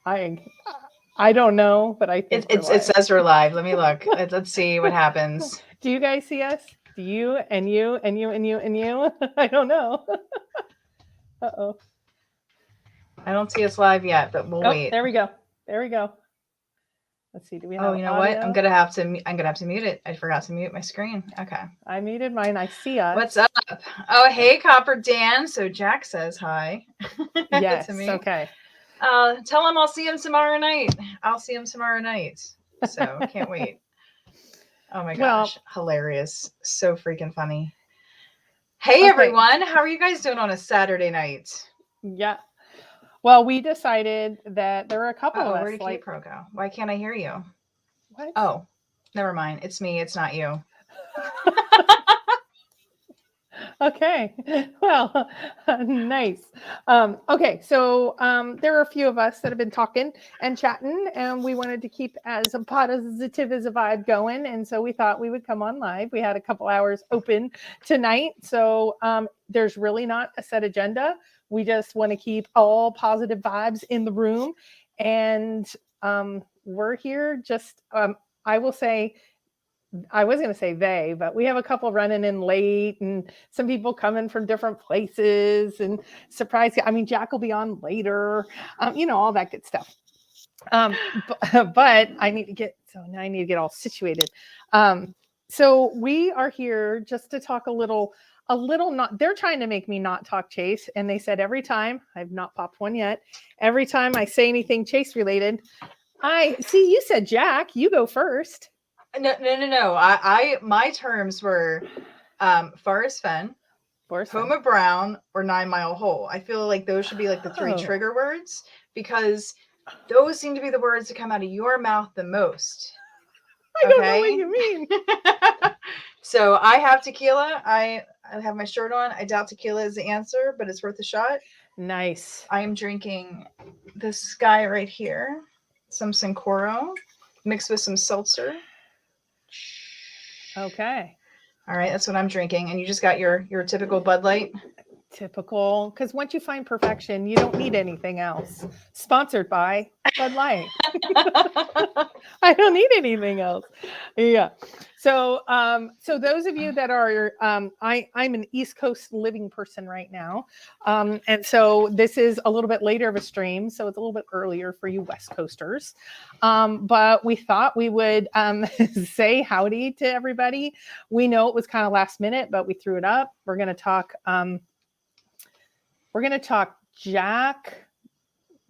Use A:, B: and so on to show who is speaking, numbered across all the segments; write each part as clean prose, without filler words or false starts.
A: I I don't know, but I think
B: It says we're live. Let me look. Let's see what happens.
A: Do you guys see us? Do you and you and you and you and you? I don't know. Uh-oh.
B: I don't see us live yet, but we'll
A: Oh,
B: wait.
A: there we go. There we go. Let's see. Do we
B: Oh,
A: have
B: you know what?
A: audio?
B: I'm gonna have to mute it. I forgot to mute my screen. Okay.
A: I muted mine. I see us.
B: What's up? Oh, hey, Copper Dan. So Jack says hi.
A: Yes.
B: To me.
A: Okay.
B: Tell him I'll see him tomorrow night. So can't wait. Oh my gosh, hilarious. So freaking funny. Hey, okay. Everyone. How are you guys doing on a Saturday night?
A: Yeah. Well, we decided that there were a couple of us.
B: Where did K-Pro go? Why can't I hear you?
A: What?
B: Oh, never mind. It's me. It's not you.
A: Okay. Well, nice. Okay. So there are a few of us that have been talking and chatting, and we wanted to keep as a positive as a vibe going. And so we thought we would come on live. We had a couple hours open tonight. So there's really not a set agenda. We just want to keep all positive vibes in the room. And we're here just, I will say, I was going to say they, but we have a couple running in late and some people coming from different places and surprise. I mean, Jack will be on later, all that good stuff. But I need to get all situated. So we are here just to talk a little not, they're trying to make me not talk Chase. And they said every time, I've not popped one yet, every time I say anything Chase related, you said, Jack, you go first.
B: No. My terms were Forest Fen, Homa Brown, or 9 Mile Hole. I feel like those should be like the 3 trigger words because those seem to be the words that come out of your mouth the most.
A: I don't know what you mean.
B: So I have tequila. I have my shirt on. I doubt tequila is the answer, but it's worth a shot.
A: Nice.
B: I am drinking this guy right here, some Sincoro mixed with some seltzer.
A: Okay.
B: All right, that's what I'm drinking. And you just got your typical Bud Light?
A: Typical, because once you find perfection, you don't need anything else. Sponsored by Bud Light. I don't need anything else. Yeah. So those of you that are, I'm an East Coast living person right now. And so this is a little bit later of a stream. So it's a little bit earlier for you West Coasters. But we thought we would say howdy to everybody. We know it was kind of last minute, but we threw it up. We're going to talk Jack,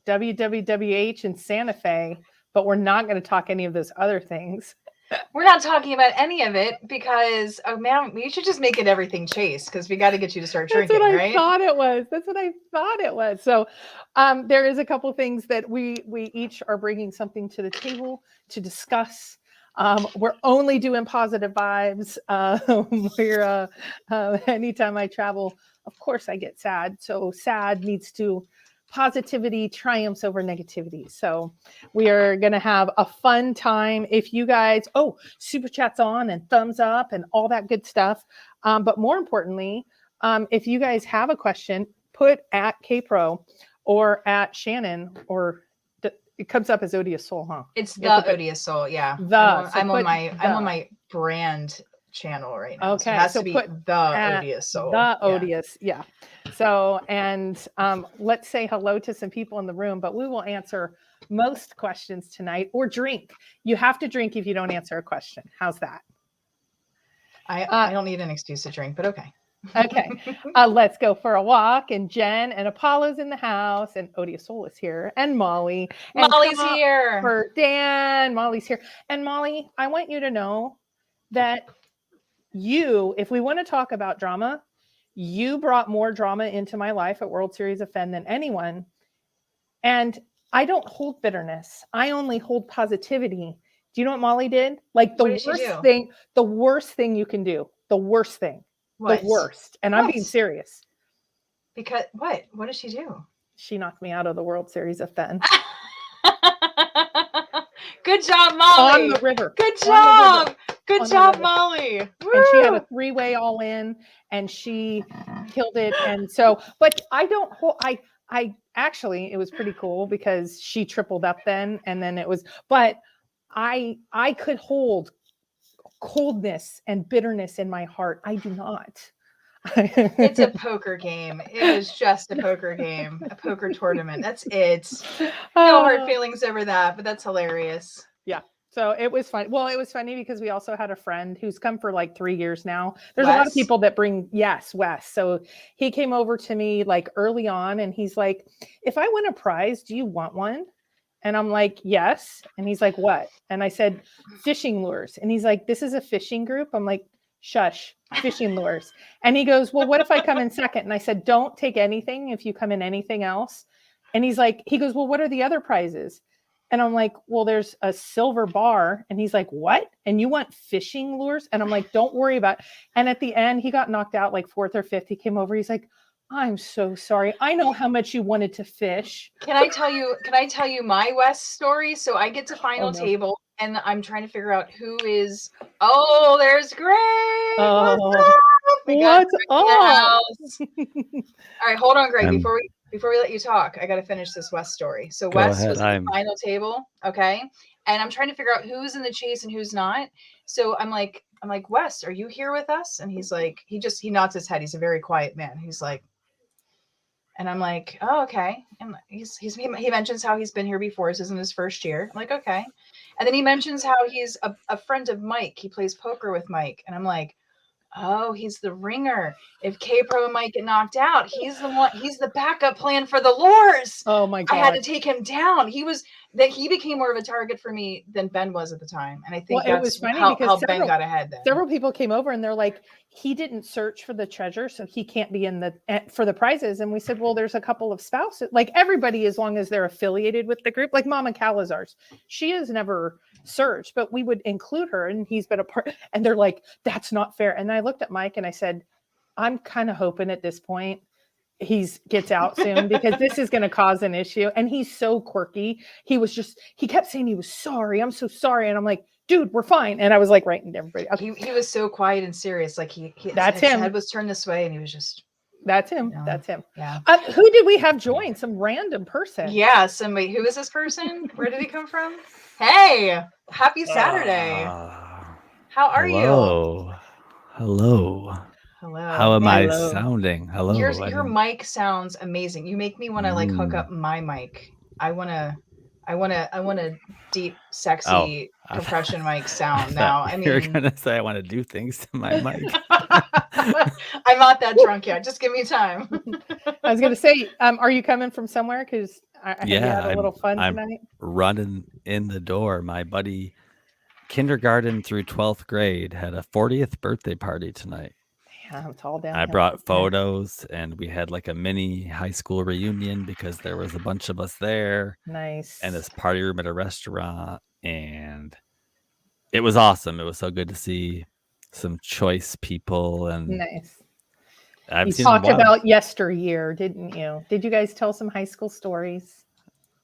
A: WWWH, and Santa Fe, but we're not going to talk any of those other things.
B: We're not talking about any of it because, oh man, we should just make it everything Chase because we got to get you to start drinking, right?
A: That's what I thought it was. So there is a couple things that we each are bringing something to the table to discuss. We're only doing positive vibes. Anytime I travel, of course I get sad. So sad needs to positivity triumphs over negativity. So we are going to have a fun time. If you guys, super chats on and thumbs up and all that good stuff. But more importantly, if you guys have a question, put at KPro or at Shannon, or it comes up as Odious Soul, huh?
B: It's the Odious Soul, yeah. I'm on my brand channel right now.
A: Okay,
B: so it has to be the Odious Soul.
A: The Odious, yeah. So, and let's say hello to some people in the room, but we will answer most questions tonight, or drink. You have to drink if you don't answer a question. How's that?
B: I don't need an excuse to drink, but okay.
A: Okay, let's go for a walk. And Jen and Apollo's in the house, and Odious Soul is here, and Molly. And
B: Molly's here.
A: For Dan, Molly's here. And Molly, I want you to know that if we want to talk about drama, you brought more drama into my life at World Series of Fen than anyone. And I don't hold bitterness. I only hold positivity. Do you know what Molly did? Like the worst thing you can do. The worst thing.
B: What?
A: The worst. And I'm being serious.
B: Because what? What did she do?
A: She knocked me out of the World Series of Fen.
B: Good job, Molly.
A: On the river.
B: Good job. Good job, Molly. Woo!
A: And she had a 3-way all in and she killed it. And so, but I don't hold, I actually, it was pretty cool because she tripled up then, and then it was. But I could hold coldness and bitterness in my heart. I do not.
B: It's a poker game. It was just a poker game, a poker tournament. That's it. No hard feelings over that, but that's hilarious.
A: Yeah. So it was fun. Well, it was funny because we also had a friend who's come for like 3 years now. There's
B: Wes?
A: a lot of people that bring, yes, Wes. So he came over to me like early on and he's like, if I win a prize, do you want one? And I'm like, yes. And he's like, what? And I said, fishing lures. And he's like, this is a fishing group. I'm like, shush, fishing lures. And he goes, well, what if I come in second? And I said, don't take anything if you come in anything else. And he's like, he goes, well, what are the other prizes? And I'm like, well, there's a silver bar. And he's like, what? And you want fishing lures? And I'm like, don't worry about it. And at the end, he got knocked out like fourth or fifth. He came over. He's like, I'm so sorry. I know how much you wanted to fish.
B: Can I tell you my Wes story? So I get to final table and I'm trying to figure out who is. Oh, there's Greg.
A: Oh,
B: what's up? All right, hold on, Greg. Before we let you talk, I got to finish this Wes story. So Wes was at the final table, okay? And I'm trying to figure out who's in the chase and who's not. So I'm like, Wes, are you here with us? And he's like, he nods his head. He's a very quiet man. He's like, and I'm like, oh, okay. And he mentions how he's been here before. This isn't his first year. I'm like, okay. And then he mentions how he's a friend of Mike. He plays poker with Mike. And I'm like, oh, he's the ringer. If K-Pro and Mike get knocked out, he's the backup plan for the lures.
A: Oh my God.
B: I had to take him down. He became more of a target for me than Ben was at the time. And I think
A: it was funny
B: how Ben got ahead then.
A: Several people came over and they're like, he didn't search for the treasure, so he can't be for the prizes. And we said, well, there's a couple of spouses, like everybody, as long as they're affiliated with the group, like Mama Calazar's. She has never searched, but we would include her and he's been a part. And they're like, that's not fair. And I looked at Mike and I said, I'm kind of hoping at this point he gets out soon because this is going to cause an issue. And he's so quirky. He kept saying he was sorry. I'm so sorry. And I'm like, dude, we're fine. And I was like writing to everybody.
B: Okay. He was so quiet and serious. Like his head was turned this way and he was just.
A: That's him. That's him.
B: Yeah.
A: Who did we have join? Some random person.
B: Yeah. Somebody. Who is this person? Where did he come from? Hey, happy Saturday. How are you?
C: Hello. How am I sounding? Hello.
B: Your mic sounds amazing. You make me want to like hook up my mic. I want a deep, sexy compression mic sound now. I mean,
C: you're gonna say I want to do things to my mic.
B: I'm not that drunk yet. Just give me time.
A: I was gonna say, are you coming from somewhere? Because I had a little fun tonight.
C: I'm running in the door. My buddy, kindergarten through 12th grade, had a 40th birthday party tonight.
A: Yeah, it's all down.
C: I brought photos and we had like a mini high school reunion because there was a bunch of us there.
A: Nice.
C: And this party room at a restaurant. And it was awesome. It was so good to see some choice people. And
A: nice.
C: You
A: talked about yesteryear, didn't you? Did you guys tell some high school stories?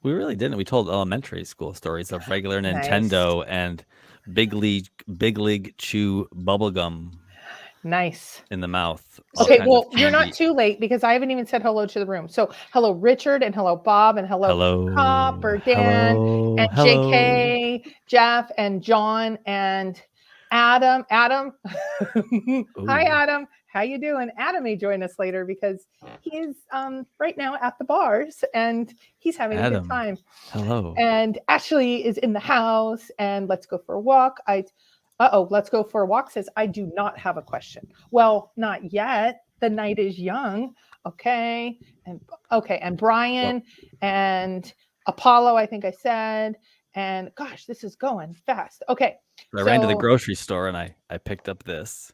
C: We really didn't. We told elementary school stories of regular Nintendo and Big League Chew bubblegum.
A: Nice.
C: In the mouth.
A: Okay, well, you're not too late because I haven't even said hello to the room. So hello, Richard, and hello, Bob, and hello, Cop, or Dan, and JK, Jeff, and John, and Adam. Hi, Adam. How you doing? Adam may join us later because he is right now at the bars and he's having a good time.
C: Hello.
A: And Ashley is in the house and let's go for a walk. Let's go for a walk says, I do not have a question. Well, not yet. The night is young. Okay. And Brian and Apollo, I think I said, and gosh, this is going fast. Okay.
C: I ran to the grocery store and I picked up this.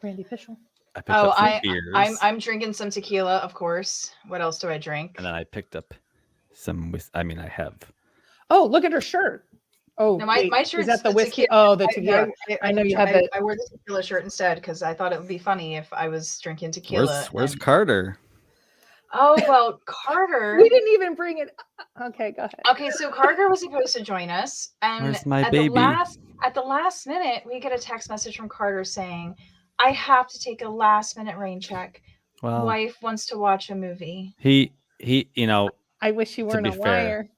A: Randy Fishel.
C: I picked up some beers.
B: I'm drinking some tequila, of course. What else do I drink?
C: And then I picked up some, I have.
A: Oh, look at her shirt. Oh,
B: no, my shirt
A: is that the whiskey? Oh, the tequila. I know you have it.
B: I wore the tequila shirt instead because I thought it would be funny if I was drinking tequila.
C: Where's Carter?
B: Oh, well, Carter.
A: We didn't even bring it. Okay, go ahead.
B: Okay, so Carter was supposed to join us. And
C: where's my baby?
B: At the last minute, we get a text message from Carter saying, I have to take a last minute rain check.
C: Well,
B: wife wants to watch a movie.
C: He
A: I wish you weren't a liar.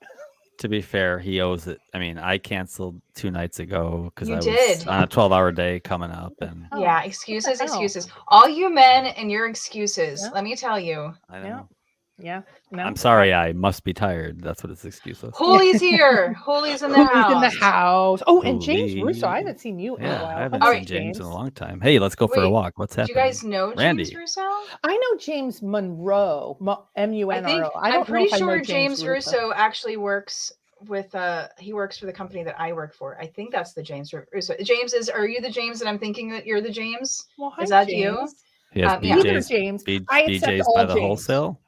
C: To be fair, he owes it. I mean, I canceled 2 nights ago because I was
B: did.
C: on a 12-hour day coming up, and
B: yeah, excuses. All you men and your excuses.
A: Yeah.
B: Let me tell you.
C: I know.
A: Yeah. No.
C: I'm sorry. I must be tired. That's what his excuse was.
B: Holy's here. Holy's in the house.
A: Who's in the house? Oh, and James
C: Holy.
A: Russo. I haven't seen you in a
C: Yeah,
A: while.
C: I haven't
A: Hello,
C: seen James in a long time. Hey, let's go for a
B: Wait,
C: walk. What's
B: Do
C: happening?
B: you guys know
C: Randy.
B: James Russo?
A: I know James Monroe, M-U-N-R-O.
B: I'm pretty sure James Russo actually works with he works for the company that I work for. I think that's the James Russo. Are you the James that I'm thinking that you're the James?
A: Well, hi,
B: is that
A: James.
B: you?
C: He has BJ's,
A: James.
C: BJ's by the wholesale.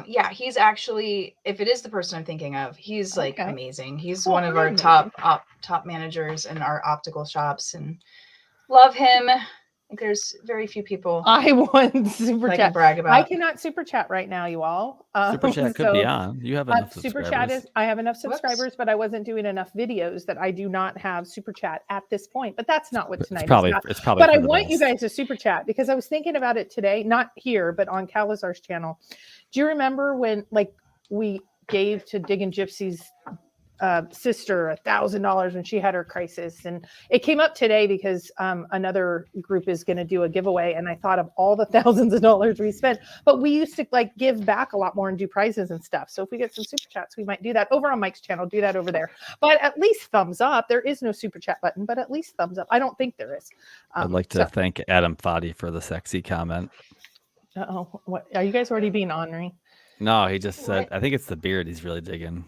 B: Yeah, he's actually, if it is the person I'm thinking of, he's like amazing. He's one of our
A: amazing.
B: top managers in our optical shops, and love him. Like, there's very few people
A: I want super
B: I
A: chat.
B: can brag about.
A: I cannot super chat right now, you all.
C: Super chat could be on. You have enough
A: super
C: subscribers.
A: chat I have enough subscribers, but I wasn't doing enough videos that I do not have super chat at this point. But that's not what tonight is about.
C: It's probably.
A: But I want you guys to super chat because I was thinking about it today, not here, but on Calazar's channel. Do you remember when we gave to Diggin' Gypsy's sister $1,000 when she had her crisis, and it came up today because another group is going to do a giveaway, and I thought of all the thousands of dollars we spent, but we used to give back a lot more and do prizes and stuff. So if we get some super chats, we might do that over on Mike's channel. Do that over there, but at least thumbs up. There is no super chat button, but at least thumbs up. I don't think there is.
C: I'd like to thank Adam Foddy for the sexy comment.
A: What are you guys already being ornery?
C: No, he just said, I think it's the beard he's really digging.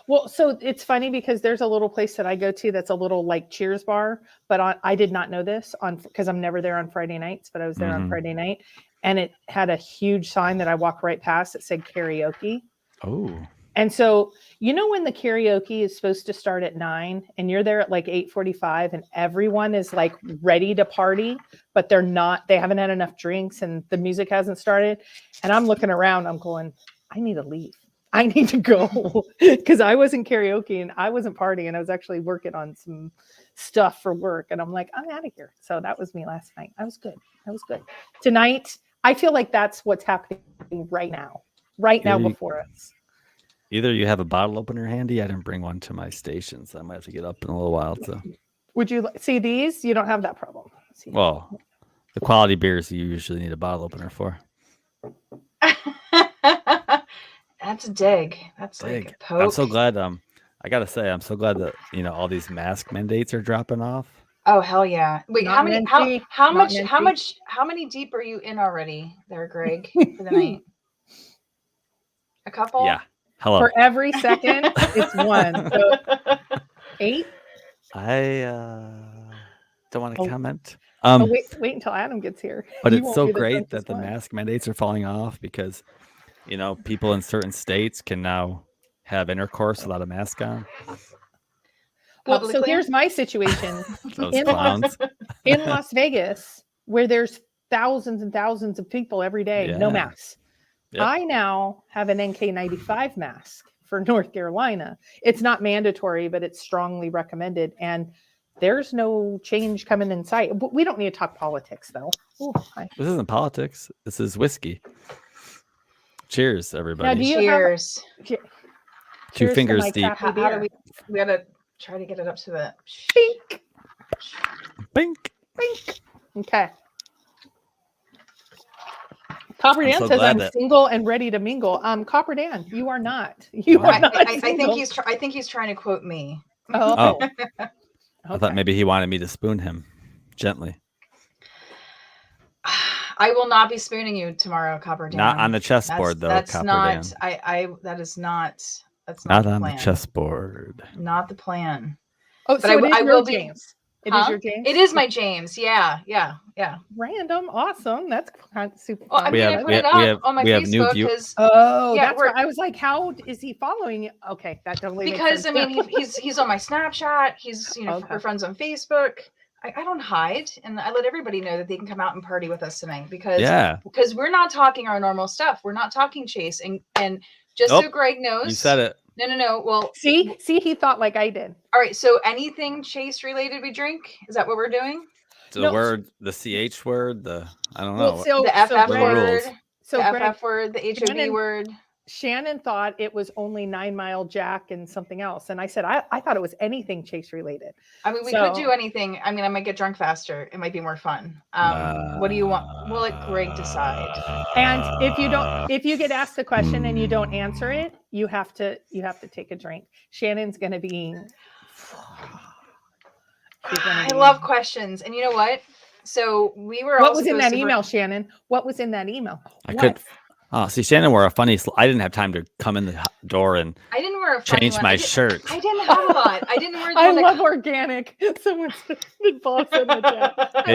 A: Well, so it's funny because there's a little place that I go to that's a little Cheers bar, but I did not know this because I'm never there on Friday nights, but I was there on Friday night, and it had a huge sign that I walked right past that said karaoke.
C: Oh.
A: And so, when the karaoke is supposed to start at 9 and you're there at 8:45 and everyone is ready to party, but they haven't had enough drinks and the music hasn't started. And I'm looking around, I'm going, I need to leave. I need to go because I wasn't karaoke and I wasn't partying. I was actually working on some stuff for work. And I'm like, I'm out of here. So that was me last night. I was good. Tonight, I feel like that's what's happening right now before us.
C: Either you have a bottle opener handy. I didn't bring one to my station, so I might have to get up in a little while. So,
A: would you see these? You don't have that problem.
C: Well, the quality beers you usually need a bottle opener for.
B: That's a dig. That's
C: dig.
B: Like a poke.
C: I'm so glad. I gotta say, I'm so glad that all these mask mandates are dropping off.
B: Oh hell yeah! Wait,
A: Not
B: how many deep are you in already, there, Greg, for the night? A couple.
C: Yeah. Hello.
A: For every second, it's one. So 8.
C: I don't want to comment.
A: Wait until Adam gets here.
C: But it's so great that the mask mandates are falling off because, people in certain states can now have intercourse without a mask on.
A: Well, so here's my situation.
C: Those clowns.
A: In Las Vegas, where there's thousands and thousands of people every day, no masks. Yep. I now have an NK95 mask for North Carolina. It's not mandatory, but it's strongly recommended. And there's no change coming in sight. But we don't need to talk politics, though. Ooh,
C: this isn't politics. This is whiskey. Cheers, everybody.
B: Cheers.
C: Two fingers deep.
B: How do we gotta try to get it up to the
A: bink.
C: Bink.
A: Bink. Okay. Copper Dan says I'm single and ready to mingle. Copper Dan, you are not. You are not.
B: I think he's trying to quote me.
C: Oh. I thought maybe he wanted me to spoon him gently.
B: I will not be spooning you tomorrow, Copper Dan.
C: Not on the chessboard, though.
B: That's
C: Copper
B: not.
C: Dan.
B: That's not
C: on the chessboard.
B: Not the plan.
A: Oh, so I will be. James. It is your James.
B: It is my James. Yeah.
A: Random, awesome. That's kind of super.
B: Well, I put it up on my Facebook because.
A: Oh, yeah, that's right. I was like, how is he following you? Okay, that totally.
B: Because I mean, he's on my Snapchat. He's we're friends on Facebook. I don't hide, and I let everybody know that they can come out and party with us tonight because we're not talking our normal stuff. We're not talking Chase, and just so Greg knows,
C: you said it.
B: No. Well,
A: see, he thought like I did.
B: All right, so anything Chase related we drink? Is that what we're doing?
C: The word, the CH word, I don't know.
B: The FF word,
A: so
B: the FF word, the HOV word.
A: Shannon thought it was only 9 Mile Jack and something else. And I said, I thought it was anything chase related.
B: I mean, we could do anything. I mean, I might get drunk faster. It might be more fun. What do you want? We'll let Greg decide.
A: And if you get asked a question and you don't answer it, you have to take a drink. Shannon's going to be.
B: I love questions. And you know what? So we were.
A: What was in that email, Shannon? What was in that email?
C: I could. Oh, see, Shannon wore a funny. I didn't have time to come in the door and
B: I didn't wear a
C: change my shirt.
B: I didn't have a lot. I didn't wear.
A: I love organic. Someone said boss in the chat.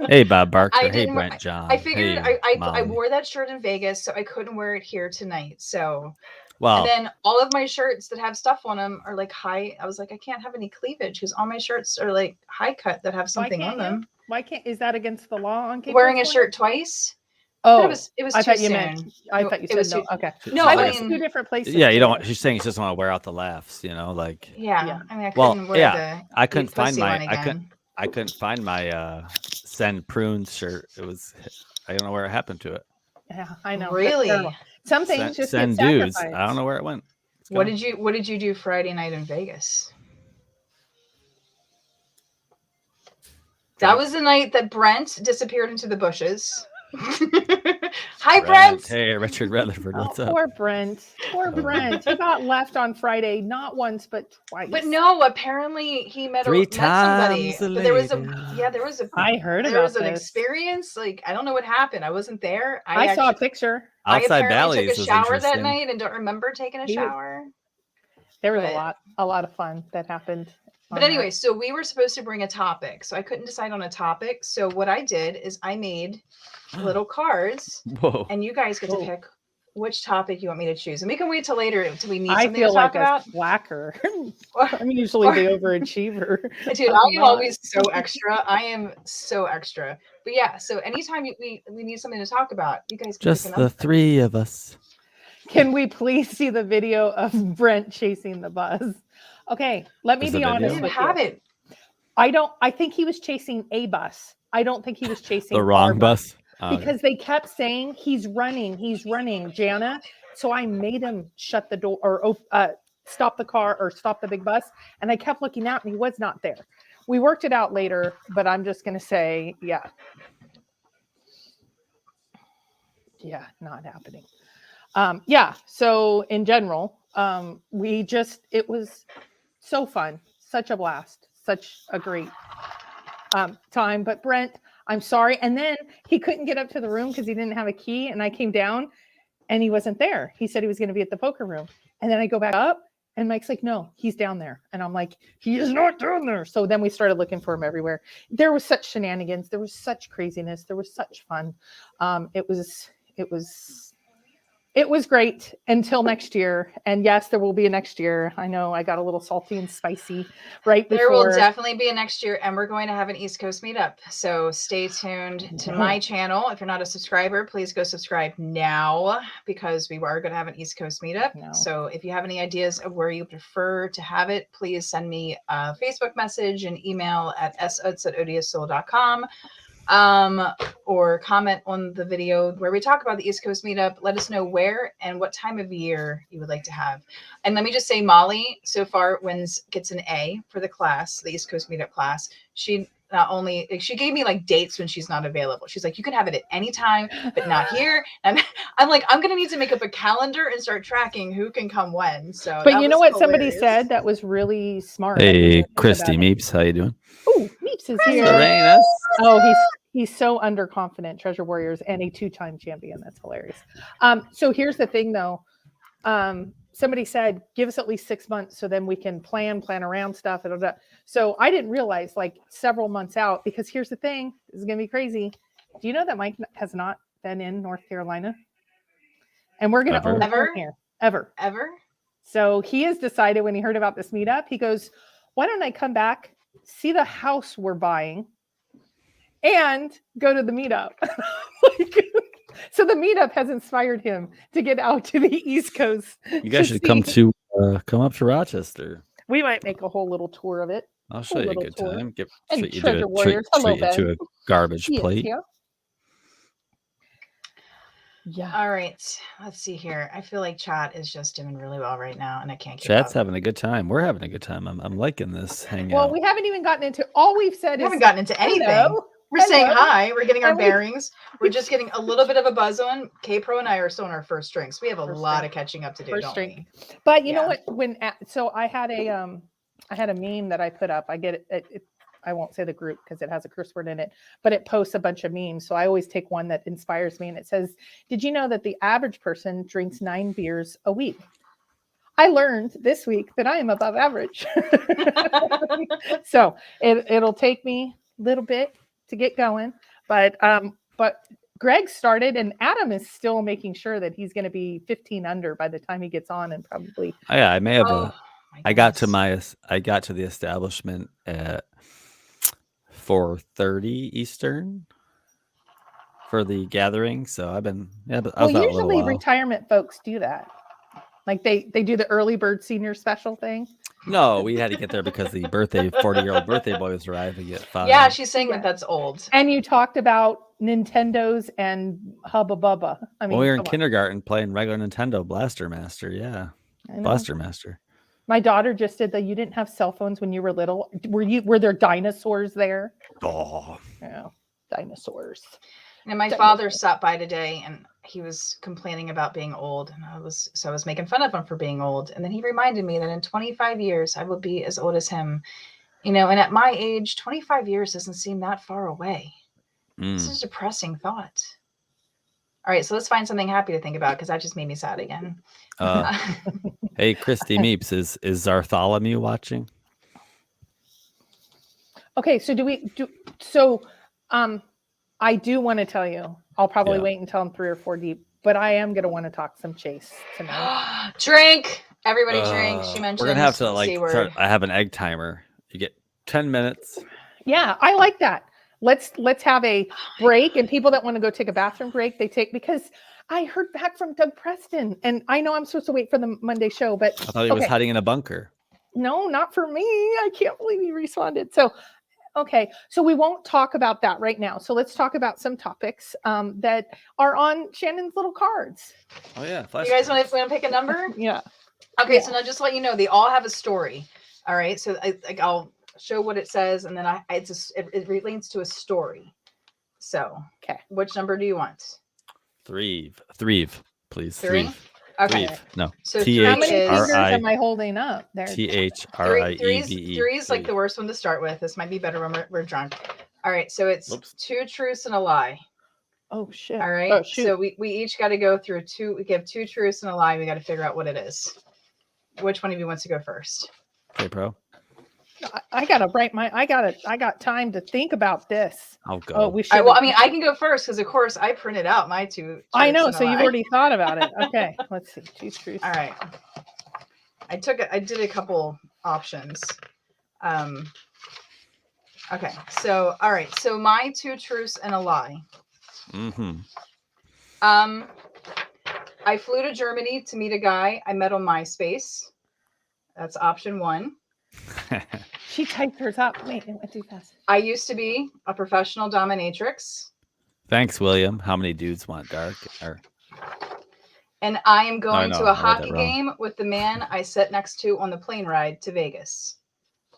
C: Hey, Bob Barker. Hey, Brent John.
B: I figured I wore that shirt in Vegas, so I couldn't wear it here tonight. So.
C: Well,
B: and then all of my shirts that have stuff on them are like high. I was like, I can't have any cleavage because all my shirts are like high cut that have something on them.
A: Why can't? Is that against the law on
B: wearing a shirt twice?
A: Oh,
B: it was.
A: I thought you
B: soon.
A: meant. I thought you said no. Okay.
B: No,
A: I went to 2 different places.
C: Yeah, you don't. She's saying she doesn't want to wear out the laughs. You know, like.
B: Yeah. I mean, I couldn't wear
C: I couldn't find my. I couldn't find my Send Prunes shirt. It was. I don't know where it happened to it.
A: Yeah, I know.
B: Really.
A: Some things just
C: Send
A: get
C: dues.
A: sacrificed.
C: I don't know where it went.
B: What did you do Friday night in Vegas? That was the night that Brent disappeared into the bushes. Hi, Brent.
C: Hey, Richard Rutherford. What's up?
A: Poor Brent. Poor Brent. He got left on Friday, not once but twice.
B: But no, apparently he met somebody. But there was a.
A: I heard about
B: there was
A: this.
B: an experience. Like I don't know what happened. I wasn't there.
A: I saw a picture.
C: Outside
B: I
C: Bally's
B: took a shower that night and don't remember taking a shower.
A: There was a lot of fun that happened.
B: But anyway, so we were supposed to bring a topic. So I couldn't decide on a topic. So what I did is I made little cards.
C: Whoa.
B: And you guys get to pick which topic you want me to choose. And we can wait till later until we need something to talk about.
A: I feel like a slacker. I'm usually the overachiever.
B: Dude, I am always so extra. I am so extra. But yeah, so anytime we need something to talk about, you guys can
C: just the 3 of us.
A: Can we please see the video of Brent chasing the buzz? Okay, let me be honest with you. I think he was chasing a bus. I don't think he was chasing
C: the wrong bus.
A: Because they kept saying he's running, Jana. So I made him shut the door or stop the car or stop the big bus. And I kept looking out and he was not there. We worked it out later, but I'm just going to say, yeah, not happening. So in general, it was so fun, such a blast, such a great time. But Brent, I'm sorry. And then he couldn't get up to the room because he didn't have a key. And I came down and he wasn't there. He said he was going to be at the poker room. And then I go back up and Mike's like, no, he's down there. And I'm like, he is not down there. So then we started looking for him everywhere. There was such shenanigans. There was such craziness. There was such fun. It was great until next year. And yes, there will be a next year. I know I got a little salty and spicy right before.
B: There will definitely be a next year. And we're going to have an East Coast meetup. So stay tuned to my channel. If you're not a subscriber, please go subscribe now because we are going to have an East Coast meetup. No. So if you have any ideas of where you prefer to have it, please send me a Facebook message and email at s@odioussoul.com. Or comment on the video where we talk about the East Coast meetup. Let us know where and what time of year you would like to have. And let me just say, Molly so far gets an A for the class, the East Coast meetup class. She gave me like dates when she's not available. She's like, you can have it at any time, but not here. And I'm like, I'm going to need to make up a calendar and start tracking who can come when. So,
A: but you know what somebody said that was really smart.
C: Hey, Christy Meeps, how you doing?
A: Oh, Meeps is here. Oh, he's so underconfident, Treasure Warriors, and a 2-time champion. That's hilarious. So here's the thing, though. Somebody said, give us at least 6 months so then we can plan around stuff. So I didn't realize like several months out, because here's the thing. This is going to be crazy. Do you know that Mike has not been in North Carolina? And we're going to own him here. Ever. So he has decided when he heard about this meetup, he goes, why don't I come back, see the house we're buying, and go to the meetup? So the meetup has inspired him to get out to the East Coast.
C: You guys should come up to Rochester.
A: We might make a whole little tour of it.
C: I'll show you a good time.
A: Treat you to a garbage
C: plate.
A: Yeah.
B: All right. Let's see here. I feel like chat is just doing really well right now, and I can't keep
C: Chat's
B: up.
C: having a good time. We're having a good time. I'm liking this hangout.
A: Well, we haven't even gotten into all we've said.
B: We haven't gotten into anything.
A: Hello.
B: We're saying
A: Hello.
B: hi. We're getting our
A: And
B: bearings. We're just getting a little bit of a buzz on. K-Pro and I are still on our first drinks. We have a
A: First
B: lot
A: drink.
B: of catching up to do,
A: First
B: don't
A: drink.
B: we?
A: But you know what? So I had a meme that I put up. I get it. I won't say the group because it has a curse word in it, but it posts a bunch of memes. So I always take one that inspires me, and it says, "Did you know that the average person drinks 9 beers a week?" I learned this week that I am above average. So it'll take me a little bit to get going, but Greg started, and Adam is still making sure that he's going to be 15 under by the time he gets on, and probably.
C: Oh, yeah, I may have. I got to the establishment at 4:30 Eastern for the gathering. So I've been. Yeah, but I was out a little
A: Usually
C: while.
A: retirement folks do that. Like they do the early bird senior special thing.
C: No, we had to get there because the 40-year-old birthday boy was arriving at 5.
B: Yeah, she's saying that's old.
A: And you talked about Nintendos and Hubba Bubba. I mean,
C: we were in kindergarten playing regular Nintendo Blaster Master. Yeah, Blaster Master.
A: My daughter just did that. You didn't have cell phones when you were little. Were there dinosaurs there?
C: Oh,
A: yeah, dinosaurs.
B: And my father stopped by today, and he was complaining about being old, and I was making fun of him for being old. And then he reminded me that in 25 years I will be as old as him, and at my age 25 years doesn't seem that far away. This is a depressing thought. All right, so let's find something happy to think about, because that just made me sad again.
C: Hey, Christy Meeps, is Bartholomew watching?
A: Okay, so I do want to tell you, I'll probably wait until I'm 3 or 4 deep, but I am going to want to talk some Chase tonight.
B: Drink. Everybody drink. She mentioned
C: we're going to have to start. I have an egg timer. You get 10 minutes.
A: Yeah, I like that. Let's have a break, and people that want to go take a bathroom break, because I heard back from Doug Preston, and I know I'm supposed to wait for the Monday show, but
C: I thought he was hiding in a bunker.
A: No, not for me. I can't believe he responded. So okay, so we won't talk about that right now. So let's talk about some topics that are on Shannon's little cards.
B: Oh yeah, you guys want to pick a number?
A: Yeah.
B: Okay, so now just to let you know, they all have a story. All right, so I'll show what it says, and then it relates to a story. So which number do you want?
C: 3, please.
B: 3. Okay.
C: No.
A: So how many fingers am I holding up? There.
C: THRIEVE.
B: 3 is like the worst one to start with. This might be better when we're drunk. All right. So it's 2 truths and a lie.
A: Oh shit.
B: All right.
A: Oh, shoot.
B: So we each got to go through 2. We give 2 truths and a lie. We got to figure out what it is. Which one of you wants to go first?
C: Okay, Pro.
A: I got time to think about this.
C: I'll go.
A: Oh, we should.
B: I can go first because, of course, I printed out my 2.
A: I know, so you've already thought about it. Okay, let's see. 2 truths.
B: All right. I did a couple options. Okay. So, all right. So my 2 truths and a lie.
C: Mm-hmm.
B: I flew to Germany to meet a guy I met on MySpace. That's option 1.
A: She typed hers up. Wait, it went too fast.
B: I used to be a professional dominatrix.
C: Thanks, William. How many dudes want Darc?
B: And I am going to a hockey game with the man I sat next to on the plane ride to Vegas.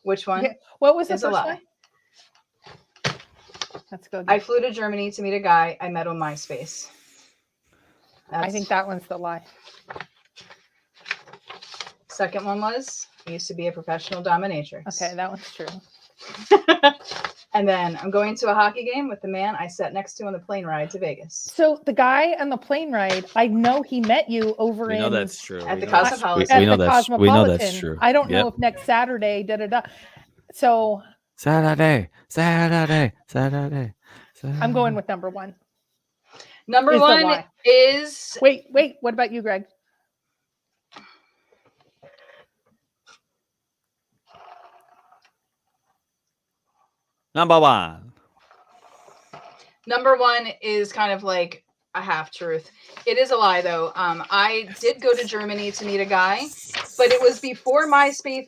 B: Which one?
A: Yeah. What was the first one? Let's go.
B: I flew to Germany to meet a guy I met on MySpace.
A: I think that one's the lie.
B: Second one was I used to be a professional dominatrix.
A: Okay, that one's true.
B: And then I'm going to a hockey game with the man I sat next to on the plane ride to Vegas.
A: So the guy on the plane ride, I know he met you over
C: we know that's true.
B: At the Cosmopolitan.
C: We know that's true.
A: I don't know if next Saturday, So
C: Saturday.
A: I'm going with number 1.
B: Number 1 is
A: Wait, what about you, Greg?
C: Number 1.
B: Number 1 is kind of like a half truth. It is a lie, though. I did go to Germany to meet a guy, but it was before MySpace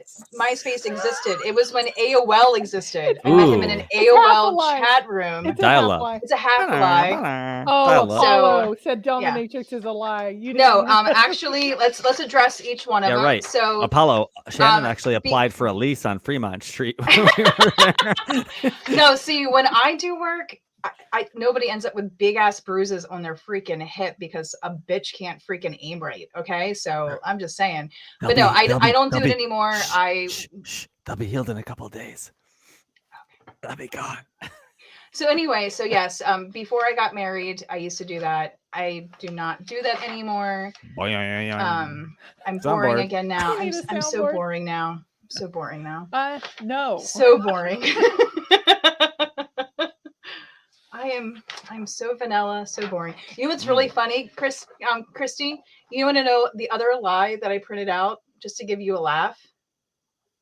B: existed. It was when AOL existed. I met him in an AOL chat room.
A: It's a half lie.
B: It's a half lie.
A: Oh, Apollo said dominatrix is a lie. You didn't.
B: Actually, let's address each one of them.
C: Right.
B: So
C: Apollo, Shannon actually applied for a lease on Fremont Street.
B: No, see, when I do work, nobody ends up with big ass bruises on their freaking hip because a bitch can't freaking aim right. Okay, so I'm just saying. But no, I don't do it anymore.
C: They'll be healed in a couple of days. They'll be gone.
B: So anyway, so yes, before I got married, I used to do that. I do not do that anymore. I'm boring again now. I'm so boring now. So boring now.
A: No.
B: So boring. I'm so vanilla, so boring. You know what's really funny, Christy? You want to know the other lie that I printed out just to give you a laugh?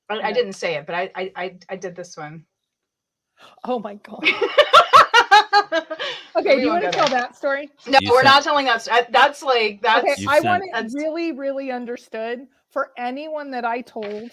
B: I didn't say it, but I did this one.
A: Oh my god. Okay, do you want to tell that story?
B: No, we're not telling that story. That's
A: okay, I want it really, really understood for anyone that I told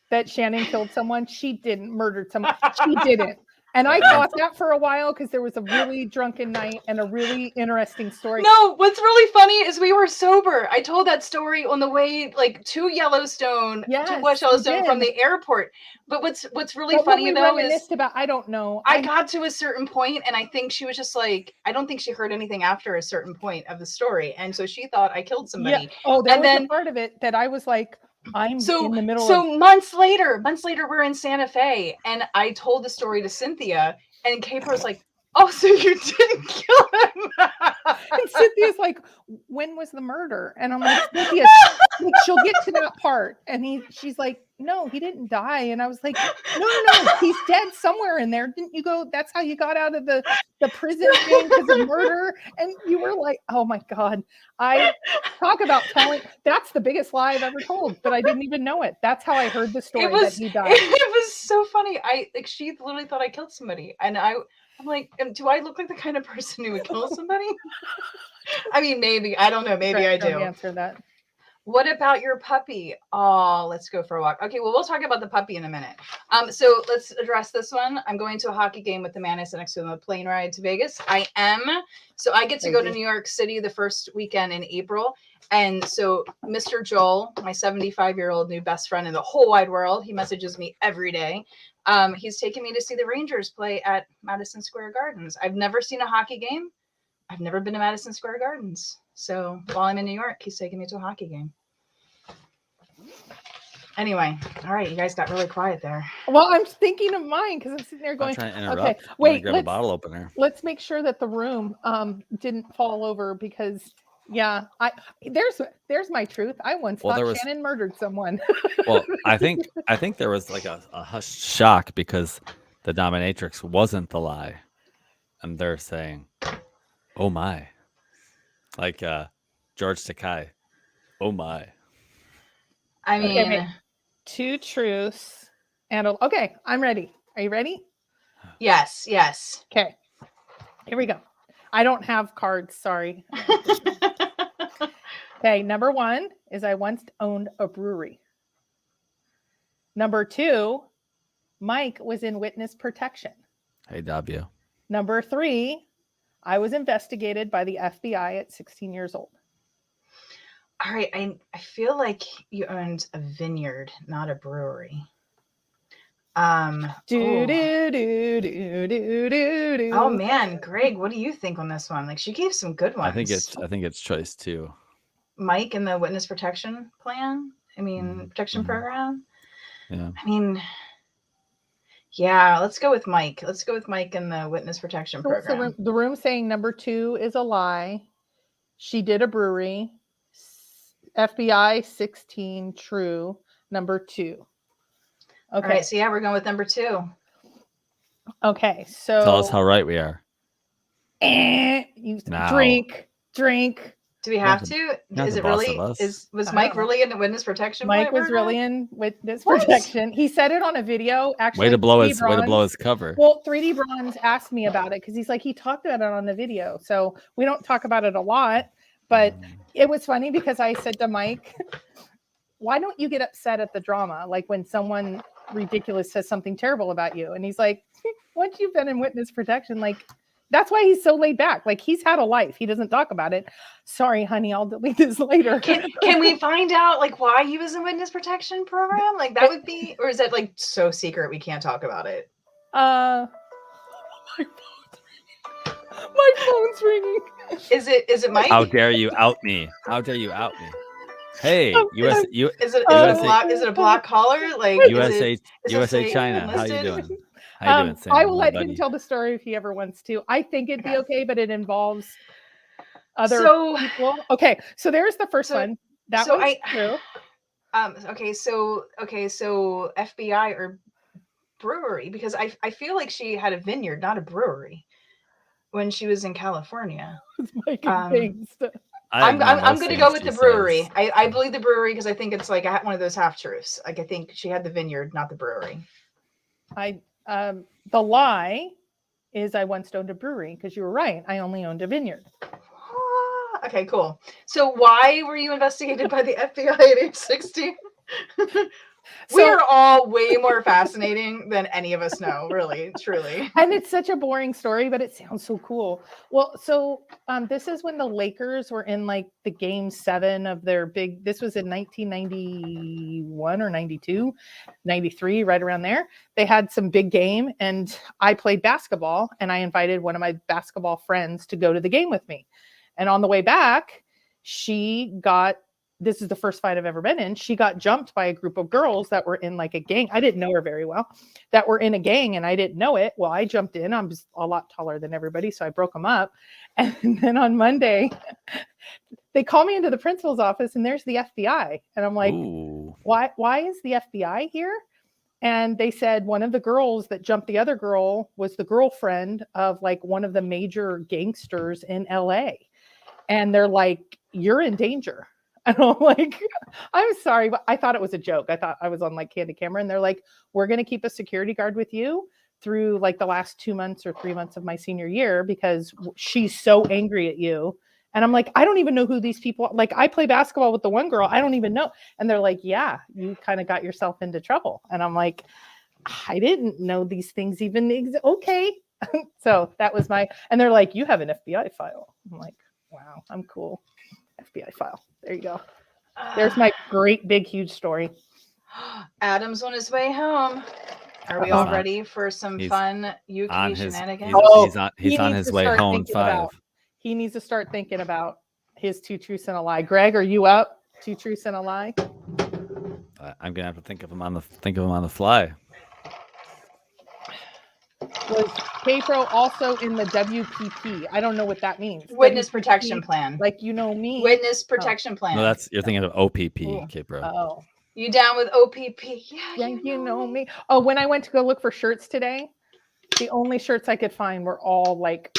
A: that Shannon killed someone. She didn't murder someone. She didn't. And I thought that for a while because there was a really drunken night and a really interesting story.
B: No, what's really funny is we were sober. I told that story on the way to Yellowstone, to West Yellowstone from the airport. But what's really funny though is
A: I don't know.
B: I got to a certain point and I think she was just like, I don't think she heard anything after a certain point of the story. And so she thought I killed somebody.
A: Yeah. Oh, that was a part of it that I was like, I'm in the middle
B: of months later we're in Santa Fe and I told the story to Cynthia and Kayper was like, oh, so you didn't kill him.
A: And Cynthia's like, when was the murder? And I'm like, Cynthia, she'll get to that part. And she's like, no, he didn't die. And I was like, no, he's dead somewhere in there. Didn't you go? That's how you got out of the prison thing because of murder. And you were like, oh my God. I talk about telling. That's the biggest lie I've ever told, but I didn't even know it. That's how I heard the story that he died.
B: It was so funny. She literally thought I killed somebody. And I'm like, do I look like the kind of person who would kill somebody? I mean, maybe. I don't know. Maybe I do.
A: Answer that.
B: What about your puppy? Oh, let's go for a walk. Okay, well, we'll talk about the puppy in a minute. So let's address this one. I'm going to a hockey game with the man I sat next to on the plane ride to Vegas. I am. So I get to go to New York City the first weekend in April. And so Mr. Joel, my 75-year-old new best friend in the whole wide world, he messages me every day. He's taking me to see the Rangers play at Madison Square Gardens. I've never seen a hockey game. I've never been to Madison Square Gardens. So while I'm in New York, he's taking me to a hockey game. Anyway, all right, you guys got really quiet there.
A: Well, I'm thinking of mine because I'm sitting there going,
C: okay, wait, grab a bottle opener.
A: Let's make sure that the room didn't fall over because there's my truth. I once thought Shannon murdered someone.
C: Well, I think there was like a hushed shock because the dominatrix wasn't the lie. And they're saying, oh my. Like George Takei. Oh my.
B: I mean,
A: two truths and okay, I'm ready. Are you ready?
B: Yes.
A: Okay. Here we go. I don't have cards, sorry. Okay, number 1 is I once owned a brewery. Number 2, Mike was in witness protection.
C: Hey, W.
A: Number 3, I was investigated by the FBI at 16 years old.
B: All right, I feel like you owned a vineyard, not a brewery. Oh man, Greg, what do you think on this one? Like, she gave some good ones.
C: I think it's choice 2.
B: Mike in the witness protection plan. I mean, protection program.
C: Yeah.
B: I mean, yeah. Let's go with Mike. Let's go with Mike in the witness protection program.
A: The room saying number 2 is a lie. She did a brewery. FBI 16 true. Number 2. Okay.
B: All right, so yeah, we're going with number 2.
A: Okay, so
C: tell us how right we are.
A: Drink.
B: Do we have to? Is it really? Was Mike really in the witness protection?
A: Mike was really in witness protection. He said it on a video. Actually,
C: way to blow his cover.
A: Well, 3D Bronze asked me about it because he's like, he talked about it on the video. So we don't talk about it a lot, but it was funny because I said to Mike, why don't you get upset at the drama? Like when someone ridiculous says something terrible about you. And he's like, once you've been in witness protection, like that's why he's so laid back. Like he's had a life. He doesn't talk about it. Sorry, honey, I'll delete this later.
B: Can we find out like why he was in witness protection program? Like that would be, or is that like so secret we can't talk about it?
A: My phone's ringing.
B: Is it Mike?
C: How dare you out me? How dare you out me? Hey,
B: is it a block caller? Like
C: USA China. How you doing? How you doing, Sam?
A: I will let him tell the story if he ever wants to. I think it'd be okay, but it involves other people. Okay, so there's the first one. That one's true.
B: Okay, so FBI or brewery, because I feel like she had a vineyard, not a brewery, when she was in California. I'm going to go with the brewery. I believe the brewery because I think it's like one of those half truths. Like I think she had the vineyard, not the brewery.
A: The lie is I once owned a brewery because you were right. I only owned a vineyard.
B: Okay, cool. So why were you investigated by the FBI at age 16? We are all way more fascinating than any of us know, really, truly.
A: And it's such a boring story, but it sounds so cool. Well, so this is when the Lakers were in like the game 7 of their big, this was in 1991 or 92, 93, right around there. They had some big game and I played basketball and I invited one of my basketball friends to go to the game with me. And on the way back, this is the first fight I've ever been in. She got jumped by a group of girls that were in like a gang. I didn't know her very well, that were in a gang and I didn't know it. Well, I jumped in. I'm just a lot taller than everybody. So I broke them up. And then on Monday, they call me into the principal's office and there's the FBI. And I'm like, why is the FBI here? And they said one of the girls that jumped the other girl was the girlfriend of like one of the major gangsters in LA. And they're like, you're in danger. And I'm like, I'm sorry, but I thought it was a joke. I thought I was on like Candid Camera. And they're like, we're going to keep a security guard with you through like the last 2 months or 3 months of my senior year because she's so angry at you. And I'm like, I don't even know who these people are. Like I play basketball with the one girl. I don't even know. And they're like, yeah, you kind of got yourself into trouble. And I'm like, I didn't know these things even exist. Okay. So that was and they're like, you have an FBI file. I'm like, wow, I'm cool. FBI file. There you go. There's my great, big, huge story.
B: Adam's on his way home. Are we all ready for some fun UK shenanigans?
C: He's on his way home. 5.
A: He needs to start thinking about his 2 truths and a lie. Greg, are you up? 2 truths and a lie.
C: I'm gonna have to think of him on the fly.
A: Was K-Pro also in the WPP? I don't know what that means.
B: Witness
A: WPP,
B: protection plan.
A: Like you know me.
B: Witness protection plan.
C: No, you're thinking of OPP, K-Pro.
A: Oh.
B: You down with OPP?
A: Yeah, you know me. Oh, when I went to go look for shirts today, the only shirts I could find were all like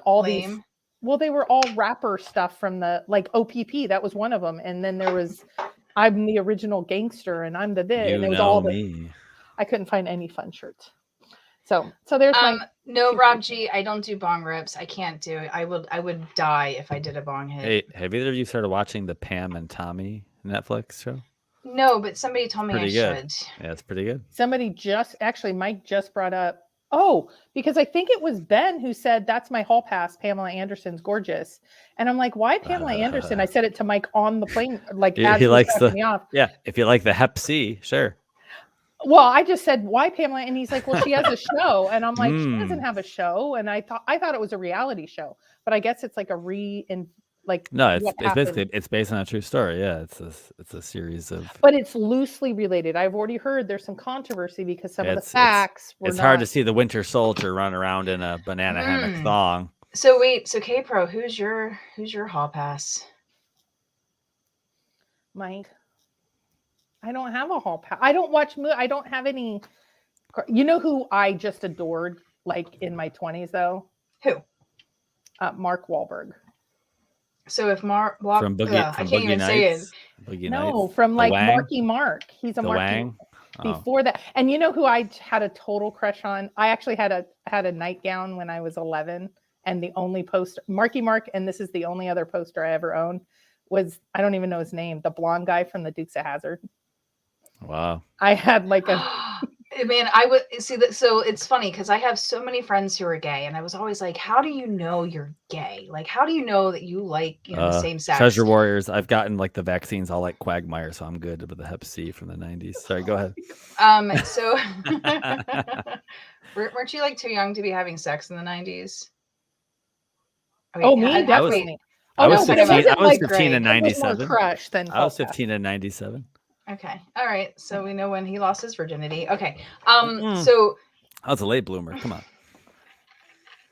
A: all
B: lame.
A: These. Well, they were all rapper stuff from the like OPP. That was one of them, and then there was I'm the original gangster, and I'm the this, and it was all me. I couldn't find any fun shirts. So there's
B: no Rob G. I don't do bong rips. I can't do it. I would die if I did a bong hit.
C: Hey, have either of you started watching the Pam and Tommy Netflix show?
B: No, but somebody told me I should.
C: Yeah, it's pretty good.
A: Mike just brought up. Oh, because I think it was Ben who said that's my hall pass. Pamela Anderson's gorgeous, and I'm like, why Pamela Anderson? I said it to Mike on the plane. Like
C: he likes me off. Yeah. If you like the Hep C, sure.
A: Well, I just said, why Pamela? And he's like, well, she has a show. And I'm like, she doesn't have a show. And I thought it was a reality show, but I guess it's like
C: no, it's based on a true story. Yeah. It's a series of,
A: but it's loosely related. I've already heard there's some controversy because some of the facts
C: it's hard to see the Winter Soldier run around in a banana hammock thong.
B: So K-Pro, who's your hall pass?
A: Mike. I don't have a hall pass. I don't watch movies. I don't have any. You know who I just adored, like in my 20s, though?
B: Who?
A: Mark Wahlberg.
B: So if Mark
C: from Boogie,
B: I can't even say it.
A: From like Marky Mark. He's a
C: Marky.
A: Before that, and you know who I had a total crush on? I actually had a nightgown when I was 11, and the only poster, Marky Mark, and this is the only other poster I ever owned, was, I don't even know his name, the blonde guy from the Dukes of Hazzard.
C: Wow.
A: I had like a
B: Man, I would see that. So it's funny because I have so many friends who are gay, and I was always like, "How do you know you're gay? Like, how do you know that you like the same sex?"
C: Treasure Warriors. I've gotten like the vaccines all like Quagmire, so I'm good with the Hep C from the 90s. Sorry, go ahead.
B: So weren't you like too young to be having sex in the 90s?
A: Oh, me definitely.
C: I was 15. I was
B: like
C: 15 in '97.
A: Crush than
C: I was 15 in '97.
B: Okay. All right. So we know when he lost his virginity. Okay.
C: Mm-mm.
B: So
C: I was a late bloomer. Come on.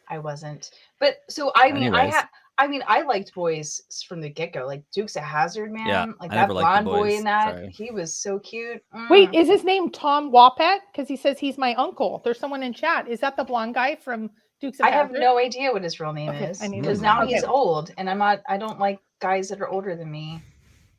B: I wasn't. But so I mean,
C: Anyways.
B: I liked boys from the get go, like Dukes of Hazzard, man.
C: Yeah,
B: like
C: I
B: that
C: never liked the
B: blonde boy
C: boys.
B: in that.
C: Sorry.
B: He was so cute.
A: Wait, is his name Tom Wopat? Because he says he's my uncle. There's someone in chat. Is that the blonde guy from Dukes of Hazzard?
B: I have no idea what his real name is because now he's old, and I don't like guys that are older than me.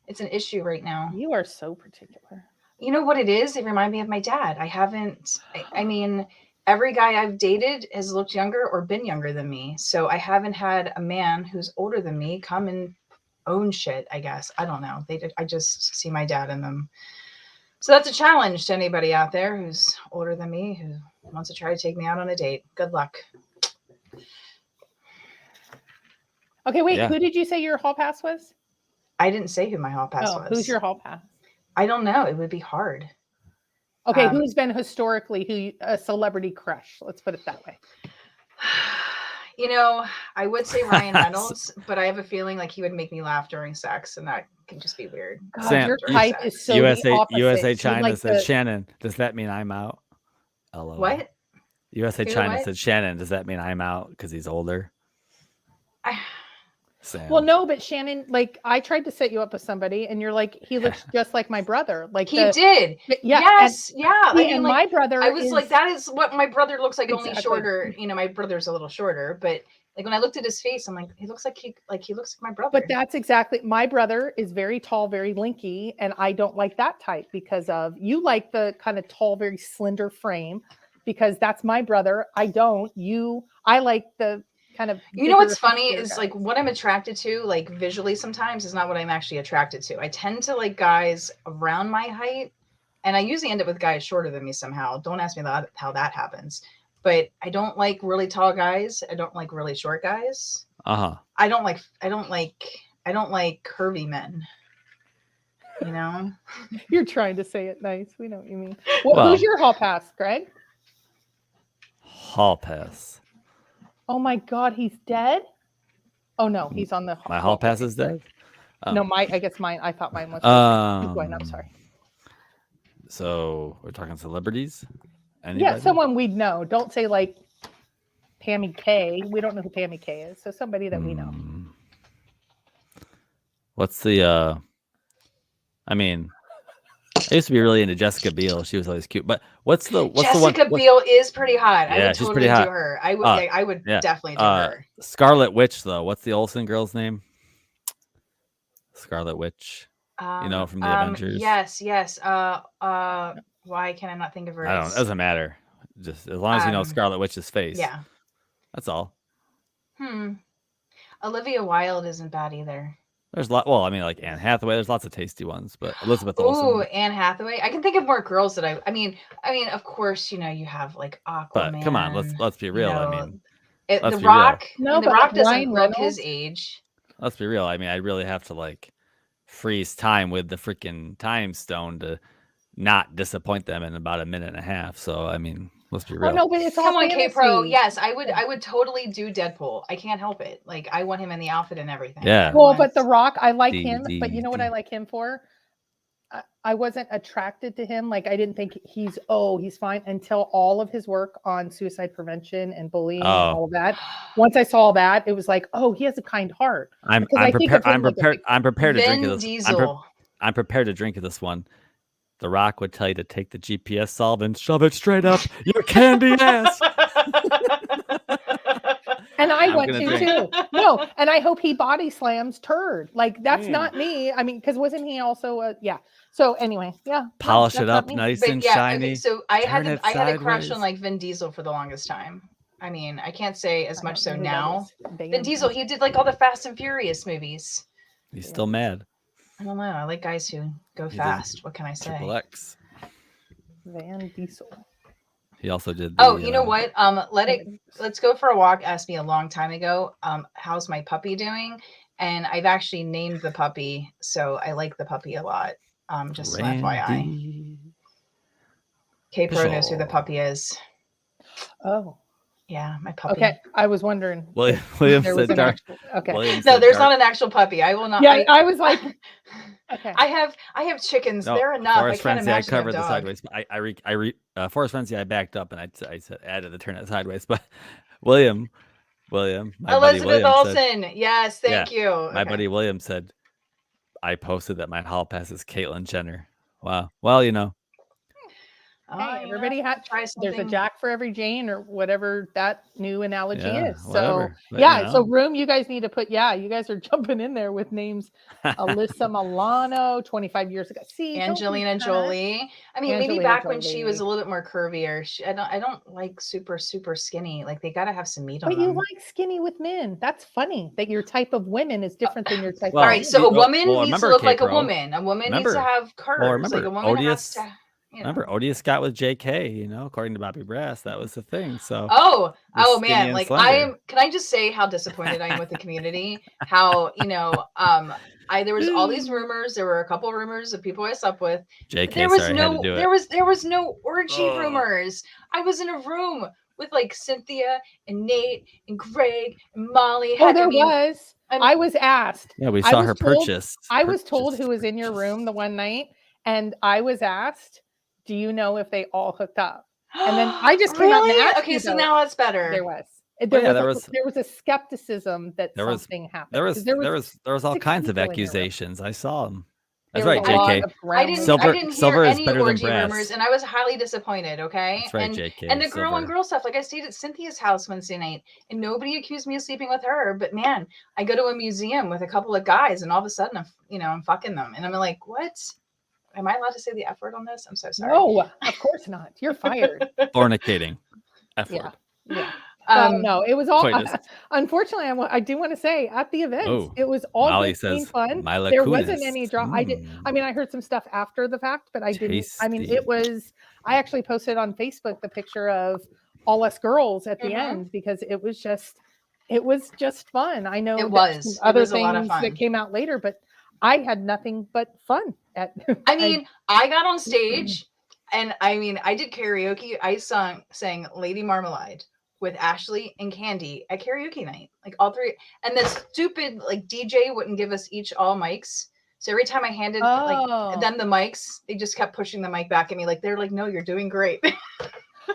B: It's an issue right now.
A: You are so particular.
B: You know what it is? It reminds me of my dad. I mean, every guy I've dated has looked younger or been younger than me. So I haven't had a man who's older than me come and own shit, I guess. I don't know. I just see my dad in them. So that's a challenge to anybody out there who's older than me, who wants to try to take me out on a date. Good luck.
A: Okay, wait. Yeah. Who did you say your hall pass was?
B: I didn't say who my hall pass was.
A: Who's your hall pass?
B: I don't know. It would be hard.
A: Okay, who's been historically a celebrity crush? Let's put it that way.
B: You know, I would say Ryan Reynolds, but I have a feeling like he would make me laugh during sex, and that can just be weird.
A: God, Sam, your type is so
C: USA China like said, Shannon, does that mean I'm out? LOL.
B: What?
C: USA China said, Shannon, does that mean I'm out because he's older?
A: Sam. Well, no, but Shannon, like I tried to set you up with somebody, and you're like, he looks just like my brother. Like
B: he did.
A: Yeah.
B: Yes. Yeah.
A: I mean, my brother.
B: I was like, that is what my brother looks like. Exactly. Only shorter. You know, my brother's a little shorter, but like when I looked at his face, I'm like, he looks like he looks like my brother.
A: But that's exactly, my brother is very tall, very lanky, and I don't like that type because of you like the kind of tall, very slender frame, because that's my brother. I don't. I like the kind of,
B: you know what's funny is like what I'm attracted to like visually sometimes is not what I'm actually attracted to. I tend to like guys around my height, and I usually end up with guys shorter than me somehow. Don't ask me how that happens, but I don't like really tall guys. I don't like really short guys. I don't like curvy men. You know,
A: you're trying to say it nice. We know what you mean. Who's your hall pass, Greg?
C: Hall pass.
A: Oh my God, he's dead? Oh no, he's on the.
C: My hall pass is dead?
A: Oh. No, I guess mine. I thought mine was. I'm sorry.
C: So we're talking celebrities? Anybody?
A: Yeah, someone we'd know. Don't say like Pammy K. We don't know who Pammy K is. So somebody that we know.
C: What's the? I mean, I used to be really into Jessica Biel. She was always cute. But what's the one?
B: Jessica Biel is pretty hot.
C: Yeah,
B: I would
C: she's
B: totally
C: pretty hot.
B: do her. I would definitely do her.
C: Scarlet Witch, though. What's the Olsen girl's name? Scarlet Witch. You know, from the Avengers.
B: Yes. Why can I not think of her?
C: I don't know. It doesn't matter. Just as long as you know Scarlet Witch's face.
B: Yeah.
C: That's all.
B: Olivia Wilde isn't bad either.
C: There's a lot. Well, I mean, like Anne Hathaway. There's lots of tasty ones, but Elizabeth Olsen.
B: Ooh, Anne Hathaway. I can think of more girls that I mean, of course, you know, you have like Aquaman.
C: But come on, let's be real. I mean,
B: The Rock. No, The Rock doesn't look his age.
C: Let's be real. I mean, I really have to like freeze time with the freaking time stone to not disappoint them in about a minute and a half. So I mean, let's be real.
A: Oh, no, but it's all
B: come on, K-Pro. Yes, I would totally do Deadpool. I can't help it. Like I want him in the outfit and everything.
C: Yeah.
A: Well, but The Rock, I like him. But you know what I like him for? I wasn't attracted to him. Like I didn't think he's fine until all of his work on suicide prevention and bullying and all of that. Once I saw that, it was like, oh, he has a kind heart.
C: I'm prepared to drink this.
B: Diesel.
C: I'm prepared to drink this one. The Rock would tell you to take the GPS solvent, shove it straight up your candy ass.
A: And I went to too. No, and I hope he body slams Turd. Like that's not me. I mean, because wasn't he also So anyway, yeah.
C: Polish it up nice and shiny.
B: Okay, so I had a crush on like Vin Diesel for the longest time. I mean, I can't say as much so now. Vin Diesel, he did like all the Fast and Furious movies.
C: He's still mad.
B: I don't know. I like guys who go fast. What can I say?
C: Triple X.
A: Van Diesel.
C: He also did.
B: You know what? Let's go for a walk. Asked me a long time ago. How's my puppy doing? And I've actually named the puppy, so I like the puppy a lot. Just an FYI. K-Pro knows who the puppy is.
A: Oh.
B: Yeah, my puppy.
A: Okay, I was wondering.
C: William said Darc.
A: Okay.
C: William
B: No, there's
C: Darc.
B: not an actual puppy. I will not.
A: Yeah, I was like, okay.
B: I have chickens.
C: No,
B: They're enough.
C: Forest
B: I can't
C: Frenzy,
B: imagine
C: I covered
B: a dog.
C: the sideways. Forest Frenzy, I backed up and I said added the turn it sideways. But William, my buddy William
B: Olsen.
C: Said,
B: yes, thank you.
C: My buddy William said, I posted that my hall pass is Caitlyn Jenner. Wow. Well, you know.
A: Hey, everybody had try something. There's a Jack for every Jane or whatever that new analogy is. So
C: whatever. But,
A: yeah, so room you guys need to put. Yeah, you guys are jumping in there with names. Alyssa Milano, 25 years ago. See,
B: Angelina Jolie. I mean, maybe back when she was a little bit more curvier. I don't like super skinny. Like they gotta have some meat on them.
A: But you like skinny with men. That's funny that your type of women is different than your type.
B: All right, so a woman needs to look like a woman. A woman needs to have curves.
C: Well, remember,
B: like a woman has to.
C: Remember, Odious got with JK, you know, according to Bobby Brass, that was the thing. So
B: oh man, like can I just say how disappointed I am with the community? How, you know, there was all these rumors. There were a couple rumors of people I slept with.
C: JK,
B: there was no orgy rumors. I was in a room with like Cynthia and Nate and Greg and Molly.
A: Was. I was asked.
C: Yeah, we saw her purchase.
A: I was told who was in your room the one night, and I was asked, do you know if they all hooked up? And then I just came out and asked.
B: Okay, so now it's better.
A: There was a skepticism that something happened.
C: There was all kinds of accusations. I saw them. That's right, JK.
B: I didn't hear any orgy rumors, and I was highly disappointed. Okay,
C: that's right, JK.
B: And the girl on girl stuff. Like I stayed at Cynthia's house Wednesday night, and nobody accused me of sleeping with her. But man, I go to a museum with a couple of guys, and all of a sudden, I'm fucking them, and I'm like, what? Am I allowed to say the F word on this? I'm so sorry.
A: No, of course not. You're fired.
C: Fornicating. F word.
A: Yeah. No, it was all. Unfortunately, I do want to say at the event, it was all fun. There wasn't any drama. I heard some stuff after the fact, but I didn't. I mean, it was. I actually posted on Facebook the picture of all us girls at the end because it was just fun. I know
B: it was
A: other things that came out later, but I had nothing but fun.
B: I got on stage and I did karaoke. I sang Lady Marmalade with Ashley and Candy at karaoke night, like all three. And the stupid like DJ wouldn't give us each all mics. So every time I handed them the mics, they just kept pushing the mic back at me. Like, they're like, no, you're doing great.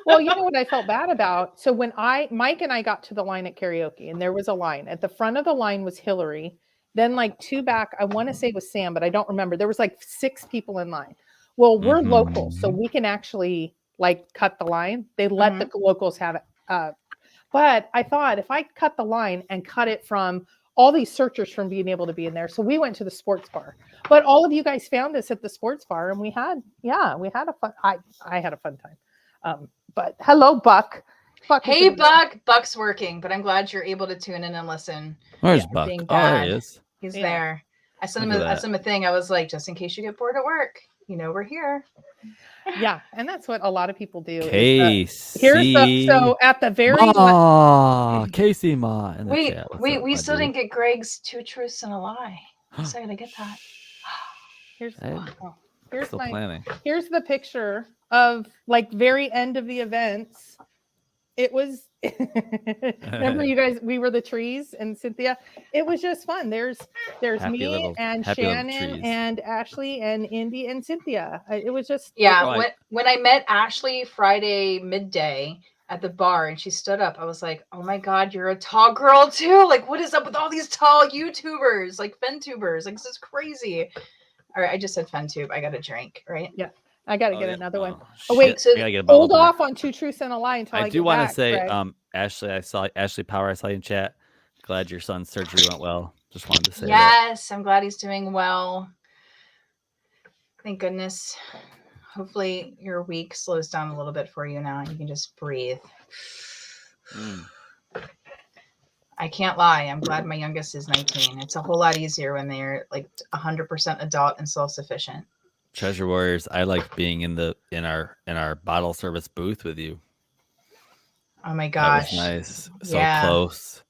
A: Well, you know what I felt bad about? So when Mike and I got to the line at karaoke, and there was a line at the front of the line was Hillary. Then like two back, I want to say it was Sam, but I don't remember. There was like 6 people in line. Well, we're local, so we can actually like cut the line. They let the locals have it. But I thought if I cut the line and cut it from all these searchers from being able to be in there. So we went to the sports bar. But all of you guys found us at the sports bar, and we had a fun. I had a fun time. But hello, Buck.
B: Hey, Buck. Buck's working, but I'm glad you're able to tune in and listen.
C: Where's Buck? Oh, there he is.
B: He's there. I sent him a thing. I was like, just in case you get bored at work, we're here.
A: Yeah, and that's what a lot of people do.
C: Casey.
A: So at the very
C: Casey Ma.
B: Wait, we still didn't get Greg's 2 truths and a lie. So I gotta get that.
A: Here's the picture of like very end of the events. It was remember you guys, we were the trees and Cynthia. It was just fun. There's me and Shannon and Ashley and Indy and Cynthia. It was just
B: when I met Ashley Friday midday at the bar and she stood up, I was like, oh my God, you're a tall girl too. Like, what is up with all these tall YouTubers, like FenTubers? Like, this is crazy. All right, I just said FenTube. I got a drink, right?
A: Yeah. I got to get another one. Oh, wait. So hold off on 2 truths and a lie until I do want to say,
C: Greg. Ashley, I saw Ashley Power. I saw you in chat. Glad your son's surgery went well. Just wanted to say
B: yes, I'm glad he's doing well. Thank goodness. Hopefully your week slows down a little bit for you now. You can just breathe. I can't lie. I'm glad my youngest is 19. It's a whole lot easier when they're like 100% adult and self-sufficient.
C: Treasure Warriors, I like being in our bottle service booth with you.
B: Oh my gosh.
C: That was nice. So close.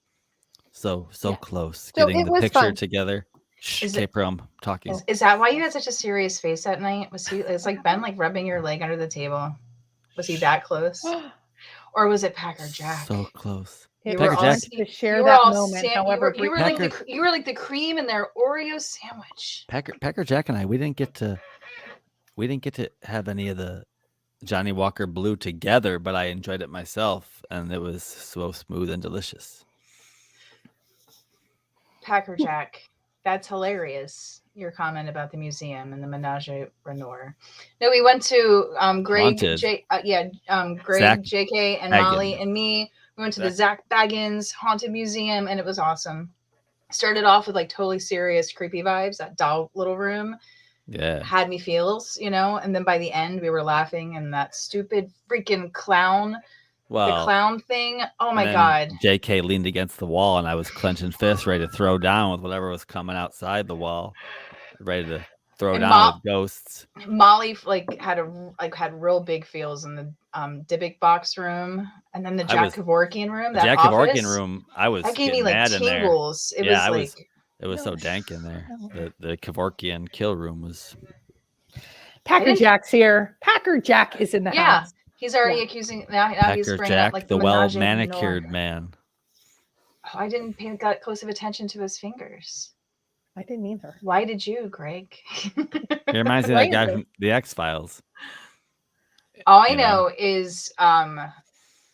C: So close.
A: So
C: Getting
A: it
C: the
A: was
C: picture
A: fun.
C: together. Shh, K-Pro, I'm talking.
B: Is that why you had such a serious face that night? Was he? It's like Ben like rubbing your leg under the table. Was he that close? Or was it Packer Jack?
C: So close.
A: You
C: Packer
A: were
C: Jack
A: to share that moment. However,
B: you were like the cream in their Oreo sandwich.
C: Packer Jack and I, we didn't get to have any of the Johnny Walker Blue together, but I enjoyed it myself, and it was so smooth and delicious.
B: Packer Jack, that's hilarious. Your comment about the museum and the Menage a Renoir. No, we went to Greg, Greg, Zach JK, and Baggins. Molly and me. We went to the Zach Baggins Haunted Museum, and it was awesome. Started off with like totally serious, creepy vibes. That doll little room, had me feels, and then by the end we were laughing, and that stupid freaking clown. The clown thing. Oh my God.
C: JK leaned against the wall, and I was clenching fists, ready to throw down with whatever was coming outside the wall, ready to throw down with ghosts.
B: Molly had real big feels in the Dybbuk box room, and then the Jack Kevorkian room. That
C: Jack Kevorkian room,
B: that gave me like tingles. It
C: was so dank in there. The Kevorkian kill room was.
A: Packer Jack's here. Packer Jack is in the house.
B: He's already accusing now. He's bringing
C: Jack,
B: up like
C: the well manicured man.
B: Oh, I didn't pay that close of attention to his fingers.
A: I didn't either.
B: Why did you, Greg?
C: It reminds me of that guy from the X-Files.
B: All I know is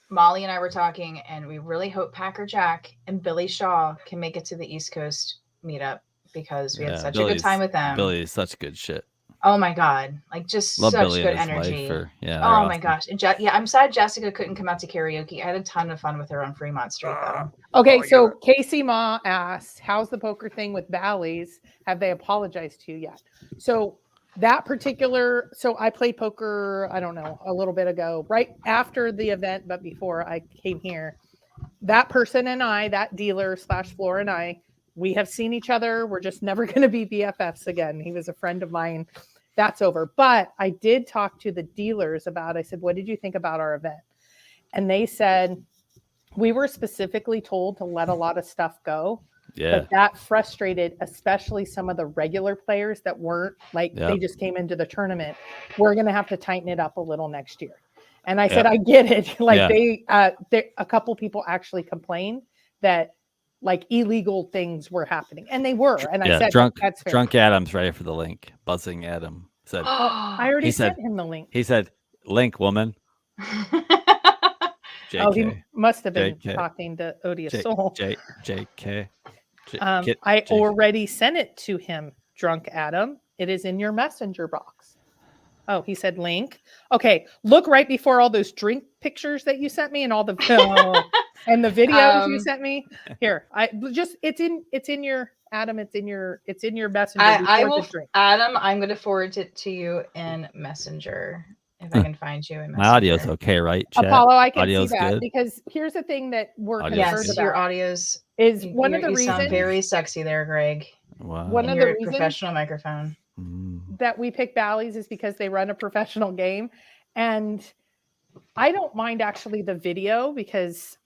B: Molly and I were talking, and we really hope Packer Jack and Billy Shaw can make it to the East Coast meetup, because we had such a good time with them.
C: Billy is such good shit.
B: Oh my God. Like just
C: love
B: such
C: Billy
B: good energy.
C: Oh
B: awesome. My gosh. And I'm sad Jessica couldn't come out to karaoke. I had a ton of fun with her on Fremont Street though.
A: Okay. So Casey Ma asked, how's the poker thing with Bally's? Have they apologized to you yet? So that particular, I played poker, I don't know, a little bit ago, right after the event, but before I came here. That person and I, that dealer / floor and I, we have seen each other. We're just never going to be BFFs again. He was a friend of mine. That's over. But I did talk to the dealers I said, what did you think about our event? And they said, we were specifically told to let a lot of stuff go.
C: Yeah.
A: But that frustrated, especially some of the regular players that weren't they just came into the tournament. We're going to have to tighten it up a little next year. And I said, I get it. A couple people actually complained that illegal things were happening, and they were. And I said, that's fair.
C: Drunk Adam's ready for the link. Buzzing Adam said,
A: I already sent him the link.
C: He said, link, woman.
A: JK. He must have been talking to Odious Soul.
C: JK.
A: I already sent it to him, Drunk Adam. It is in your messenger box. Oh, he said link. Okay, look right before all those drink pictures that you sent me and all the and the videos you sent me. Here, it's in your Adam. It's in your messenger.
B: I will. Adam, I'm going to forward it to you in Messenger. If I can find you in Messenger.
C: My audio's okay, right? Chat?
A: Apollo, I can
C: audio's
A: see that
C: good?
A: Because here's the thing that we're concerned about.
B: Your audio's
A: is one of the reasons.
B: You sound very sexy there, Greg.
C: Wow.
A: One of the reasons
B: professional microphone
A: that we pick Bally's is because they run a professional game, and I don't mind actually the video because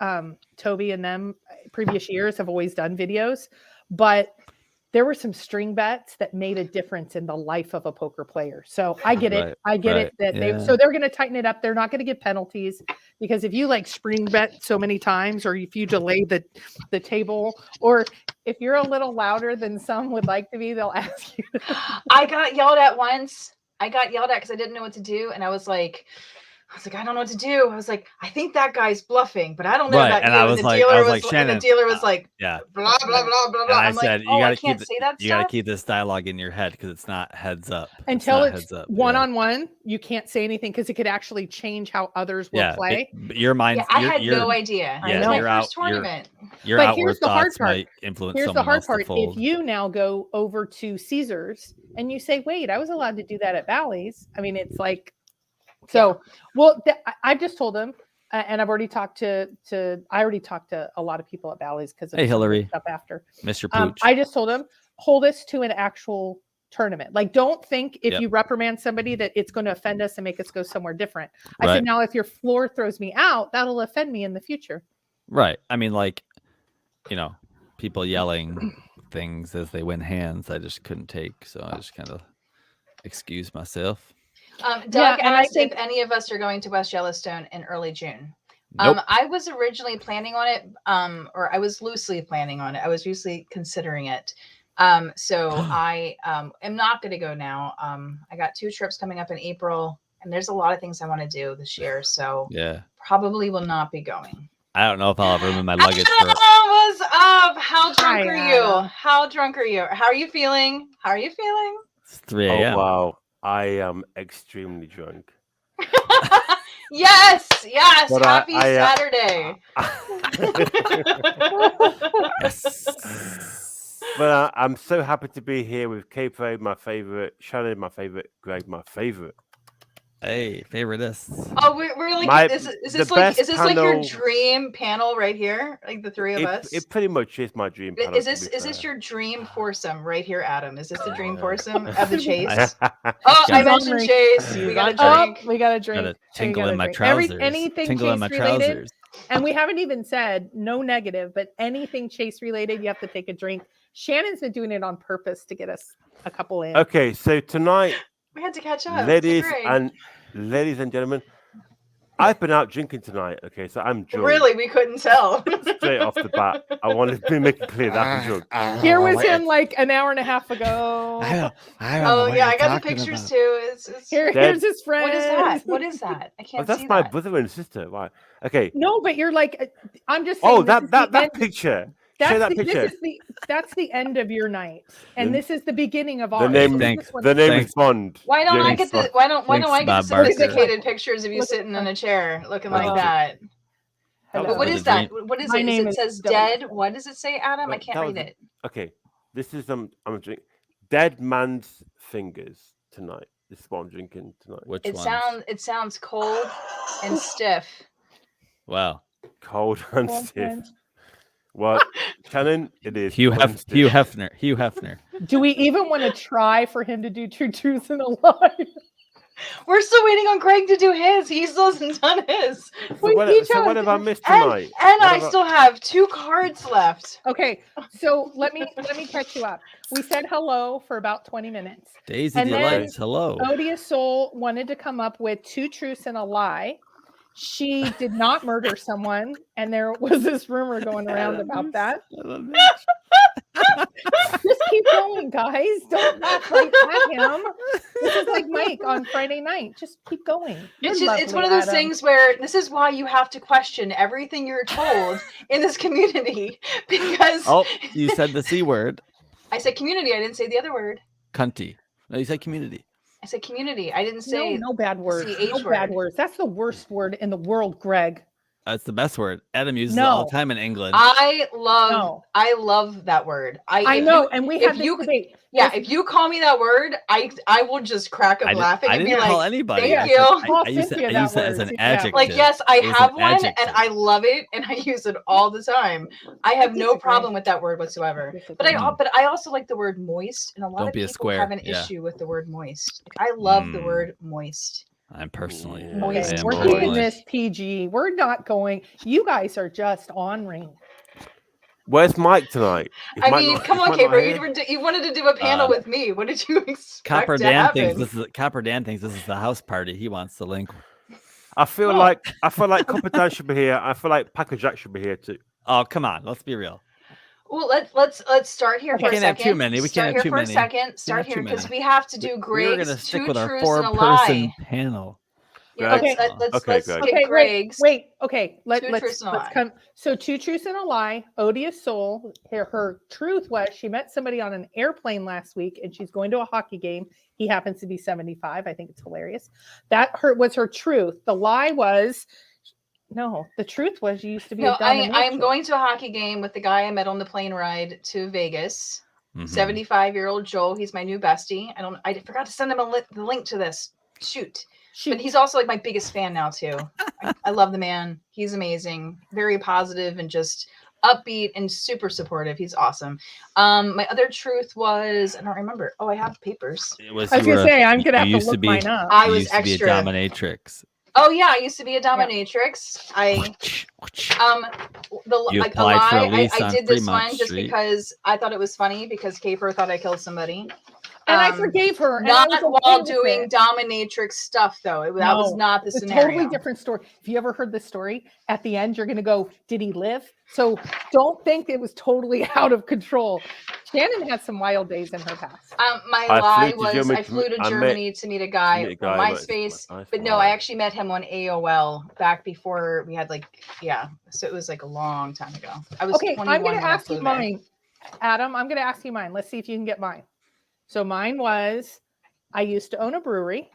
A: Toby and them previous years have always done videos, but there were some string bets that made a difference in the life of a poker player. So I get it. I get it that so they're going to tighten it up. They're not going to give penalties, because if you spring bet so many times, or if you delay the table, or if you're a little louder than some would like to be, they'll ask you.
B: I got yelled at once. I got yelled at because I didn't know what to do. And I was like, I don't know what to do. I was like, I think that guy's bluffing, but I don't know about you.
C: And
B: the dealer was like,
C: yeah,
B: blah, blah, blah, blah, blah.
C: And I said,
B: you got to
C: keep this dialogue in your head, because it's not heads up.
A: Until it's one-on-one, you can't say anything, because it could actually change how others will play.
C: Your mind.
B: I had no idea.
C: Yeah,
B: it was my first tournament.
C: Your outward thoughts might influence
A: Here's
C: someone
A: the hard
C: else
A: part.
C: to fold.
A: If you now go over to Caesars and you say, wait, I was allowed to do that at Bally's. I mean, it's like, so, well, I just told him, and I've already talked to a lot of people at Bally's because of
C: Hey,
A: some of the
C: Hillary.
A: stuff after.
C: Mr. Pooch.
A: I just told them, hold us to an actual tournament. Like, don't think if you reprimand somebody that it's going to offend us and make us go somewhere different. I said, now if your floor throws me out, that'll offend me in the future.
C: Right. I mean, like, people yelling things as they win hands, I just couldn't take. So I just kind of excused myself.
B: Doug asked if any of us are going to West Yellowstone in early June.
C: Nope.
B: I was originally planning on it, or I was loosely planning on it. I was loosely considering it. So I am not going to go now. I got 2 trips coming up in April, and there's a lot of things I want to do this year. So probably will not be going.
C: I don't know if I'll have room in my luggage for it.
B: What's up? How drunk are you? How drunk are you? How are you feeling? How are you feeling?
C: It's 3 a.m.
D: Oh, wow. I am extremely drunk.
B: Yes.
D: But
B: Happy Saturday.
C: Yes.
D: But I'm so happy to be here with Capo, my favorite, Shannon, my favorite, Greg, my favorite.
C: Hey, favoritists.
B: Oh, we're like, is this like your dream panel right here? Like the 3 of us?
D: It pretty much is my dream panel.
B: Is this your dream foursome right here, Adam? Is this the dream foursome of the Chase? I mentioned Chase. We got a drink.
A: We got a drink.
C: Got a tingle in my trousers.
A: Anything
C: tingle in my
A: Chase related.
C: trousers.
A: And we haven't even said no negative, but anything Chase related, you have to take a drink. Shannon's been doing it on purpose to get us a couple in.
D: Okay, so tonight,
B: we had to catch up.
D: Ladies and gentlemen, I've been out drinking tonight. Okay, so I'm drunk.
B: Really, we couldn't tell.
D: Straight off the bat, I wanted to make it clear that I'm drunk.
A: Here was him like an hour and a half ago.
C: I got
B: the pictures too.
A: Here's his friend.
B: What is that? What is that? I can't see
D: that's my brother and sister. Right. Okay.
A: No, but you're like, I'm just saying.
D: Oh, that picture. Show that picture.
A: That's the end of your night, and this is the beginning of ours.
D: The name is Bond.
B: Why don't I get the sophisticated pictures of you sitting in a chair looking like that? But what is that? What is it? It says dead. What does it say, Adam? I can't read it.
D: Okay, this is I'm drinking Dead Man's Fingers tonight. This is what I'm drinking tonight.
B: It sounds cold and stiff.
C: Wow.
D: Cold and stiff. What, Shannon? It is
C: Hugh Hefner.
A: Do we even want to try for him to do Two Truths and a Lie?
B: We're still waiting on Greg to do his. He still hasn't done his.
D: So what have I missed tonight?
B: And I still have 2 cards left.
A: Okay, so let me catch you up. We said hello for about 20 minutes.
C: Daisy Delights, hello.
A: Odious Soul wanted to come up with 2 truths and a lie. She did not murder someone, and there was this rumor going around about that. Just keep going, guys. Don't laugh right at him. This is like Mike on Friday night. Just keep going.
B: It's one of those things where this is why you have to question everything you're told in this community. Because
C: you said the C word.
B: I said community. I didn't say the other word.
C: Cunty. No, you said community.
B: I said community. I didn't say
A: no bad words. Bad words. That's the worst word in the world, Greg.
C: That's the best word. Adam uses it all the time in England.
B: I love that word.
A: I know, and we have this debate.
B: Yeah, if you call me that word, I will just crack up laughing and be like,
C: call anybody.
B: Thank you.
C: I use it as an adjective.
B: Like, yes, I have one and I love it and I use it all the time. I have no problem with that word whatsoever. But I also like the word moist, and a lot of people have an issue with the word moist. Like, I love the word moist.
C: I'm personally
A: moist. We're keeping this PG. We're not going. You guys are just on ring.
D: Where's Mike tonight?
B: Come on, Caper. You wanted to do a panel with me. What did you expect
C: Copper
B: to
C: Dan
B: happen?
C: Copper Dan thinks this is the house party. He wants the link.
D: I feel like Copper Dan should be here. I feel like Packer Jack should be here too.
C: Oh, come on. Let's be real.
B: Well, let's start here for a second.
C: We can't have too many.
B: Start here because we have to do Greg's.
C: We're going to stick with our
B: 4-person
C: panel.
B: Yeah, let's get Greg's.
A: Wait. Okay. Let's come. So 2 truths and a lie. Odious Soul. Her truth was she met somebody on an airplane last week, and she's going to a hockey game. He happens to be 75. I think it's hilarious. That was her truth. The lie was. No, the truth was you used to be a dominatrix.
B: I'm going to a hockey game with the guy I met on the plane ride to Vegas. 75-year-old Joel. He's my new bestie. I forgot to send him the link to this. Shoot. But he's also like my biggest fan now too. I love the man. He's amazing. Very positive and just upbeat and super supportive. He's awesome. My other truth was, I don't remember. Oh, I have papers.
A: I was gonna say I'm gonna have to look mine up.
B: I was
C: extra. Be a dominatrix.
B: Oh yeah, I used to be a dominatrix. I did this one just because I thought it was funny because Caper thought I killed somebody.
A: And I forgave her.
B: Not while doing dominatrix stuff, though. That was not the scenario.
A: It's a totally different story. If you ever heard the story, at the end, you're going to go, did he live? So don't think it was totally out of control. Shannon had some wild days in her past.
B: My lie was I flew to Germany to meet a guy on MySpace. But no, I actually met him on AOL back before we had So it was like a long time ago. I was 21
A: I'm going to ask you mine. Adam, I'm going to ask you mine. Let's see if you can get mine. So mine was, I used to own a brewery.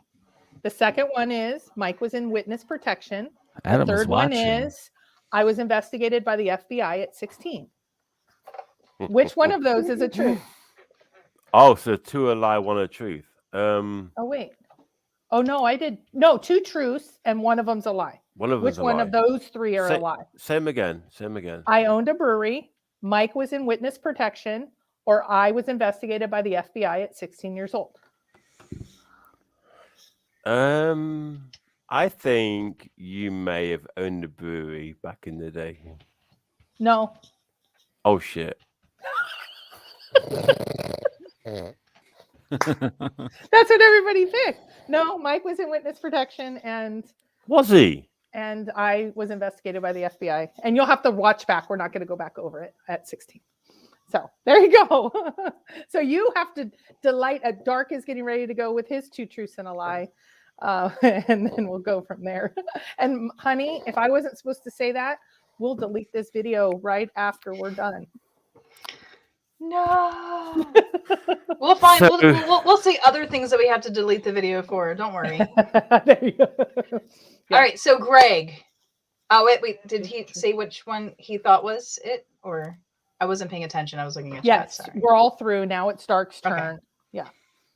A: The second one is, Mike was in witness protection. The third one is, I was investigated by the FBI at 16. Which one of those is a truth?
D: Oh, so 2 a lie, 1 a truth.
A: Oh, wait. Oh, no, I did. No, 2 truths and one of them's a lie.
D: Which
A: one of those 3 are a lie?
D: Same again.
A: I owned a brewery. Mike was in witness protection. Or I was investigated by the FBI at 16 years old.
D: I think you may have owned a brewery back in the day.
A: No.
D: Oh shit.
A: That's what everybody picked. No, Mike was in witness protection and
D: was he?
A: And I was investigated by the FBI. And you'll have to watch back. We're not going to go back over it at 16. So there you go. So you have to delight. Darc is getting ready to go with his 2 truths and a lie. And then we'll go from there. And honey, if I wasn't supposed to say that, we'll delete this video right after we're done.
B: No. We'll find, we'll see other things that we have to delete the video for. Don't worry.
A: There you go.
B: Yeah. All right. So Greg. Oh, wait. Did he say which one he thought was it or? I wasn't paying attention. I was looking at chat. Sorry.
A: We're all through. Now it's Darc's turn. Okay. Yeah.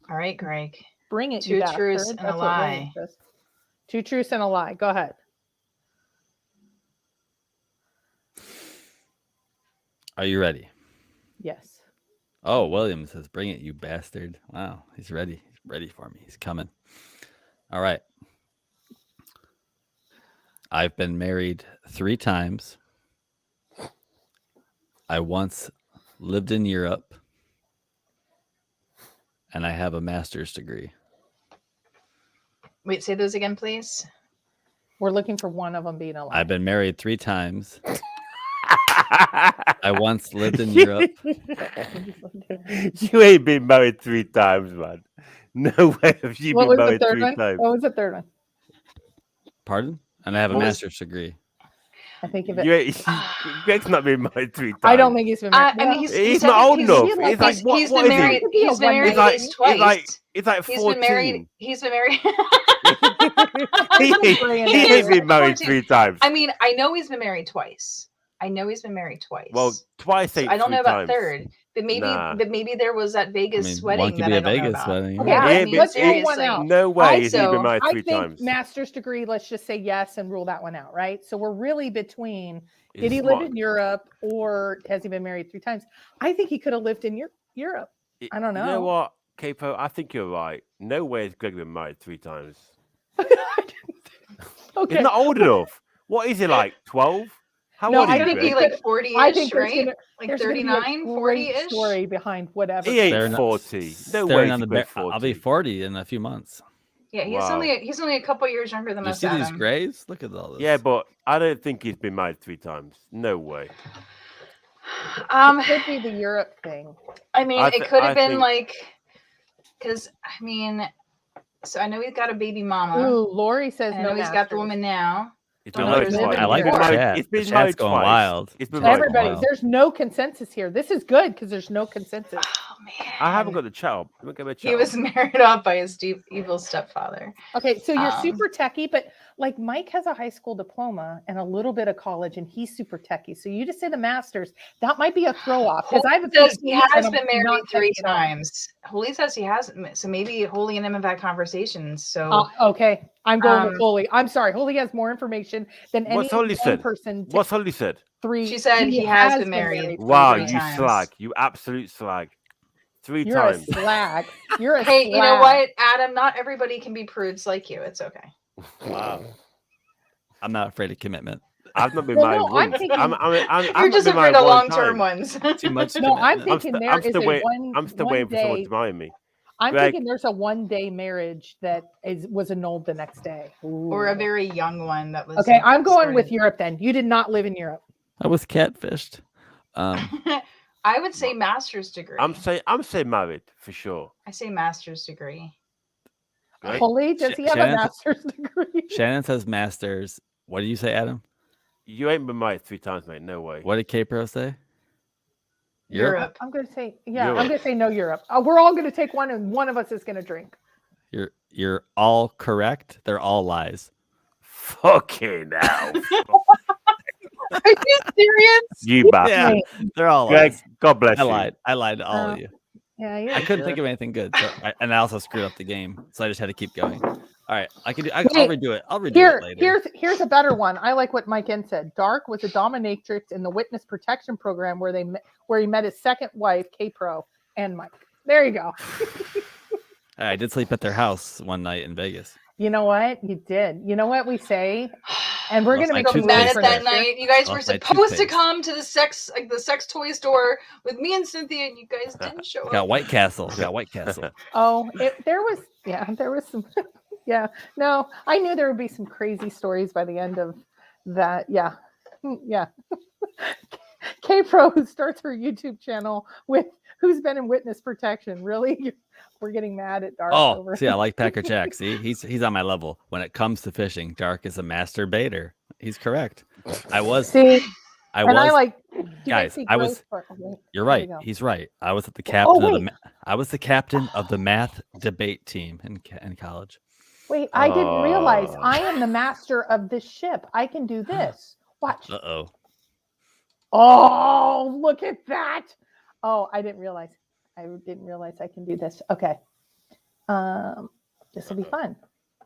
B: All right, Greg.
A: Bring it.
B: 2 truths and a lie.
A: 2 truths and a lie. Go ahead.
C: Are you ready?
A: Yes.
C: Oh, William says, bring it, you bastard. Wow. He's ready. He's ready for me. He's coming. All right. I've been married 3 times. I once lived in Europe, and I have a master's degree.
B: Wait, say those again, please.
A: We're looking for one of them being a lie.
C: I've been married 3 times. I once lived in Europe.
D: You ain't been married 3 times, man. No way have you been married 3 times.
A: What was the third one?
C: Pardon? And I have a master's degree.
A: I think of it.
D: Greg's not been married 3 times.
A: I don't think he's been married.
B: I mean,
D: he's not old enough.
B: He's been married. He's been married at least twice.
D: It's like 14.
B: He's been married.
D: He ain't been married 3 times.
B: I mean, I know he's been married twice. Well,
D: twice ain't
B: I don't know about
D: times.
B: third, but maybe there was that Vegas wedding
C: one could
B: that
C: be
B: I
C: a
B: don't
C: Vegas
B: know about.
C: wedding.
A: Okay, let's rule one out.
D: No way has he been married 3 times.
A: I think master's degree, let's just say yes and rule that one out, right? So we're really between, did he live in Europe or has he been married 3 times? I think he could have lived in Europe. I don't know.
D: You know what, Capo? I think you're right. No way has Greg been married 3 times.
A: Okay.
D: He's not old enough. What is he, like 12? How old
B: I
D: is
B: think
D: he?
B: Like 40-ish, right? Like 39,
A: 40-ish. Story behind whatever.
D: He ain't 40. No way.
C: I'll be 40 in a few months.
B: Yeah, he's only a couple years younger than us.
C: You see these grays? Look at all this.
D: Yeah, but I don't think he's been married 3 times. No way.
A: It could be the Europe thing.
B: I mean, it could have been because I mean, so I know he's got a baby mama.
A: Ooh, Lori says
B: I know he's got the woman now.
C: I like the chat.
D: It's been
C: the chat's going wild.
A: Everybody, there's no consensus here. This is good because there's no consensus.
B: Oh
D: I haven't got the chat up. Let me get my chat
B: He was married off by his evil stepfather.
A: Okay, so you're super techie, but like Mike has a high school diploma and a little bit of college, and he's super techie. So you just say the masters. That might be a throw off because I have a
B: says
A: PhD
B: he has
A: and
B: been
A: I'm
B: married
A: not
B: 3
A: techie at all.
B: times. Holy says he hasn't. So maybe Holy and him have had conversations. So
A: okay, I'm going with Holy. I'm sorry, Holy has more information than any
D: What's Holly
A: one
D: said?
A: person.
D: What's Holly said?
A: 3.
B: She said he has been married.
D: Wow,
B: 3
D: you
B: times.
D: slag! You absolute slag! 3
A: You're
D: times.
A: a slag. You're a
B: Hey,
A: slag.
B: you know what, Adam? Not everybody can be prudes like you. It's okay.
C: Wow. I'm not afraid of commitment.
D: I've not been
A: Well,
D: married
A: no, I'm
D: once.
A: thinking-
B: You're just afraid of long-term ones.
C: Too much.
A: No, I'm
C: commitment.
A: thinking there is a one.
D: I'm still
A: one
D: waiting for someone
A: day.
D: to marry me.
A: I'm
D: Greg.
A: thinking there's a 1-day marriage that was annulled the next day.
B: Or a very young one that was.
A: Okay, I'm going with Europe then. You did not live in Europe.
C: I was catfished.
B: I would say master's degree.
D: I'm saying married for sure.
B: I say master's degree.
D: Right?
A: Holy, does he have a master's degree?
C: Shannon says masters. What do you say, Adam?
D: You ain't been married 3 times, mate. No way.
C: What did K-Pro say?
B: Europe.
A: I'm going to say, I'm
D: Europe.
A: going to say no Europe. We're all going to take one and one of us is going to drink.
C: You're all correct. They're all lies.
D: Fucking hell.
B: Are you serious?
D: You bastard.
C: Yeah, they're all
D: Greg,
C: lies.
D: God bless you.
C: I lied to all of you.
A: Yeah,
C: I couldn't think of anything good, and I also screwed up the game, so I just had to keep going. All right, I'll redo it. I'll redo it later.
A: Here's a better one. I like what Mike N said. Darc was a dominatrix in the witness protection program where he met his second wife, K-Pro, and Mike. There you go.
C: I did sleep at their house one night in Vegas.
A: You know what? You did. You know what we say? And we're going to make
B: go
A: some
B: mad
A: rules
B: at
A: for
B: that
A: this.
B: night. You guys were
C: Lost my
B: supposed to
C: toothpaste.
B: come to the sex toy store with me and Cynthia, and you guys didn't show up.
C: Got White Castle.
A: Oh, there was some. Yeah, no, I knew there would be some crazy stories by the end of that. Yeah. K-Pro, who starts her YouTube channel with who's been in witness protection. Really? We're getting mad at Darc.
C: Oh, see, I like Packer Jack. See, he's on my level. When it comes to fishing, Darc is a master baiter. He's correct. I was.
A: Guys,
C: I was. You're right. He's right. I was at the captain. I was the captain of the math debate team in college.
A: Wait, I didn't realize I am the master of this ship. I can do this. Watch.
C: Uh-oh.
A: Oh, look at that. Oh, I didn't realize I can do this. Okay. This will be fun.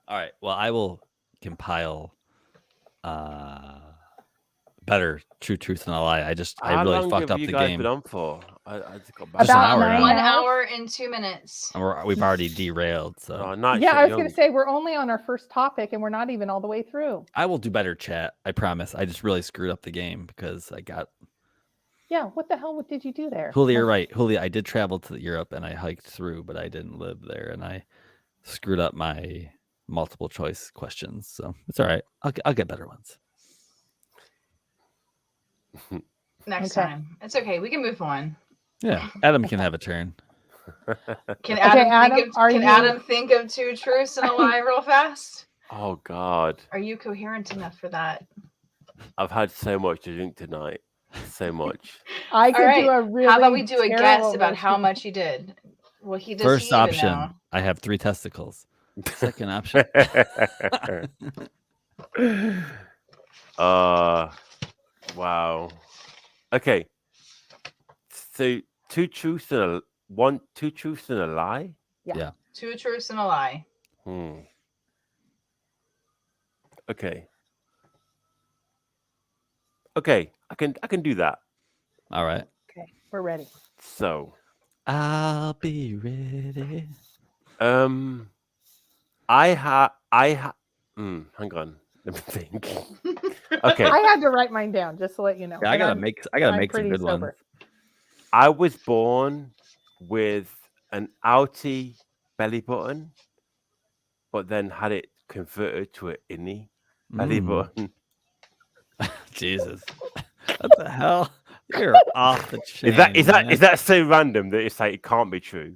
C: All right. Well, I will compile better true truth than a lie. I really fucked up the game.
D: How long have you guys been on for? I just got back.
C: Just an hour.
B: 1 hour and 2 minutes.
C: And we've already derailed. So
A: I was going to say we're only on our first topic and we're not even all the way through.
C: I will do better, chat. I promise. I just really screwed up the game because I got.
A: Yeah, what the hell? What did you do there?
C: Julie, you're right. Julie, I did travel to Europe and I hiked through, but I didn't live there, and I screwed up my multiple choice questions. So it's all right. I'll get better ones.
B: Next time. It's okay. We can move on.
C: Yeah, Adam can have a turn.
B: Can Adam think of 2 truths and a lie real fast?
D: Oh God.
B: Are you coherent enough for that?
D: I've had so much to drink tonight. So much.
A: I could do a really.
B: How about we do a guess about how much you did? Well, he does.
C: First option, I have 3 testicles. Second option.
D: Wow. Okay. So 2 truths and a lie?
C: Yeah.
B: 2 truths and a lie.
D: Okay. I can do that.
C: All right.
A: Okay, we're ready.
D: So
C: I'll be ready.
D: hang on. Let me think. Okay.
A: I had to write mine down just to let you know.
C: Yeah, I gotta make some good ones.
D: I was born with an outie belly button, but then had it converted to an innie belly button.
C: Jesus. What the hell? You're off the chain.
D: Is that so random that it's like it can't be true?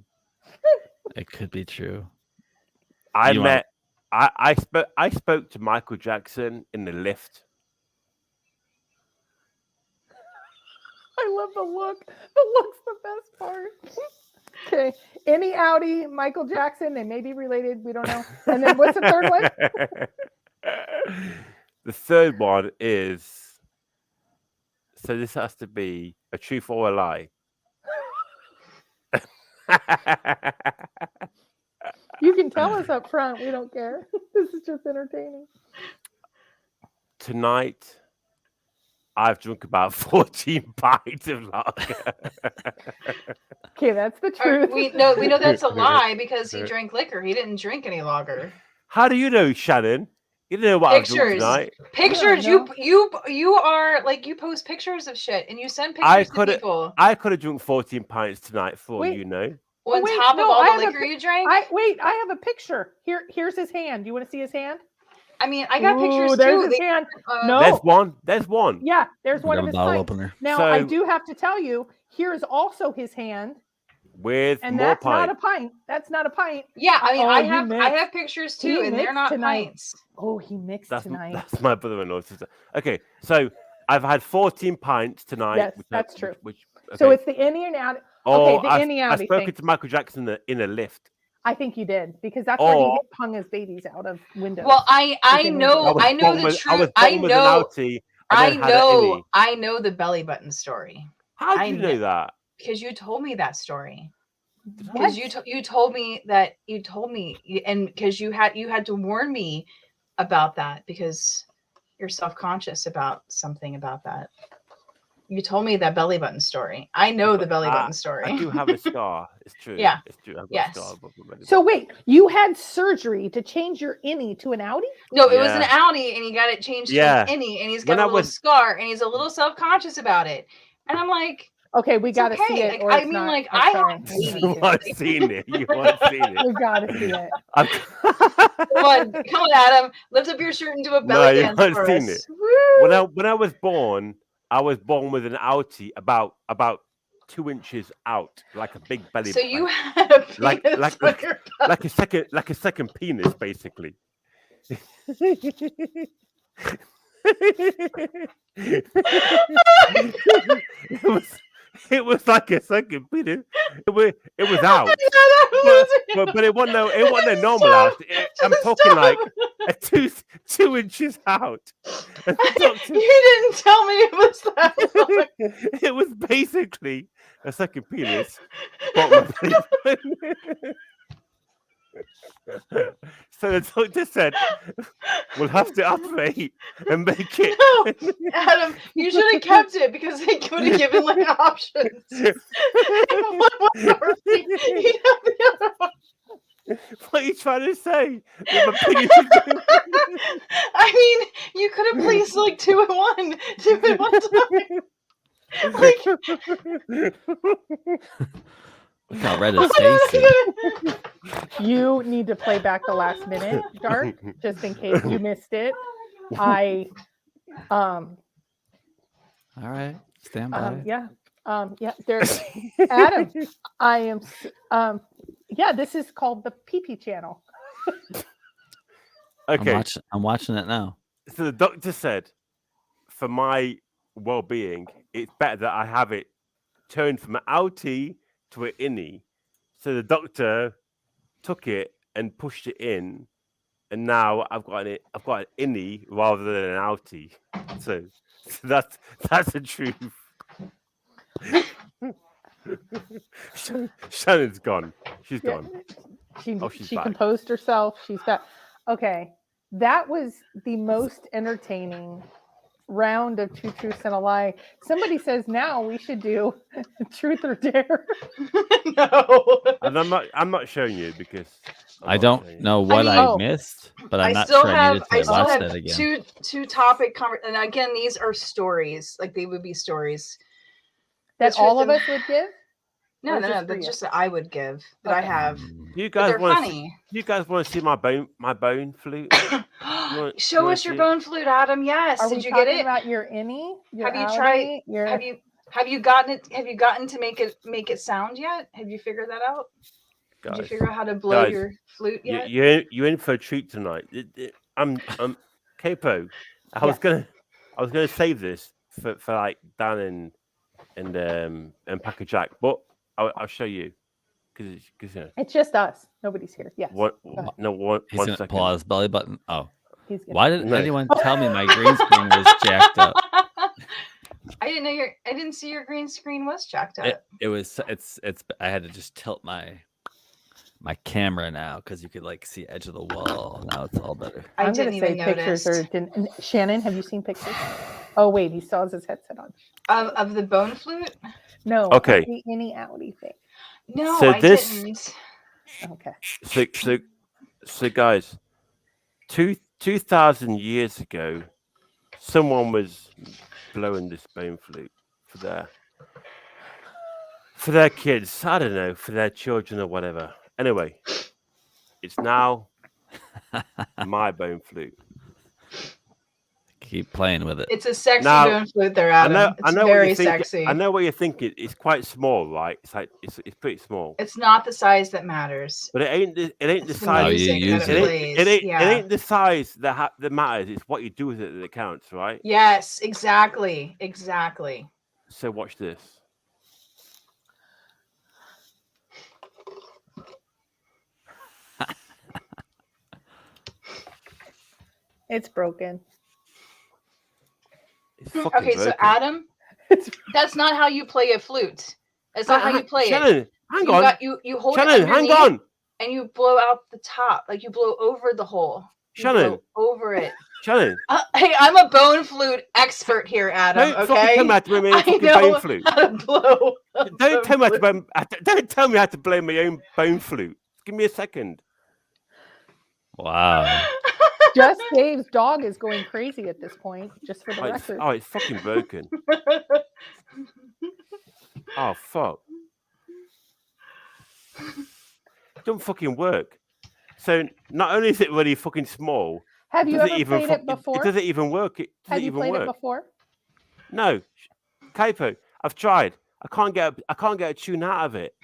C: It could be true.
D: I spoke to Michael Jackson in the lift.
A: I love the look. The look's the best part. Okay. Any Audi, Michael Jackson, they may be related. We don't know. And then what's the third one?
D: The third one is, so this has to be a truth or a lie.
A: You can tell us up front. We don't care. This is just entertaining.
D: Tonight, I've drunk about 14 pints of lager.
A: Okay, that's the truth.
B: We know that's a lie because he drank liquor. He didn't drink any lager.
D: How do you know, Shannon? You know what I've drunk tonight.
B: Pictures. You are like, you post pictures of shit and you send pictures to people.
D: I could have drunk 14 pints tonight for you know.
B: On top of all the liquor you drank.
A: I have a picture. Here's his hand. You want to see his hand?
B: I mean, I got pictures
A: there's
B: too.
A: His hand. No,
D: there's one.
A: Yeah, there's one of his pints.
C: Opener.
A: Now
D: So,
A: I do have to tell you, here's also his hand.
D: With
A: And
D: more
A: that's
D: pint.
A: not a pint. That's not a pint.
B: Yeah, I mean,
A: Oh,
B: I have pictures too, and they're not
A: tonight.
B: pints.
A: Oh, he mixed tonight.
D: That's my brother-in-law's sister. Okay, so I've had 14 pints tonight.
A: Yes, that's true.
D: Okay.
A: So it's the innie and out.
D: Oh,
A: Okay, the innie outie
D: I've spoken
A: thing.
D: to Michael Jackson in a lift.
A: I think you did because that's where he hung his babies out of windows.
B: Well, I know the truth. I know the belly button story.
D: How do you know that?
B: Because you told me that story. Because you told me and because you had to warn me about that because you're self-conscious about something about that. You told me that belly button story. I know the belly button story.
D: I do have a scar. It's true.
B: Yeah.
D: It's true. I've got a scar above my belly
A: So wait, you had surgery to change your innie to an Audi?
B: No, it was an Audi, and he got it changed to an innie, and he's got a little scar, and he's a little self-conscious about it. And I'm like,
A: okay, we got to see it.
B: Like, I mean, like, I have
D: You want seen it. You want seen it.
A: We got to see it.
B: Come on, Adam. Lift up your shirt and do a belly dance for us.
D: It. When I was born with an outie about 2 inches out, like a big belly.
B: So you had a penis
D: like a second penis, basically. It was like a second penis. It was out, but it wasn't no normal out. I'm talking like a 2 inches out.
B: You didn't tell me it was that long.
D: It was basically a second penis. So the doctor said, we'll have to operate and make it.
B: No, Adam, you should have kept it because they could have given like options.
D: What are you trying to say?
B: I mean, you could have placed like 2 at one time. Like,
C: look how red his face is.
A: You need to play back the last minute, Darc, just in case you missed it.
C: All right, stand by.
A: There's Adam. I am. This is called the PP channel.
D: Okay,
C: I'm watching it now.
D: So the doctor said, for my well-being, it's better that I have it turned from an outie to an innie. So the doctor took it and pushed it in, and now I've got an innie rather than an outie. So that's the truth. Shannon's gone. She's gone.
A: She composed herself. She's back. Okay, that was the most entertaining round of two truths and a lie. Somebody says now we should do truth or dare.
B: No,
D: and I'm not showing you because
C: I don't know what I missed, but I'm not sure I needed to watch that again.
B: Two topic and again, these are stories. Like they would be stories
A: that all of us would give.
B: No, that's just that I would give that I have.
D: You guys want to see my bone flute?
B: Show us your bone flute, Adam. Yes. Did you get it?
A: About your innie?
B: Have you tried? Have you gotten it? Have you gotten to make it sound yet? Have you figured that out? Guys, did you figure out how to blow your flute yet?
D: You're in for a treat tonight. I'm Capo. I was gonna save this for like Dan and Packer Jack, but I'll show you. Because
A: It's just us. Nobody's here. Yes.
D: one
C: He's gonna
D: second.
C: pull out his belly button. Oh,
A: He's gonna...
C: why didn't
D: No.
C: anyone tell me my green screen was jacked up?
B: I didn't know I didn't see your green screen was jacked up.
C: It's. I had to just tilt my camera now because you could like see edge of the wall. Now it's all better.
A: I'm going to say pictures or didn't. Shannon, have you seen pictures? Oh wait, he still has his headset on.
B: Of the bone flute?
A: No.
D: Okay.
A: The innie outie thing.
B: No,
D: So
B: I
D: this-
B: didn't.
A: Okay.
D: So guys, 2,000 years ago, someone was blowing this bone flute for their kids. I don't know, for their children or whatever. Anyway, it's now my bone flute.
C: Keep playing with it.
B: It's a sexy
D: Now,
B: bone flute there, Adam.
D: I know
B: very
D: what you're thinking.
B: sexy.
D: I know what you're thinking. It's quite small, right? It's like it's pretty small.
B: It's not the size that matters.
D: But it ain't the
B: It's the
D: size.
C: you
B: music
C: use
B: that
C: it.
B: plays.
D: It
B: Yeah.
D: ain't the size that matters. It's what you do with it that counts, right?
B: Yes, exactly. Exactly.
D: So watch this.
A: It's broken.
D: It's fucking
B: Okay, so
D: broken.
B: Adam, that's not how you play a flute. That's not how you play
D: Shannon,
B: it.
D: hang on.
B: You hold
D: Shannon,
B: it
D: hang
B: underneath
D: on.
B: and you blow out the top, like you blow over the hole. You
D: Shannon.
B: blow over it.
D: Shannon,
B: Hey, I'm a bone flute expert here, Adam.
D: don't fucking
B: Okay,
D: tell me how to blow my own
B: I
D: fucking
B: know
D: bone flute.
B: how to blow. a
D: Don't
B: bone
D: tell me
B: flute.
D: don't tell me how to blow my own bone flute. Give me a second.
C: Wow.
A: Just Dave's dog is going crazy at this point, just for the record.
D: It's fucking broken. Oh fuck. Don't fucking work. So not only is it really fucking small,
A: Have you
D: doesn't
A: ever
D: even
A: played
D: fuck-
A: it before?
D: It doesn't even work. It doesn't
A: Have you
D: even
A: played
D: work.
A: it before?
D: No, Capo, I've tried. I can't get a tune out of it.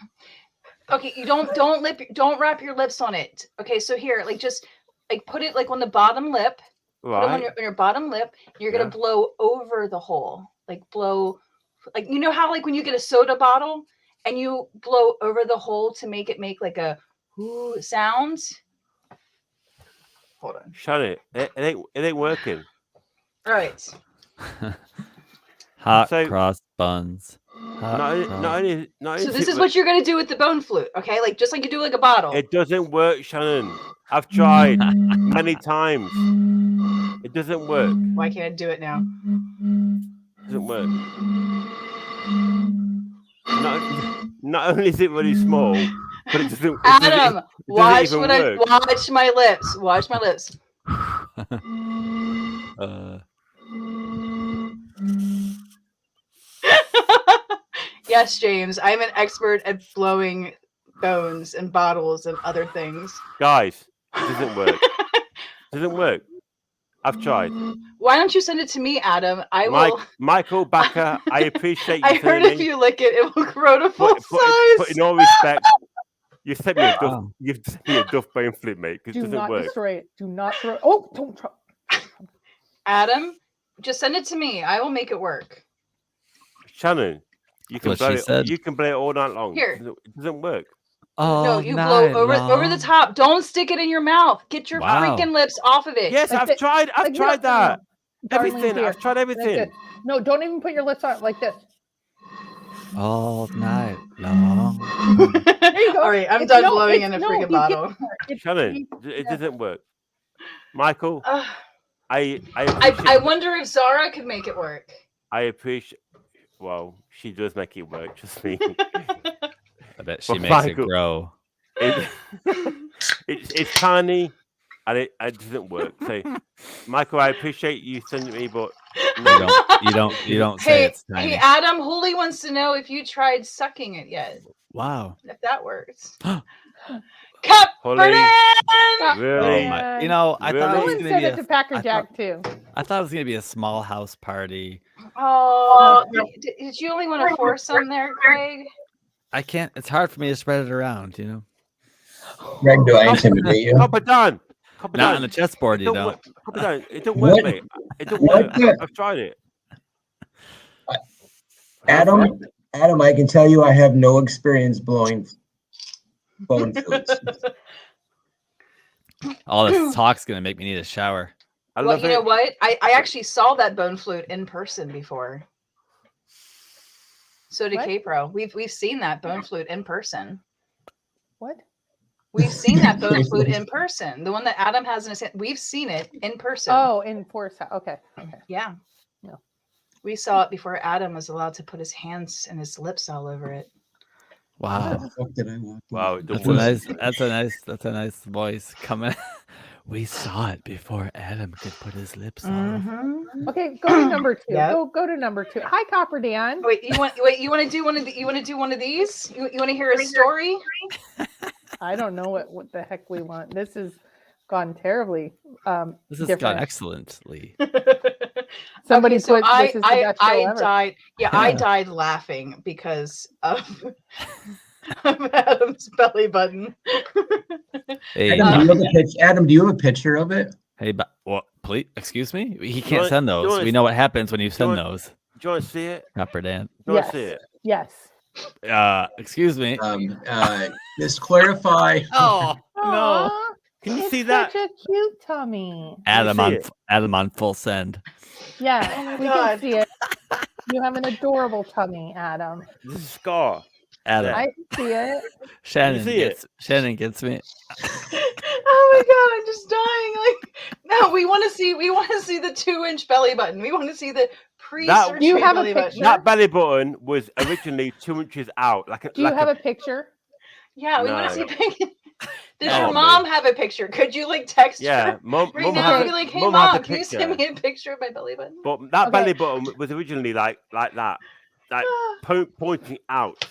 B: Okay, you don't wrap your lips on it. Okay, so here, like just like put it like on the bottom lip. Put it on
D: Right?
B: your bottom lip. You're gonna blow over the hole. Like blow, like you know how like when you get a soda bottle and you blow over the hole to make it make like a ooh sound. Hold on.
D: Shut it. It ain't working.
B: All right.
C: Hot
D: So-
C: cross buns.
D: Not only
B: So this is what you're gonna do with the bone flute, okay? Like just like you do like a bottle.
D: it doesn't work, Shannon. I've tried many times. It doesn't work.
B: Why can't I do it now?
D: It doesn't work. Not only is it really small, but it doesn't.
B: Adam, watch
D: even
B: what
D: work.
B: watch my lips. Watch my lips. Yes, James, I'm an expert at blowing bones and bottles and other things.
D: Guys, it doesn't work. It doesn't work. I've tried.
B: Why don't you send it to me, Adam? I will.
D: Michael Backer, I appreciate you.
B: I heard if you lick it, it will grow to full
D: But
B: size.
D: in all respect, you sent me a duff.
C: Wow.
D: You've sent me a duff bone flip, mate. Because it
A: Do
D: doesn't
A: not
D: work.
A: destroy it. Do not throw it. Oh, don't try.
B: Adam, just send it to me. I will make it work.
D: Shannon, you can
C: What
D: blow
C: she
D: it.
C: said.
D: You can blow it all night long.
B: Here.
D: It doesn't work.
C: Oh,
B: No, you blow over the top. Don't stick it in your mouth. Get your
C: Wow.
B: freaking lips off of it.
D: Yes,
A: Like
D: I've
A: this.
D: tried. I've
A: Like,
D: tried
A: no,
D: that.
A: Darling,
D: Everything.
A: here.
D: I've tried
A: Like
D: everything.
A: this. No, don't even put your lips on it like this.
C: All night long.
A: There you go.
B: All right, I'm
A: It's-
B: done
A: no,
B: blowing
A: it's-
B: in a
A: no,
B: freaking
A: you get
B: bottle.
A: it. It's-
D: Shannon, it doesn't work. Michael,
B: Ugh.
D: I
B: I wonder if Zara could make it work.
D: I appreciate. Well, she does make it work. Trust me.
C: I bet she
D: Well,
C: makes it
D: Michael-
C: grow.
D: It's tiny, and it doesn't work. So, Michael, I appreciate you sending me, but no.
C: You don't say
B: Hey,
C: it's tiny.
B: hey, Adam, Holy wants to know if you tried sucking it yet.
C: Wow.
B: If that works. Cup
D: Holy, really?
C: Oh my! You know, I thought it was
A: Owen
C: gonna
A: said
C: be
A: it to Packer Jack too.
C: I thought it was gonna be a small house party.
B: Oh, did you only want to force some there, Greg?
C: I can't. It's hard for me to spread it around. You know,
E: Greg, do I intimidate you?
D: Copper done.
C: not on the chessboard. You don't.
D: Work. Copper done. It don't work,
E: What?
D: mate. It don't
E: What
D: work.
E: the-
D: I've tried it.
E: Adam, I can tell you I have no experience blowing bone flutes.
C: All this talk's gonna make me need a shower.
D: I
B: Well,
D: love
B: you know
D: it.
B: what? I actually saw that bone flute in person before. So did
A: What?
B: K-Pro. We've seen that bone flute in person.
A: What?
B: We've seen that bone flute in person. The one that Adam has in his hand. We've seen it in person.
A: Oh, in Force. Okay.
B: Yeah.
A: No.
B: We saw it before Adam was allowed to put his hands and his lips all over it.
C: Wow.
E: What did I want?
D: Wow, the
C: That's
D: worst.
C: a nice voice coming. We saw it before Adam could put his lips on.
B: Mm-hmm.
A: Okay, go to number 2.
B: Yep.
A: Go to number 2. Hi, Copper Dan.
B: Wait, you want to do one of these? You want to hear a story?
A: I don't know what the heck we want. This has gone terribly
C: This has
A: different.
C: gone excellently.
A: Somebody
B: Okay, so
A: put this is the best show ever.
B: died. Yeah, I died laughing because of Adam's belly button.
C: Hey,
E: Adam, do you have a picture of it?
C: hey, what? Please, excuse me. He
D: You
C: can't
D: want-
C: send
D: you
C: those.
D: want-
C: We know what happens when you send
D: want-
C: those.
D: Do you want to see it?
C: Copper Dan.
D: Do you want
A: Yes.
D: to see it?
A: Yes.
C: Excuse me.
E: Just clarify.
C: Oh no.
A: Aw,
D: Can you
A: it's
D: see that?
A: Such a cute tummy.
C: Adam
D: see
C: on
D: it?
C: Adam on full send.
A: Yeah,
B: Oh my
A: we
B: God.
A: can see it. You have an adorable tummy, Adam.
D: This is Scar.
C: Adam.
A: I can see it.
C: Shannon
D: see
C: gets me.
B: Oh my God, I'm just dying. Like, no, we want to see the 2-inch belly button. We want to see the pre-surgery
A: You have a
B: belly button.
A: picture?
D: That belly button was originally 2 inches out.
A: Do you have a picture?
B: Yeah, we want
D: No.
B: to see a picture. Does
D: No,
B: your mom have a picture? Could you like text
D: Yeah,
B: her
D: mom
B: right now and
D: had
B: be like, hey
D: mum had
B: mom,
D: the
B: can you send
D: picture.
B: me a picture of my belly button?
D: But that
A: Okay.
D: belly button was originally like that, like pointing out.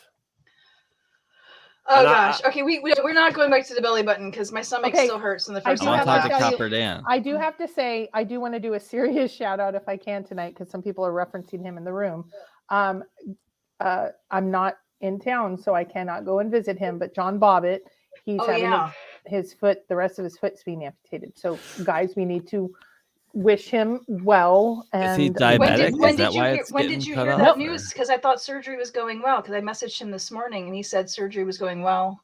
B: Oh
D: And
B: gosh. Okay, we're not going back to the belly button because my stomach
A: Okay,
B: still hurts from the
A: I
B: first
A: do
C: I
B: time.
C: want to
A: have
C: talk
A: to
C: to
A: tell you-
C: Copper Dan.
A: I do have to say, I do want to do a serious shout out if I can tonight because some people are referencing him in the room. I'm not in town, so I cannot go and visit him. But John Bobbitt, he's
B: Oh
A: having
B: yeah.
A: his foot, the rest of his foot's being amputated. So, guys, we need to wish him well.
C: Is
A: And
C: he diabetic?
B: When
C: Is that
B: did you
C: why
B: hear,
C: it's
B: when
C: getting
B: did you
C: cut
B: hear
C: off,
B: that
C: or-
B: news? Because I thought surgery was going well. Because I messaged him this morning and he said surgery was going well.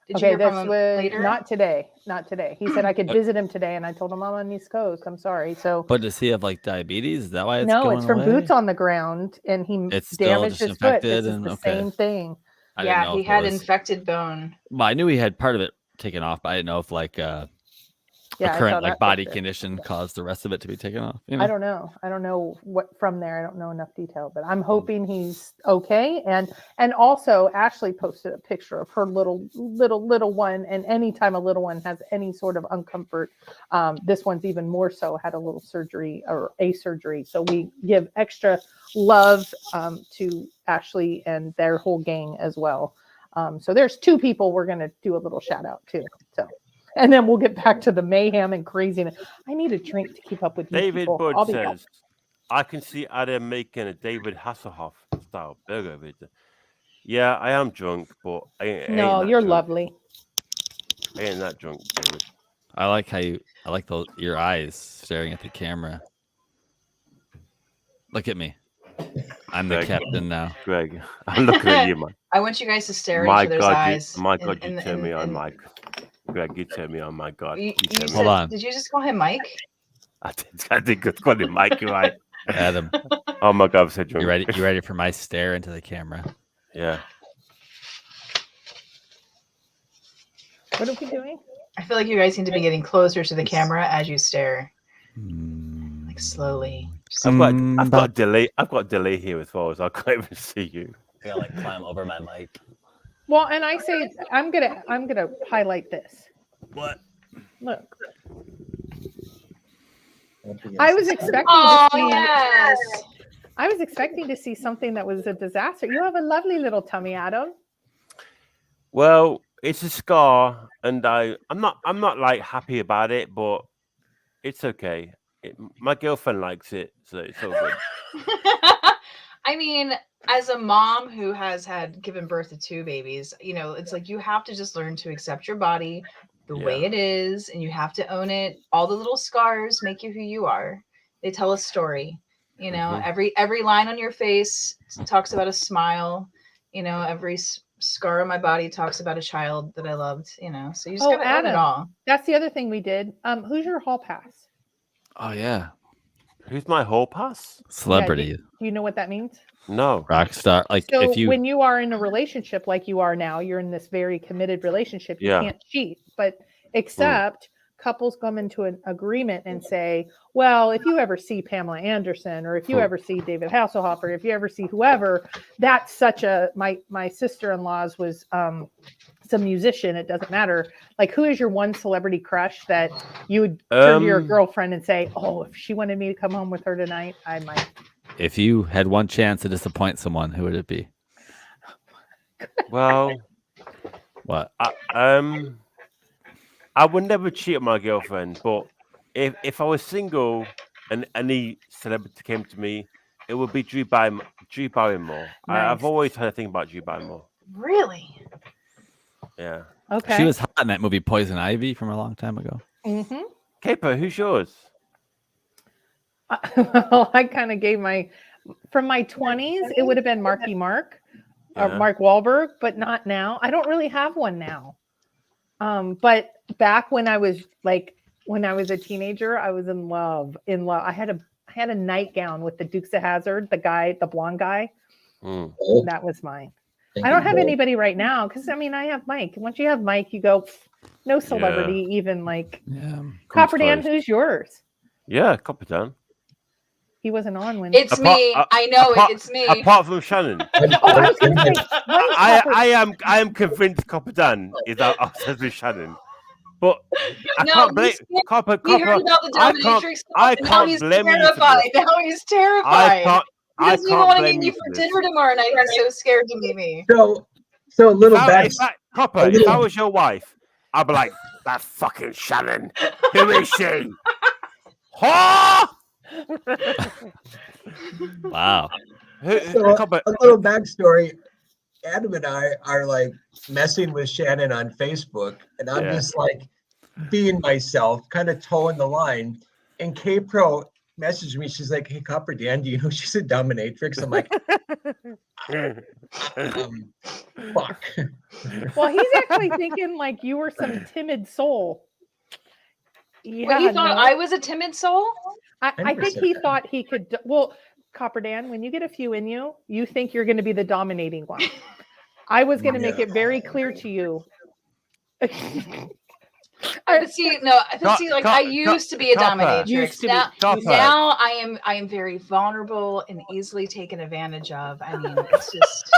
B: Did you
A: okay,
B: hear
A: this
B: from him
A: was
B: later?
A: not today. Not today. He said I could visit him today, and I told him I'm on the East Coast. I'm sorry. So
C: But does he have like diabetes? Is that why it's
A: no,
C: going
A: it's from
C: away?
A: boots on the ground, and he
C: It's still
A: damaged
C: just
A: his foot.
C: infected
A: This is
C: and-
A: the
C: okay.
A: same thing.
C: I didn't
B: Yeah,
C: know
B: he
C: if it
B: had
C: was-
B: infected bone.
C: Well, I knew he had part of it taken off, but I didn't know if like
A: Yeah,
C: a
A: I
C: current
A: saw
C: like
A: that
C: body
A: picture.
C: condition caused the rest of it to be taken off. You know?
A: I don't know. I don't know what from there. I don't know enough detail, but I'm hoping he's okay. And also Ashley posted a picture of her little one. And anytime a little one has any sort of uncomfort, this one's even more so had a little surgery or a surgery. So we give extra love to Ashley and their whole gang as well. So there's 2 people we're going to do a little shout out to. So. And then we'll get back to the mayhem and craziness. I need a drink to keep up with you
D: David
A: people.
D: Bud
A: I'll be
D: says, I can see Adam making a David Hasselhoff style burger with it. Yeah, I am drunk, but I ain't
A: No,
D: that
A: you're
D: drunk.
A: lovely.
D: I ain't that drunk, David.
C: I like how I like your eyes staring at the camera. Look at me. I'm the
D: Greg.
C: captain now.
D: Greg, I'm looking at you, man.
B: I want you guys to stare
D: My
B: at each other's
D: God,
B: eyes.
D: you turned me on, Mike. Greg, you turned me on, my God.
B: You
D: turned me
C: Hold
B: said,
C: on.
B: Did you just call him Mike?
D: I did good call him Mike, you're right.
C: Adam,
D: Oh my God, I'm so drunk.
C: you ready? You ready for my stare into the camera?
D: Yeah.
A: What are we doing?
B: I feel like you guys need to be getting closer to the camera as you stare,
C: Mm.
B: like slowly.
D: I've got a delay. I've got a delay here as well, so I can't even see you.
C: I gotta like climb over my mic.
A: Well, and I say I'm gonna highlight this.
C: What?
A: Look, I was expecting
B: Oh
A: to see.
B: yes.
A: I was expecting to see something that was a disaster. You have a lovely little tummy, Adam.
D: Well, it's a scar, and I'm not like happy about it, but it's okay. My girlfriend likes it, so it's all good.
B: I mean, as a mom who has given birth to 2 babies, you know, it's like you have to just learn to accept your body the way it is, and you have to own it. All the little scars make you who you are. They tell a story. You know, every line on your face talks about a smile. You know, every scar on my body talks about a child that I loved, you know. So you just
A: Oh,
B: gotta own it
A: Adam.
B: all.
A: That's the other thing we did. Who's your hall pass?
C: Oh yeah,
D: Who's my hall pass?
C: celebrity,
A: Yeah, do you know what that means?
D: No.
C: rock star. Like
A: So
C: if you
A: when you are in a relationship like you are now, you're in this very committed relationship. You
D: Yeah.
A: can't cheat, but except couples come into an agreement and say, well, if you ever see Pamela Anderson, or if you ever see David Hasselhoff, or if you ever see whoever, that's such a, my sister-in-law's was some musician. It doesn't matter. Like, who is your one celebrity crush that you would turn to your girlfriend and say, oh, if she wanted me to come home with her tonight, I might.
C: if you had one chance to disappoint someone, who would it be?
D: Well,
C: What?
D: I would never cheat on my girlfriend, but if I was single and any celebrity came to me, it would be Drew Barrymore. I've
A: Nice.
D: always had a thing about Drew Barrymore.
B: Really?
D: Yeah.
A: Okay.
C: She was hot in that movie Poison Ivy from a long time ago.
A: Mm-hmm.
D: Caper, who's yours?
A: Well, I kind of gave from my 20s, it would have been Marky Mark or
D: Yeah.
A: Mark Wahlberg, but not now. I don't really have one now. But back when I was a teenager, I was in love. I had a nightgown with the Dukes of Hazzard, the blonde guy.
D: Mm.
E: Oh,
A: That was mine.
E: thank
A: I don't
E: you,
A: have
E: Bo.
A: anybody right now because I have Mike. Once you have Mike, you go no celebrity, even like
C: Yeah.
A: Copper Dan.
D: close.
A: Who's yours?
D: Yeah, Copper Dan.
A: He wasn't on when
B: It's me. I know
D: apart-
B: it's me.
D: Apart from Shannon.
A: Oh, I was gonna say, when's Copper-
D: I am convinced Copper Dan is obsessed with Shannon. But I
B: No,
D: can't blame
B: we
D: Copper.
B: We heard about the
D: I
B: dominatrix.
D: I
B: and now
D: can't
B: he's
D: blame you for
B: terrified.
D: this.
B: Now he's terrified.
D: I
B: He doesn't even
D: can't
B: want to
D: blame
B: meet
D: you
B: you
D: for
B: for
D: this.
B: dinner tomorrow night. He's so scared to meet me.
E: So a little back.
D: Copper,
E: a
D: if I
E: little-
D: was your wife, I'd be like, that fucking Shannon. Who is she? Huh?
C: Wow.
E: So
D: Copper,
E: a little backstory. Adam and I are like messing with Shannon on Facebook, and I'm
D: Yeah.
E: just like being myself, kind of towing the line. And K Pro messaged me. She's like, "Hey, Copper Dan, do you know she's a dominatrix?" I'm like, "Fuck."
A: Well, he's actually thinking like you were some timid soul. Yeah,
B: Wait, he thought
A: no.
B: I was a timid soul?
A: I think he thought he could. Well, Copper Dan, when you get a few in you, you think you're going to be the dominating one. I was going to make it very clear to you.
B: But see, like I used to be a
D: Copper.
B: dominatrix.
A: Used to be.
B: Now I am very vulnerable and easily taken advantage of. I mean, it's just.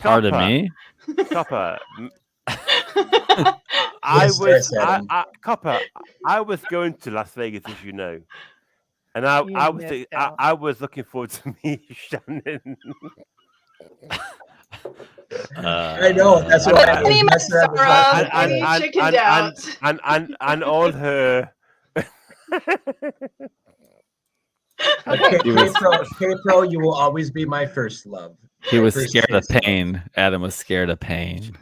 C: Pardon me.
D: Copper.
E: Yes, Adam.
D: Copper. I was going to Las Vegas, as you know, and I was looking forward to meet Shannon.
E: I know. That's why I was messing up with my-
D: and all her.
A: Okay.
E: K-Pro, you will always be my first love.
C: He was
E: First
C: scared of
E: choice.
C: pain. Adam was scared of pain.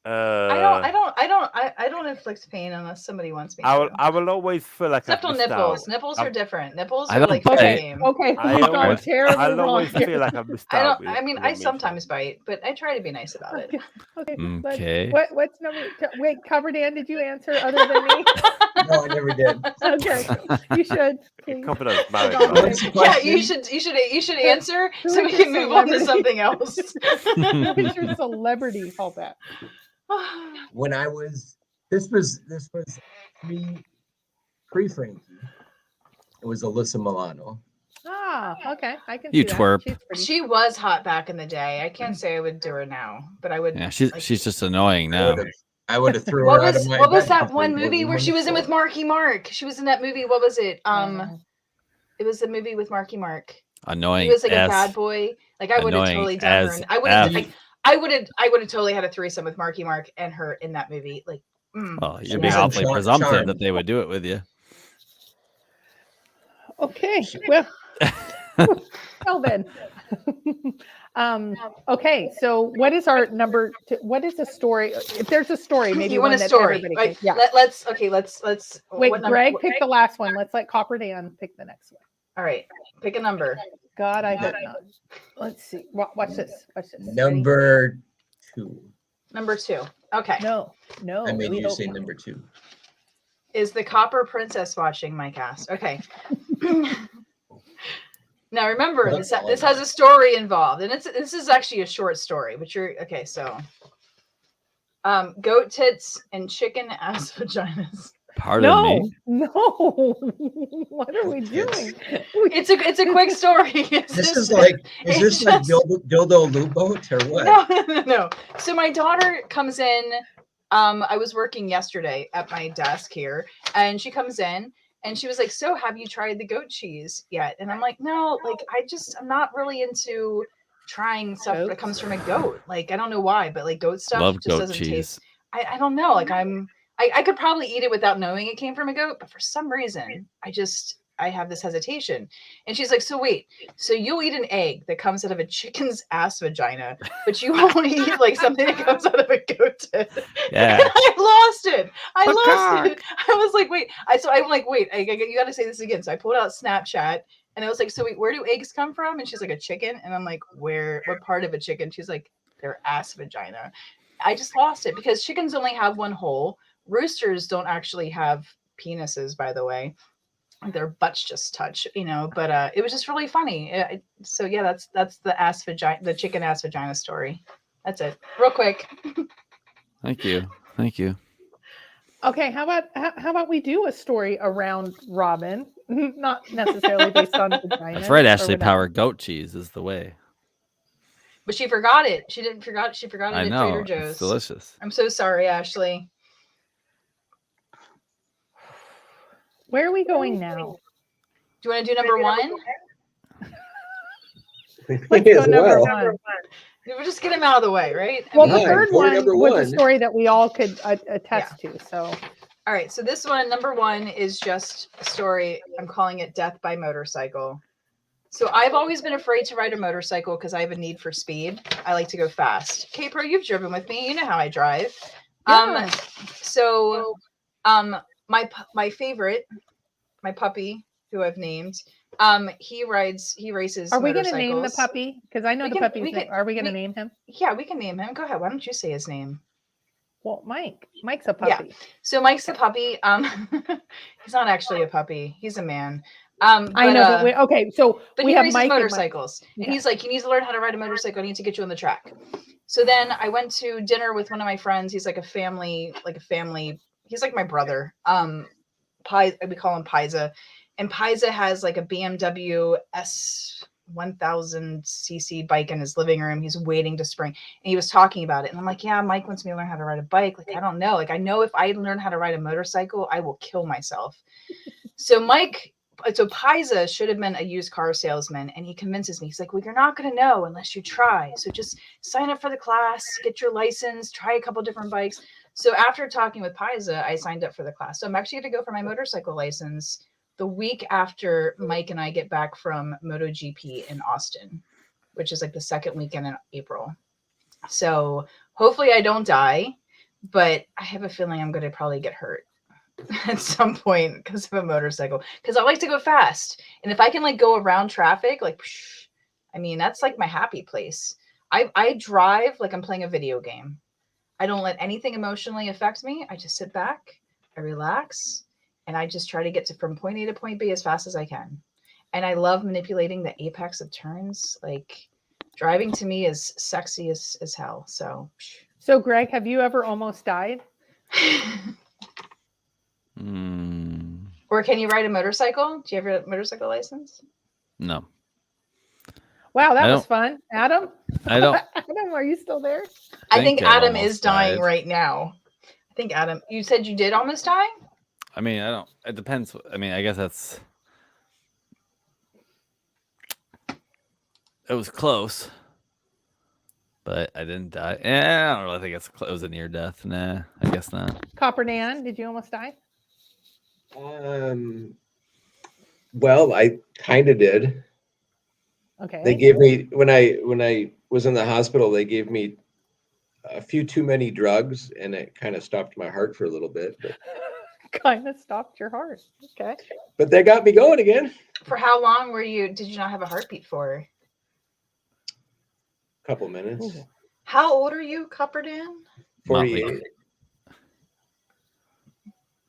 B: I don't inflict pain unless somebody wants me to.
D: I will always feel like
B: Except
D: I've
B: on
D: missed
B: nipples.
D: out.
B: Nipples are different. Nipples
C: I
B: are
C: don't
B: like
C: bite.
B: fair game.
A: Okay,
D: I
A: we've gone
D: always-
A: terribly
D: I'll
A: wrong
D: always
A: here.
D: feel like I've missed
B: I
D: out.
B: don't. I mean, I sometimes bite, but I try to be nice about it.
A: Okay.
C: Okay.
A: What's number? Wait, Cover Dan, did you answer other than me?
E: No, I never did.
A: Okay, you should. Please.
D: Confidence marriage.
A: Don't
D: right?
E: What's the
B: Yeah,
E: question?
B: you should answer
A: Who
B: so
A: is
B: we
A: your
B: can move on to
A: celebrity?
B: something else.
A: Who's your celebrity callback?
E: When I was, this was pre-Frankie. It was Alyssa Milano.
A: Ah, okay, I can.
C: You
A: see that.
C: twerp.
A: She's pretty.
B: She was hot back in the day. I can't say I would do her now, but I would.
C: Yeah,
B: like-
C: she's just annoying now.
E: I would have threw
B: What
E: her out
B: was
E: of my
B: what was
E: bed
B: that
E: before
B: one
E: we
B: movie
E: went
B: where
E: on
B: she
E: the
B: was in with
E: floor.
B: Marky Mark? She was in that movie. What was it? It was the movie with Marky Mark.
C: Annoying.
B: He was like a
C: as-
B: bad boy. Like I would have
C: annoying
B: totally done her.
C: as
B: And I would have.
C: F.
B: I would have totally had a threesome with Marky Mark and her in that movie. Like.
C: Well,
E: She
C: you're being
E: was in
C: awfully
E: Charmed.
C: presumptive that they would do it with you.
A: Okay, well, well then. Okay, so what is our number? What is a story? If there's a story, maybe
B: You want
A: one
B: a
A: that
B: story?
A: everybody
B: Right.
A: can- yeah.
B: Let's.
A: Wait,
B: what
A: Greg,
B: number?
A: pick the last one. Let's let Copper Dan pick the next one.
B: All right. Pick a number.
A: God, I hope not. Let's see. Watch this. Watch this. Ready?
E: Number 2.
B: Number 2. Okay.
A: No,
E: I made
A: we
E: you
A: hope
E: say
A: not.
E: number 2.
B: Is the Copper Princess watching? Mike asked. Okay. Now remember, this has a story involved, and this is actually a short story. But you're okay. So, goat tits and chicken ass vaginas.
C: Pardon me.
A: No. What are we doing?
B: It's a quick story.
E: Is this like dildo loop boat or what?
B: No. So my daughter comes in. I was working yesterday at my desk here, and she comes in and she was like, "So, have you tried the goat cheese yet?" And I'm like, "No, like I'm not really into trying stuff that comes from a goat. Like, I don't know why, but like goat stuff just
C: goat
B: doesn't
C: cheese.
B: taste. I don't know. Like I could probably eat it without knowing it came from a goat, but for some reason, I have this hesitation." And she's like, "So wait, so you'll eat an egg that comes out of a chicken's ass vagina, but you won't eat like something that comes out of a goat tit?"
C: Yeah.
B: I lost it. I was like, wait. I'm like, wait, you got to say this again. So I pulled out Snapchat and I was like, "So wait, where do eggs come from?" And she's like, "A chicken." And I'm like, "What part of a chicken?" She's like, "Their ass vagina." I just lost it because chickens only have one hole. Roosters don't actually have penises, by the way. Their butts just touch, but it was just really funny. So yeah, that's the chicken ass vagina story. That's it. Real quick.
C: Thank you.
A: Okay, how about we do a story around Robin, not necessarily based on vagina.
C: That's right, Ashley Power. Goat cheese is the way.
B: But she forgot it. She forgot it
C: I
B: at
C: know.
B: Trader Joe's.
C: It's delicious.
B: I'm so sorry, Ashley.
A: Where are we going now?
B: Do you want to do number 1?
A: Let's go number 1.
B: We'll just get him out of the way, right?
A: The third one was a story that we all could attest to. So,
B: all right. So this one, number 1, is just a story. I'm calling it "Death by Motorcycle." So I've always been afraid to ride a motorcycle because I have a need for speed. I like to go fast. K-Pro, you've driven with me. You know how I drive.
A: Yeah.
B: My favorite, my puppy, who I've named, he races.
A: Are we going to name the puppy? Because I know the puppy's name. Are we going to name him?
B: Yeah, we can name him. Go ahead. Why don't you say his name?
A: Well, Mike. Mike's a puppy.
B: Yeah. So Mike's a puppy. He's not actually a puppy. He's a man. I
A: know. But
B: we
A: have
B: races
A: Mike
B: motorcycles, and he's like, "You need to learn how to ride a motorcycle. I need to get you on the track." So then I went to dinner with one of my friends. He's like a family. He's like my brother. We call him Pisa, and Pisa has like a BMW S1000cc bike in his living room. He's waiting to spring, and he was talking about it. And I'm like, "Yeah, Mike wants me to learn how to ride a bike. Like, I don't know. Like, I know if I learn how to ride a motorcycle, I will kill myself." So Pisa should have been a used car salesman, and he convinces me. He's like, "Well, you're not going to know unless you try. So just sign up for the class, get your license, try a couple different bikes." So after talking with Pisa, I signed up for the class. So I'm actually going to go for my motorcycle license the week after Mike and I get back from MotoGP in Austin, which is like the second weekend in April. So hopefully I don't die, but I have a feeling I'm going to probably get hurt at some point because of a motorcycle, because I like to go fast, and if I can like go around traffic, like, I mean, that's like my happy place. I drive like I'm playing a video game. I don't let anything emotionally affect me. I just sit back, I relax, and I just try to get from point A to point B as fast as I can. And I love manipulating the apex of turns. Like, driving to me is sexy as hell. So
A: Greg, have you ever almost died?
B: Or can you ride a motorcycle? Do you have a motorcycle license?
C: No.
A: Wow, that was fun. Adam?
C: I don't.
A: Adam, are you still there?
B: I think Adam is dying right now. I think Adam, you said you did almost die?
C: I mean, I don't. It depends. I mean, I guess it was close, but I didn't die. I don't really think it was a near death. Nah, I guess not.
A: Copper Dan, did you almost die?
E: Well, I kind of did.
A: Okay.
E: They gave me when I was in the hospital, they gave me a few too many drugs, and it kind of stopped my heart for a little bit. But
A: kind of stopped your heart. Okay.
E: But they got me going again.
B: For how long did you not have a heartbeat for?
E: A couple minutes.
A: Ooh.
B: How old are you, Copper Dan?
E: 48.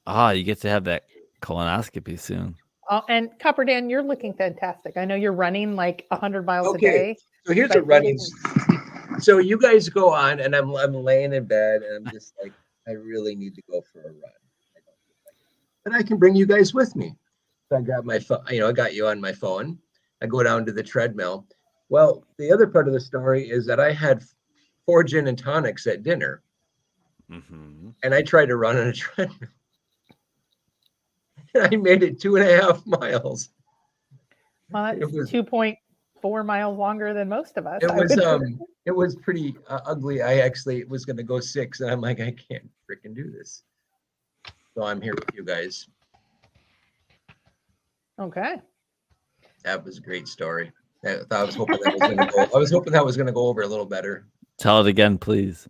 C: You get to have that colonoscopy soon.
A: Oh, and Copper Dan, you're looking fantastic. I know you're running like 100 miles a
E: Okay,
A: day.
E: so here's
A: but
E: a running. So you guys go on, and I'm laying in bed, and I'm just like, I really need to go for a run. But I can bring you guys with me. So I got my phone, I got you on my phone. I go down to the treadmill. Well, the other part of the story is that I had 4 gin and tonics at dinner, and I tried to run on a treadmill. And I made it 2.5 miles.
A: Well, that's 2.4 miles longer than most of us.
E: It was pretty ugly. I actually was going to go 6, and I'm like, I can't freaking do this. So I'm here with you guys.
A: Okay.
E: That was a great story. I was hoping that was going to go over a little better.
C: Tell it again, please.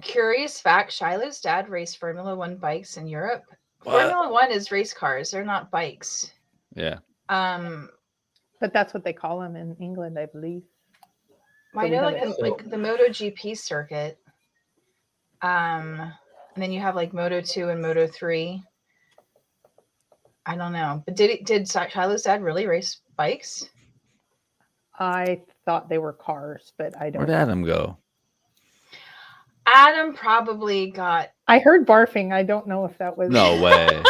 B: Curious fact: Shiloh's dad raced Formula One bikes in Europe.
C: What?
B: Formula One is race cars; they're not bikes.
C: Yeah.
B: But
A: that's what they call them in England, I believe.
B: I know, like the MotoGP circuit. And then you have like Moto 2 and Moto 3. I don't know, but did Shiloh's dad really race bikes?
A: I thought they were cars, but I don't.
C: Where'd Adam go?
B: Adam probably got.
A: I heard barfing. I don't know if that was.
C: No way.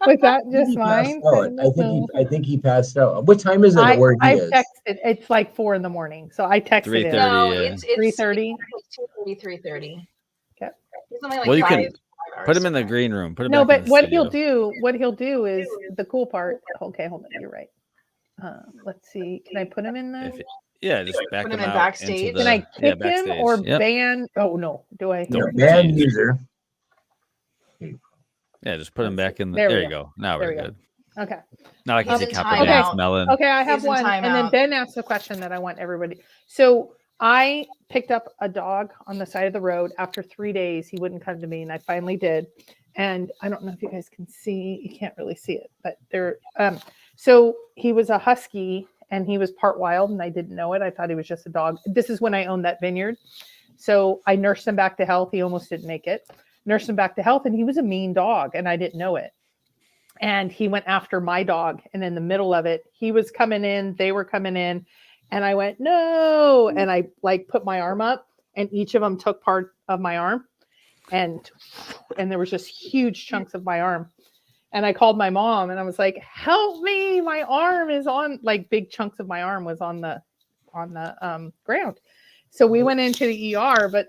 A: Was that just mine?
E: I think he passed out. What time is it? Where he is?
A: Texted. It's like 4 a.m. So I texted him.
B: No, it's
A: 3:30.
B: 3:30.
A: Okay.
B: Like
C: well, you can put him in the green room. Put him.
A: No, but what he'll do is the cool part. Okay, hold on. You're right. Let's see. Can I put him in the?
C: Just back him out
B: backstage.
A: Can I kick him or ban? Oh no, do I?
E: No, ban user.
C: Yeah, just put him back in. There you go. Now we're good.
A: Okay.
C: Now I can see Copper Dan's melon.
A: Okay, I have one, and then Ben asked the question that I want everybody. So I picked up a dog on the side of the road. After 3 days, he wouldn't come to me, and I finally did. And I don't know if you guys can see. You can't really see it, but there. So he was a husky, and he was part wild, and I didn't know it. I thought he was just a dog. This is when I owned that vineyard. So I nursed him back to health. He almost didn't make it. Nursed him back to health, and he was a mean dog, and I didn't know it. And he went after my dog, and in the middle of it, he was coming in, they were coming in, and I went, no, and I like put my arm up, and each of them took part of my arm, and there was just huge chunks of my arm. And I called my mom, and I was like, help me, my arm is on, like big chunks of my arm was on the ground. So we went into the ER, but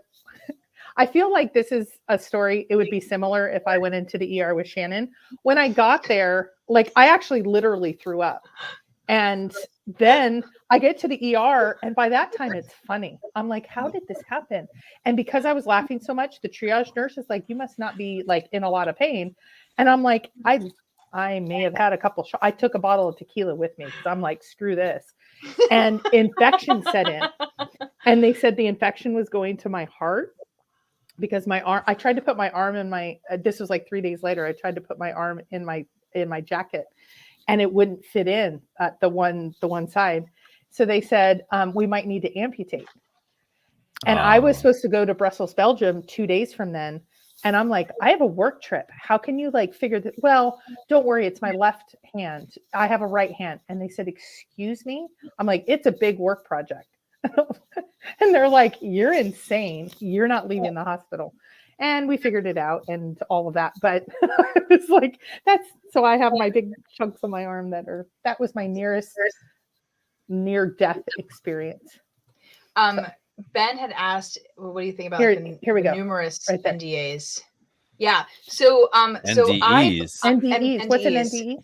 A: I feel like this is a story. It would be similar if I went into the ER with Shannon. When I got there, like I actually literally threw up. And then I get to the ER, and by that time it's funny. I'm like, how did this happen? And because I was laughing so much, the triage nurse is like, you must not be like in a lot of pain. And I'm like, I may have had a couple shots. I took a bottle of tequila with me because I'm like, screw this. And infection set in. And they said the infection was going to my heart. Because my arm, I tried to put my arm in my, this was like 3 days later, I tried to put my arm in my jacket, and it wouldn't fit in at the one side. So they said, we might need to amputate. And I was supposed to go to Brussels, Belgium 2 days from then. And I'm like, I have a work trip. How can you like figure that? Well, don't worry. It's my left hand. I have a right hand. And they said, excuse me. I'm like, it's a big work project. And they're like, you're insane. You're not leaving the hospital. And we figured it out and all of that. But it's like, so I have my big chunks of my arm that was my near death experience.
B: Ben had asked, well, what do you think about
A: here we go.
B: Numerous
A: right
B: NDAs? Yeah. So,
C: NDEs.
A: NDEs. What's an NDE?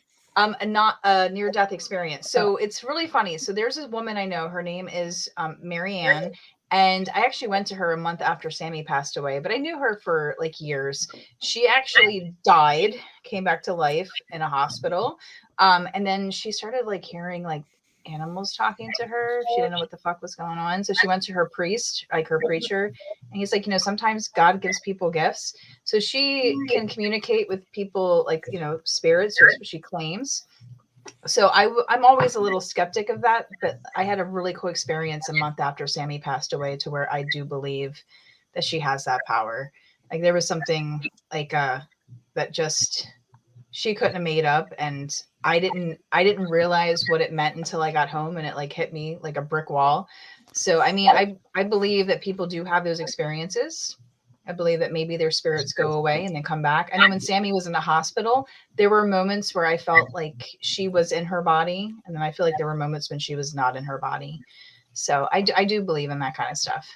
B: Not a near-death experience. So it's really funny. So there's this woman I know. Her name is Marianne, and I actually went to her a month after Sammy passed away. But I knew her for like years. She actually died, came back to life in a hospital, and then she started like hearing like animals talking to her. She didn't know what the fuck was going on. So she went to her priest, like her preacher, and he's like, sometimes God gives people gifts. So she can communicate with people like, spirits, or what she claims. So I'm always a little skeptic of that, but I had a really cool experience a month after Sammy passed away to where I do believe that she has that power. Like there was something like that just she couldn't have made up, and I didn't realize what it meant until I got home and it like hit me like a brick wall. So I mean, I believe that people do have those experiences. I believe that maybe their spirits go away and then come back. I know when Sammy was in the hospital, there were moments where I felt like she was in her body, and then I feel like there were moments when she was not in her body. So I do believe in that kind of stuff.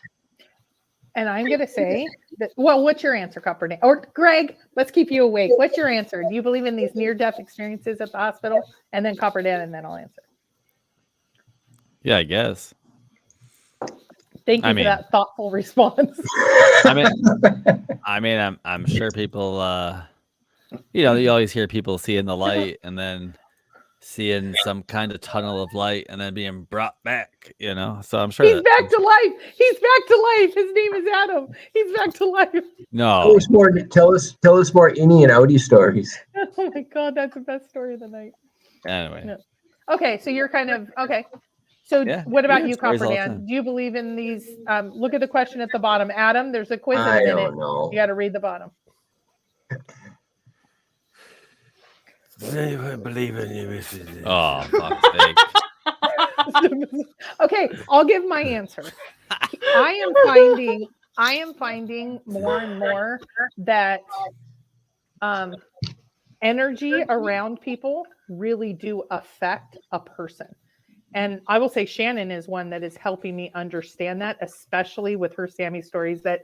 A: And I'm going to say that, well, what's your answer, Copper? Or Greg, let's keep you awake. What's your answer? Do you believe in these near-death experiences at the hospital? And then Copper Dan, and then I'll answer.
C: Yeah, I guess.
A: Thank you for that thoughtful response.
C: I mean, I'm sure people, you know, you always hear people seeing the light and then seeing some kind of tunnel of light and then being brought back, you know. So I'm sure
A: he's back to life. He's back to life. His name is Adam. He's back to life.
C: No.
E: Tell us more innie and outie stories.
A: Oh my God, that's the best story of the night.
C: Anyway.
A: No. Okay, so you're kind of okay. So what about you, Copper Dan? Do you believe in these? Look at the question at the bottom. Adam, there's a quiz in a minute.
E: Don't know.
A: You got to read the bottom.
D: Does anyone believe in you, Mrs.
C: Oh, fuck's sake.
A: Okay, I'll give my answer. I am finding more and more that energy around people really do affect a person. And I will say Shannon is one that is helping me understand that, especially with her Sammy stories that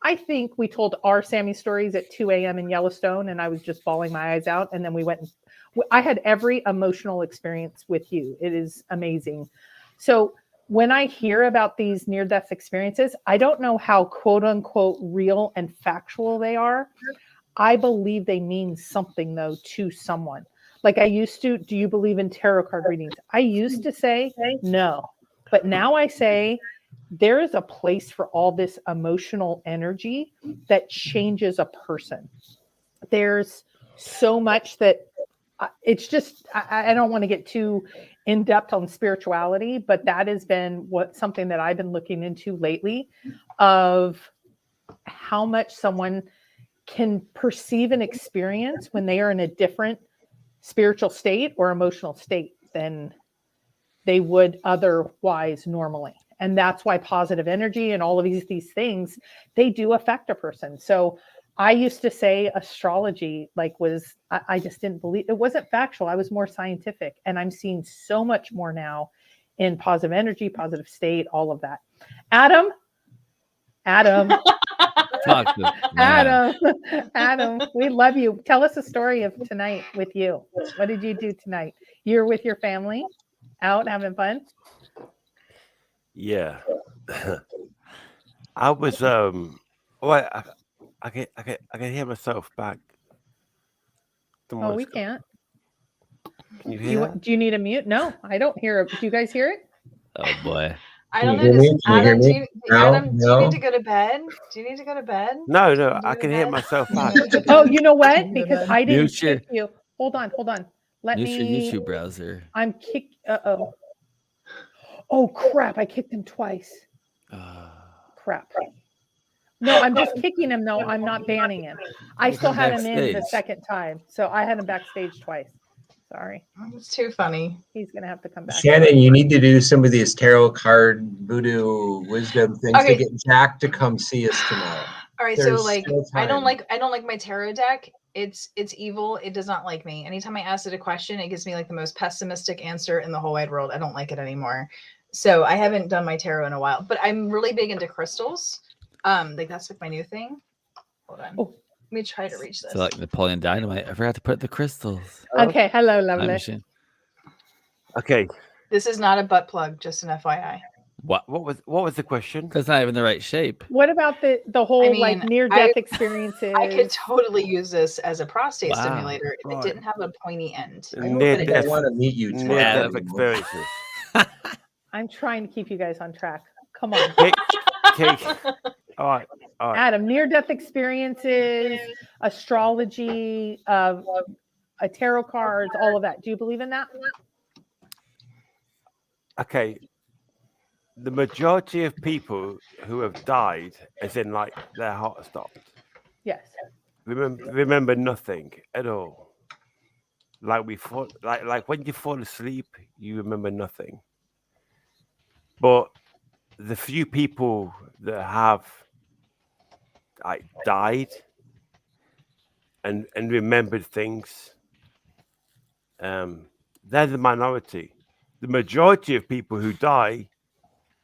A: I think we told our Sammy stories at 2 a.m. in Yellowstone, and I was just bawling my eyes out. And then we went and I had every emotional experience with you. It is amazing. So when I hear about these near-death experiences, I don't know how quote unquote real and factual they are. I believe they mean something though to someone. Like I used to, do you believe in tarot card readings? I used to say no, but now I say there is a place for all this emotional energy that changes a person. There's so much that it's just, I don't want to get too in depth on spirituality, but that has been something that I've been looking into lately of how much someone can perceive an experience when they are in a different spiritual state or emotional state than they would otherwise normally. And that's why positive energy and all of these things, they do affect a person. So I used to say astrology I just didn't believe it wasn't factual. I was more scientific, and I'm seeing so much more now in positive energy, positive state, all of that. Adam, we love you. Tell us a story of tonight with you. What did you do tonight? You're with your family, out having fun?
D: Yeah. I was I can hear myself back.
A: Oh, we can't.
D: Can you hear that?
A: Do you need a mute? No, I don't hear it. Do you guys hear it?
C: Oh boy.
B: I don't know. Adam, do you need to go to bed? Do you need to go to bed?
D: No, I can hear myself back.
A: Oh, you know what? Because I didn't kick you. Hold on. Let me.
C: Use your YouTube browser.
A: I'm kicked. Uh-oh. Oh, crap. I kicked him twice. Crap. No, I'm just kicking him. No, I'm not banning him. I still had him in the second time. So I had him backstage twice. Sorry.
B: It's too funny.
A: He's going to have to come back.
E: Shannon, you need to do some of these tarot card voodoo wisdom things to get Jack to come see us tomorrow.
B: All right, so like I don't like my tarot deck. It's evil. It does not like me. Anytime I ask it a question, it gives me like the most pessimistic answer in the whole wide world. I don't like it anymore. So I haven't done my tarot in a while, but I'm really big into crystals. Like that's like my new thing. Hold on. Oh. Let me try to reach this.
C: So like Napoleon Dynamite. I forgot to put the crystals.
A: Okay. Hello, lovely.
D: Okay.
B: This is not a butt plug, just an FYI.
D: What was the question?
C: That's not even the right shape.
A: What about the whole like near-death experiences?
B: I could totally use this as a prostate stimulator if it didn't have a pointy end.
E: I want to meet you.
D: Near-death experiences.
A: I'm trying to keep you guys on track. Come on.
D: Okay. All right.
A: Adam, near-death experiences, astrology, tarot cards, all of that. Do you believe in that?
D: Okay. The majority of people who have died, as in like their heart stopped,
A: Yes.
D: remember nothing at all. Like like when you fall asleep, you remember nothing. But the few people that have like died and remembered things, they're the minority. The majority of people who die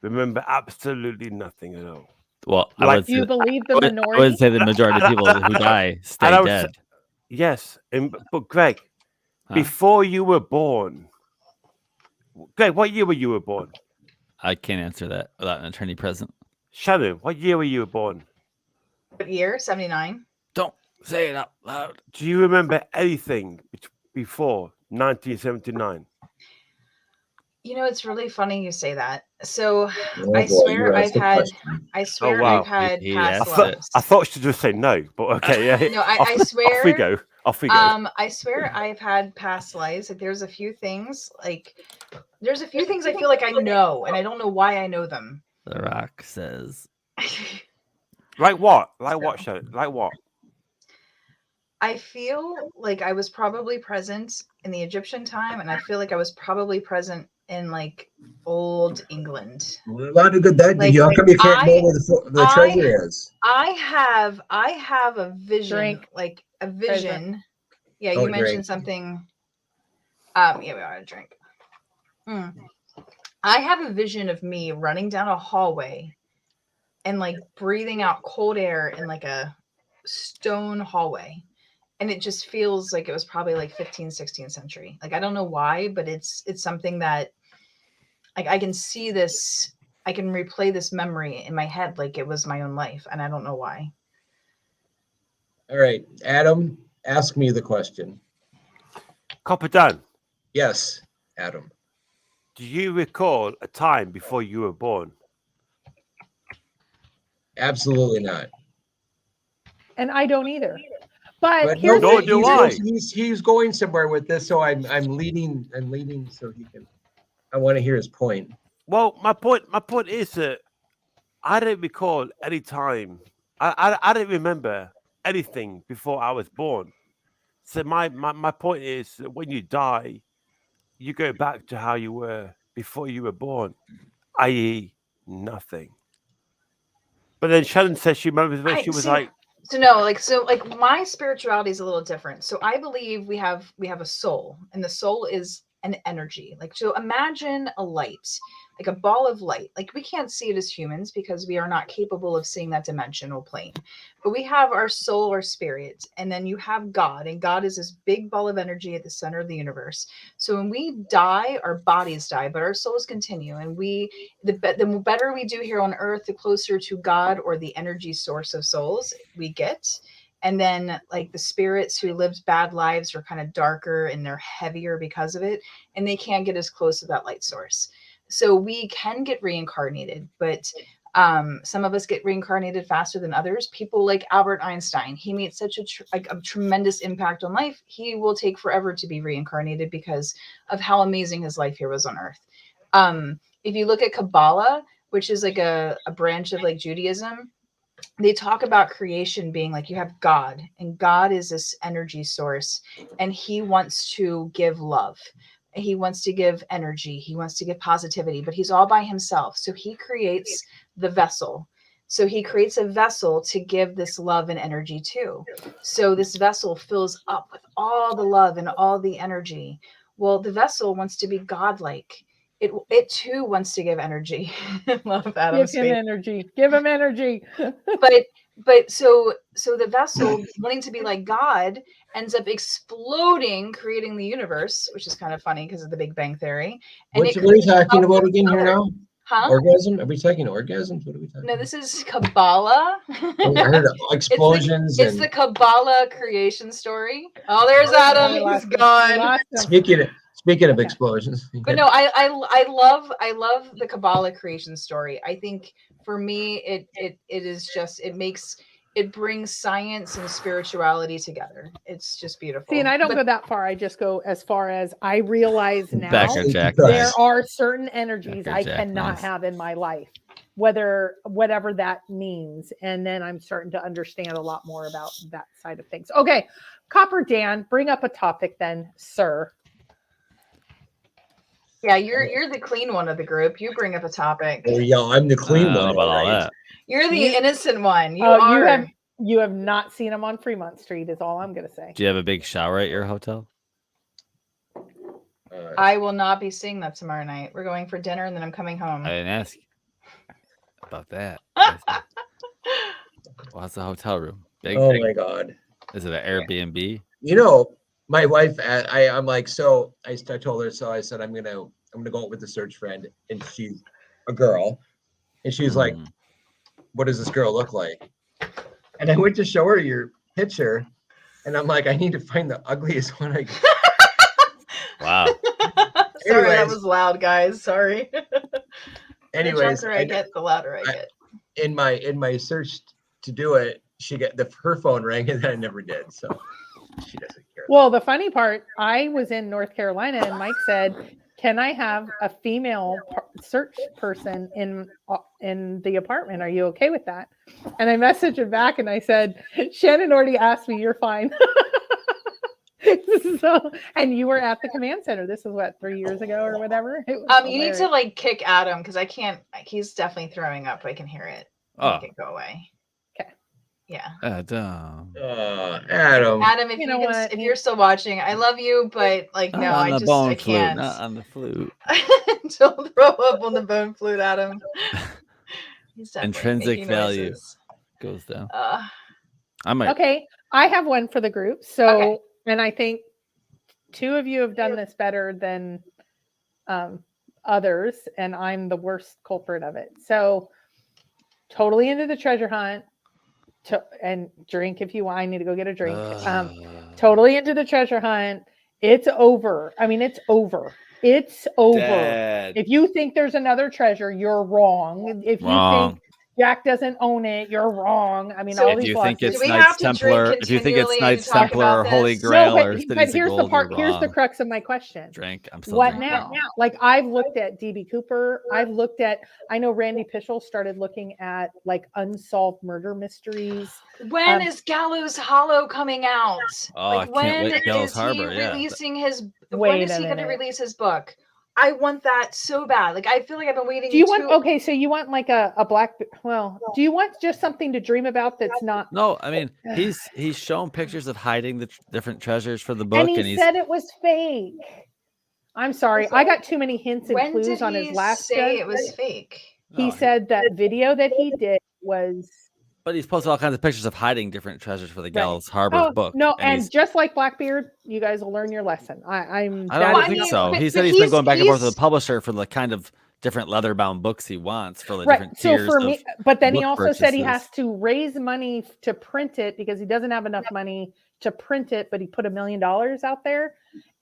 D: remember absolutely nothing at all.
C: Well,
D: Like,
A: Do you believe the
C: I
A: minority?
C: would say the majority of people who die stay
D: I would say-
C: dead.
D: yes, but Greg,
C: Huh?
D: before you were born, Greg, what year were you born?
C: I can't answer that without an attorney present.
D: Shannon, what year were you born?
B: What year? 79.
C: Don't say it out loud.
D: Do you remember anything before 1979?
B: You know, it's really funny you say that. So
E: Oh,
B: I
E: boy,
B: swear
E: you're
B: I've
E: asking
B: had,
E: questions.
B: I swear
D: wow.
B: I've had
C: He
B: past
C: asked
B: lives.
D: I thought she'd just say no, but okay. Yeah.
B: No, I
D: Off we
B: swear.
D: go. Off we go.
B: I swear I've had past lives. Like there's a few things I feel like I know, and I don't know why I know them.
C: The Rock says.
D: Like what? Like what, Shannon? Like what?
B: I feel like I was probably present in the Egyptian time, and I feel like I was probably present in like old England.
E: A lot of good. That
B: Like,
E: how come you can't
B: I-
E: know where the
B: I-
E: treasure is?
B: I have a vision,
A: Drink.
B: like a vision. Yeah,
E: Oh,
B: you mentioned
E: drink.
B: something. Yeah, we ought to drink. I have a vision of me running down a hallway and like breathing out cold air in like a stone hallway. And it just feels like it was probably like 15th, 16th century. Like, I don't know why, but it's something that like I can see this, I can replay this memory in my head like it was my own life. And I don't know why.
E: All right, Adam, ask me the question.
D: Copper Dan,
E: Yes, Adam.
D: do you recall a time before you were born?
E: Absolutely not.
A: And I don't either. But
E: But
A: here's
D: Nor
A: the,
D: do I.
E: he's going somewhere with this, so I'm leading so he can. I want to hear his point.
D: Well, my point is that I don't recall any time. I don't remember anything before I was born. So my point is that when you die, you go back to how you were before you were born, i.e., nothing. But then Shannon says she remembers when she was like,
B: so my spirituality is a little different. So I believe we have a soul, and the soul is an energy. Like, so imagine a light, like a ball of light. Like, we can't see it as humans because we are not capable of seeing that dimensional plane. But we have our soul or spirit, and then you have God, and God is this big ball of energy at the center of the universe. So when we die, our bodies die, but our souls continue, and the better we do here on earth, the closer to God or the energy source of souls we get. And then like the spirits who lived bad lives are kind of darker and they're heavier because of it, and they can't get as close to that light source. So we can get reincarnated, but some of us get reincarnated faster than others. People like Albert Einstein, he made such a tremendous impact on life. He will take forever to be reincarnated because of how amazing his life here was on earth. If you look at Kabbalah, which is like a branch of like Judaism, they talk about creation being like you have God, and God is this energy source, and he wants to give love. He wants to give energy. He wants to give positivity, but he's all by himself. So he creates the vessel. So he creates a vessel to give this love and energy to. So this vessel fills up with all the love and all the energy. Well, the vessel wants to be godlike. It too wants to give energy. Love Adam's
A: give him
B: face.
A: energy. Give him energy.
B: But so the vessel wanting to be like God ends up exploding, creating the universe, which is kind of funny because of the Big Bang Theory. And
E: What are you talking about again here now?
B: Huh?
E: Orgasm? Are we talking orgasms? What are we talking
B: No,
E: about?
B: this is Kabbalah.
E: I heard explosions.
B: It's the Kabbalah creation story. Oh, there's Adam. He's gone.
E: Speaking of explosions.
B: But no, I love the Kabbalah creation story. I think for me, it is just, it makes it brings science and spirituality together. It's just beautiful.
A: See, and I don't go that far. I just go as far as I realize now
C: Backer Jack.
A: there are certain energies
C: Backer
A: I
C: Jack,
A: cannot
C: nice.
A: have in my life, whatever that means. And then I'm starting to understand a lot more about that side of things. Okay, Copper Dan, bring up a topic then, sir.
B: Yeah, you're the clean one of the group. You bring up a topic.
E: Oh yeah, I'm the clean
C: I don't know
E: one.
C: about all
E: Right?
C: that.
B: You're the
A: You-
B: innocent one. You are.
A: You have not seen him on Fremont Street, is all I'm going to say.
C: Do you have a big shower at your hotel?
B: I will not be seeing that tomorrow night. We're going for dinner and then I'm coming home.
C: I didn't ask you about that. Well, how's the hotel room? Big,
E: Oh
C: big?
E: my God.
C: Is it an Airbnb?
E: You know, my wife, I'm like, so I told her, so I said, I'm gonna go out with a search friend, and she's a girl, and she's like, what does this girl look like? And I went to show her your picture, and I'm like, I need to find the ugliest one I can.
C: Wow.
B: Sorry, that
E: Anyways.
B: was loud, guys. Sorry.
E: Anyways,
B: the drunker I get, the louder I get.
E: in my search to do it, her phone rang, and then I never did. So she doesn't care.
A: Well, the funny part, I was in North Carolina and Mike said, can I have a female search person in the apartment? Are you okay with that? And I messaged him back and I said, Shannon already asked me, you're fine. So, and you were at the command center. This is what, 3 years ago or whatever?
B: You need to like kick Adam because I can't, he's definitely throwing up. I can hear it. Make it go away.
A: Okay.
B: Yeah.
E: Adam.
B: Adam, if you're still watching, I love you, but like no, I can't.
C: Not on the flute.
B: Don't throw up on the bone flute, Adam.
C: Intrinsic value goes down.
A: Okay, I have one for the group. So, and I think two of you have done this better than others, and I'm the worst culprit of it. So, totally into the treasure hunt. And drink if you want. I need to go get a drink. Totally into the treasure hunt. It's over. I mean, it's over. It's over.
C: Dad.
A: If you think there's another treasure, you're wrong. If you think Jack doesn't own it, you're wrong. I mean,
C: so
A: all
C: if
A: these
C: you
A: bosses.
C: think it's Knights Templar, if you think it's Knights Templar or Holy Grail or
A: but here's the part. Here's the crux of my question.
C: I'm still
A: what
C: drinking.
A: now? Like I've looked at DB Cooper. I've looked at. I know Randy Pischel started looking at like unsolved murder mysteries.
B: When is Gallows Hollow coming out?
C: Oh,
B: like,
C: I can't wait. Gallows
B: is
C: Harbor,
B: he releasing his?
A: Wait
B: when is he going to release his book? I want that so bad. Like I feel like I've been waiting.
A: Do you want? Okay, so you want like a black? Well, do you want just something to dream about that's not?
C: No, I mean he's shown pictures of hiding the different treasures for the book,
A: and he said it was fake. I'm sorry, I got too many hints and clues on his last.
B: Say it was fake.
A: He said that video that he did was.
C: But he's posted all kinds of pictures of hiding different treasures for the Gallows Harbor book.
A: No, and just like Blackbeard, you guys will learn your lesson. I
C: don't think so. He said he's been going back and forth with the publisher for the kind of different leather-bound books he wants for the different tiers.
A: So for me, but then he also said he
C: purchases.
A: has to raise money to print it because he doesn't have enough money to print it, but he put $1 million out there.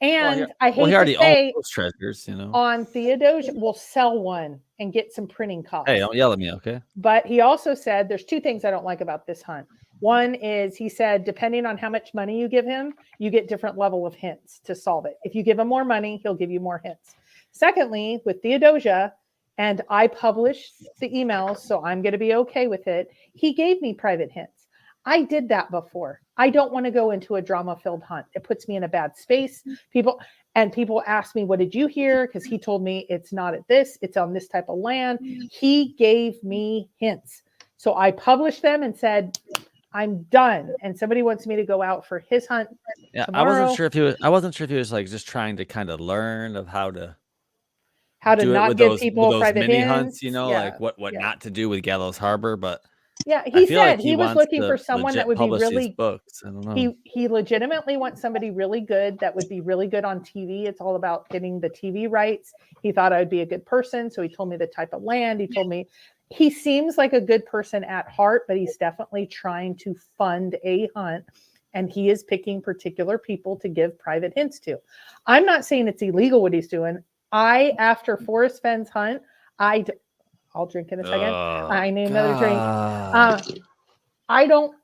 A: And I hate to say,
C: those treasures,
A: on Theodosia, we'll sell one and get some printing costs.
C: Hey, don't yell at me, okay?
A: But he also said there's two things I don't like about this hunt. One is he said, depending on how much money you give him, you get different level of hints to solve it. If you give him more money, he'll give you more hints. Secondly, with Theodosia, and I published the emails, so I'm going to be okay with it. He gave me private hints. I did that before. I don't want to go into a drama-filled hunt. It puts me in a bad space. People ask me, what did you hear? Because he told me it's not at this, it's on this type of land. He gave me hints. So I published them and said, I'm done. And somebody wants me to go out for his hunt.
C: Yeah,
A: tomorrow.
C: I wasn't sure if he was like just trying to kind of learn of how to
A: not give people private
C: mini
A: hints,
C: hunts, like what not to do with Gallows Harbor, but
A: yeah, he said he was looking for someone that would be really
C: books. I don't know.
A: He legitimately wants somebody really good that would be really good on TV. It's all about getting the TV rights. He thought I would be a good person, so he told me the type of land. He told me he seems like a good person at heart, but he's definitely trying to fund a hunt, and he is picking particular people to give private hints to. I'm not saying it's illegal what he's doing. After Forrest Fenn's hunt, I'll drink in a second. I need another drink. I don't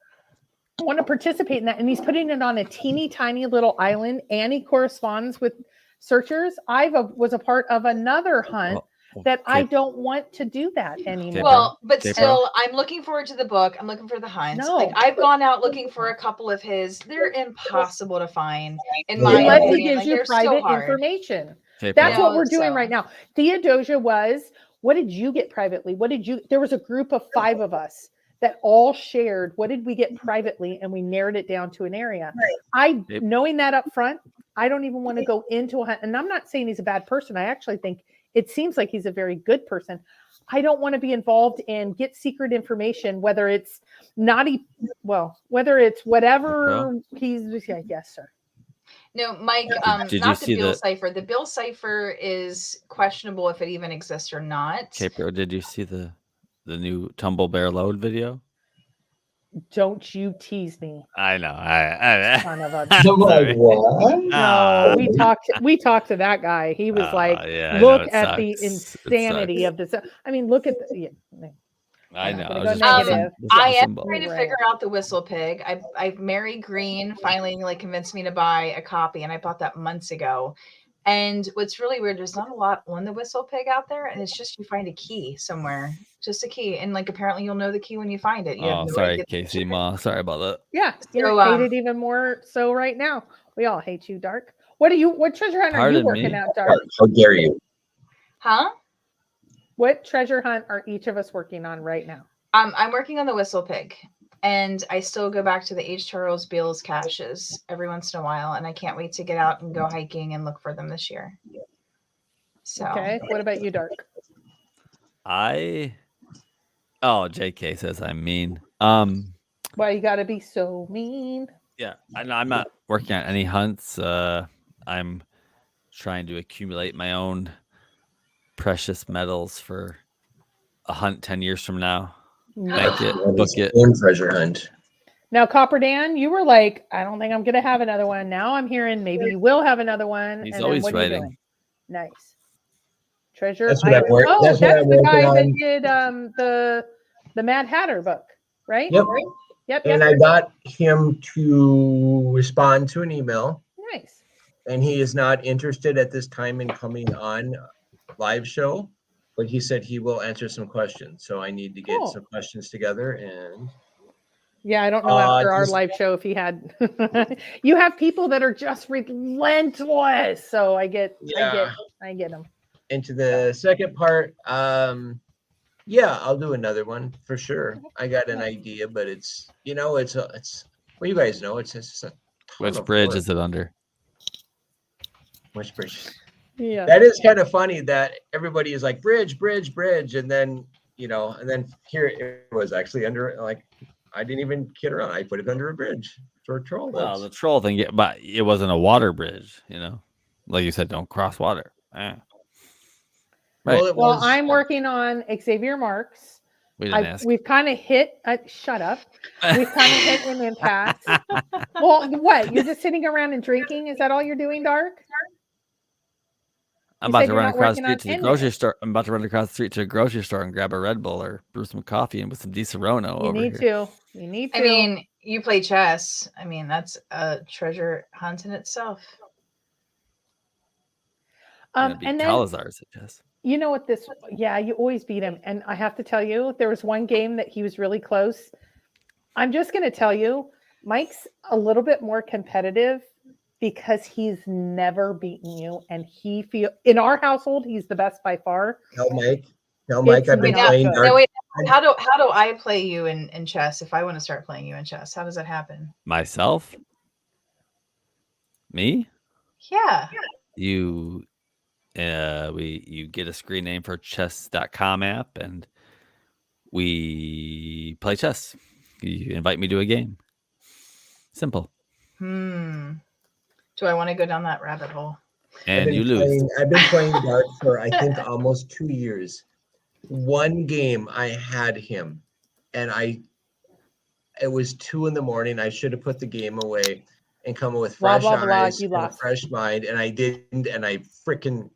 A: want to participate in that. And he's putting it on a teeny tiny little island, and he corresponds with searchers. I was a part of another hunt that I don't want to do that anymore.
B: Well, but still, I'm looking forward to the book. I'm looking for the hunts.
A: No.
B: Like I've gone out looking for a couple of his. They're impossible to find in my
A: unless
B: opinion.
A: he gives
B: Like,
A: you
B: they're so
A: private
B: hard.
A: information.
C: Okay,
A: That's
C: bro.
A: what we're doing
B: So-
A: right now. Theodosia was, what did you get privately? There was a group of 5 of us that all shared, what did we get privately? And we narrowed it down to an area. Knowing that up front, I don't even want to go into a hunt. And I'm not saying he's a bad person. I actually think it seems like he's a very good person. I don't want to be involved and get secret information, whether it's whether it's whatever he's, yes, sir.
B: No, Mike,
C: Did
B: not
C: you
B: the
C: see
B: Bill
C: the-
B: cipher. The Bill cipher is questionable if it even exists or not.
C: Okay, bro, did you see the new Tumble Bear Load video?
A: Don't you tease me.
C: I know. I
A: Son of a
E: I'm like, what?
A: No, we talked to that guy. He was like,
C: yeah, I
A: look
C: know, it
A: at the
C: sucks. It
A: insanity
C: sucks.
A: of this. I mean, look at
C: I
A: I'm
C: know.
A: not
C: I
A: gonna
C: was
A: go
C: just making
A: negative.
C: some-
B: I am
C: symbol.
B: trying to
A: Right.
B: figure out the whistle pig. Mary Green finally like convinced me to buy a copy, and I bought that months ago. And what's really weird, there's not a lot on the whistle pig out there, and it's just you find a key somewhere, just a key, and like apparently you'll know the key when you find it. You have
C: Oh,
B: no
C: sorry,
B: idea.
C: Casey Ma. Sorry about that.
A: Yeah, you're
B: So,
A: hated even more so right now. We all hate you, Darc. What treasure hunt are you
C: Pardon
A: working
C: me?
A: at, Darc?
E: How dare you?
B: Huh?
A: What treasure hunt are each of us working on right now?
B: I'm working on the whistle pig, and I still go back to the H. Charles Beale's caches every once in a while, and I can't wait to get out and go hiking and look for them this year. So
A: Okay, what about you, Darc?
C: JK says I'm mean.
A: Why you gotta be so mean?
C: Yeah, I'm not working on any hunts. I'm trying to accumulate my own precious metals for a hunt 10 years from now. Bank it, book it.
E: Own treasure hunt.
A: Now, Copper Dan, you were like, I don't think I'm gonna have another one. Now I'm hearing maybe you will have another one.
C: He's
A: and
C: always
A: then what are you
C: writing.
A: doing? Nice. Treasure.
E: That's what I'm
A: Island.
E: work-
A: Oh,
E: that's
A: that's,
E: what I'm
A: the guy
E: working
A: that did the Mad Hatter book, right?
E: Yep.
A: Yep.
E: And I got him to respond to an email,
A: Nice.
E: and he is not interested at this time in coming on live show, but he said he will answer some questions. So I need to get
A: Cool.
E: some questions together, and
A: Yeah, I don't know after our
E: just-
A: live show if he had. You have people that are just relentless, so I get them.
E: into the second part, yeah, I'll do another one for sure. I got an idea, but it's well, you guys know it's just a ton
C: Which
E: of
C: bridge
E: work.
C: is it under?
E: Which bridge?
A: Yeah.
E: That is kind of funny that everybody is like bridge, and then here it was actually under, like, I didn't even kid around. I put it under a bridge for a troll.
C: Well, the troll thing, yeah, but it wasn't a water bridge, Like you said, don't cross water. Right.
A: Well, I'm working on Xavier Marks.
C: We didn't ask.
A: We've kind of hit. Shut up. We've kind of hit an impasse. Well, what? You're just sitting around and drinking? Is that all you're doing, Darc?
C: I'm
A: You
C: about
A: said
C: to
A: you're
C: run
A: not
C: across the
A: working on
C: street to the
A: any.
C: grocery store. I'm about to run across the street to a grocery store and grab a Red Bull or brew some coffee and with some Di Serono
A: You
C: over
A: need
C: here.
A: to. You need to.
B: I mean, you play chess. I mean, that's a treasure hunt in itself.
C: And
A: and then
C: Calazar suggest.
A: you know what this? Yeah, you always beat him. And I have to tell you, there was one game that he was really close. I'm just going to tell you, Mike's a little bit more competitive because he's never beaten you, and in our household he's the best by far.
E: Tell Mike,
A: It's
E: I've been
A: not
E: playing
A: good.
E: Dark.
B: No, wait. How do I play you in chess if I want to start playing you in chess? How does that happen?
C: Myself? Me?
B: Yeah.
C: You get a screen name for chess.com app and we play chess. You invite me to a game. Simple.
B: Do I want to go down that rabbit hole?
C: And you lose.
E: I've been playing Dark for I think almost 2 years. One game I had him, and it was 2 a.m. I should have put the game away and come with
A: Blah,
E: fresh
A: blah, blah,
E: eyes
A: you
E: and a
A: lost.
E: fresh mind, and I didn't, and I freaking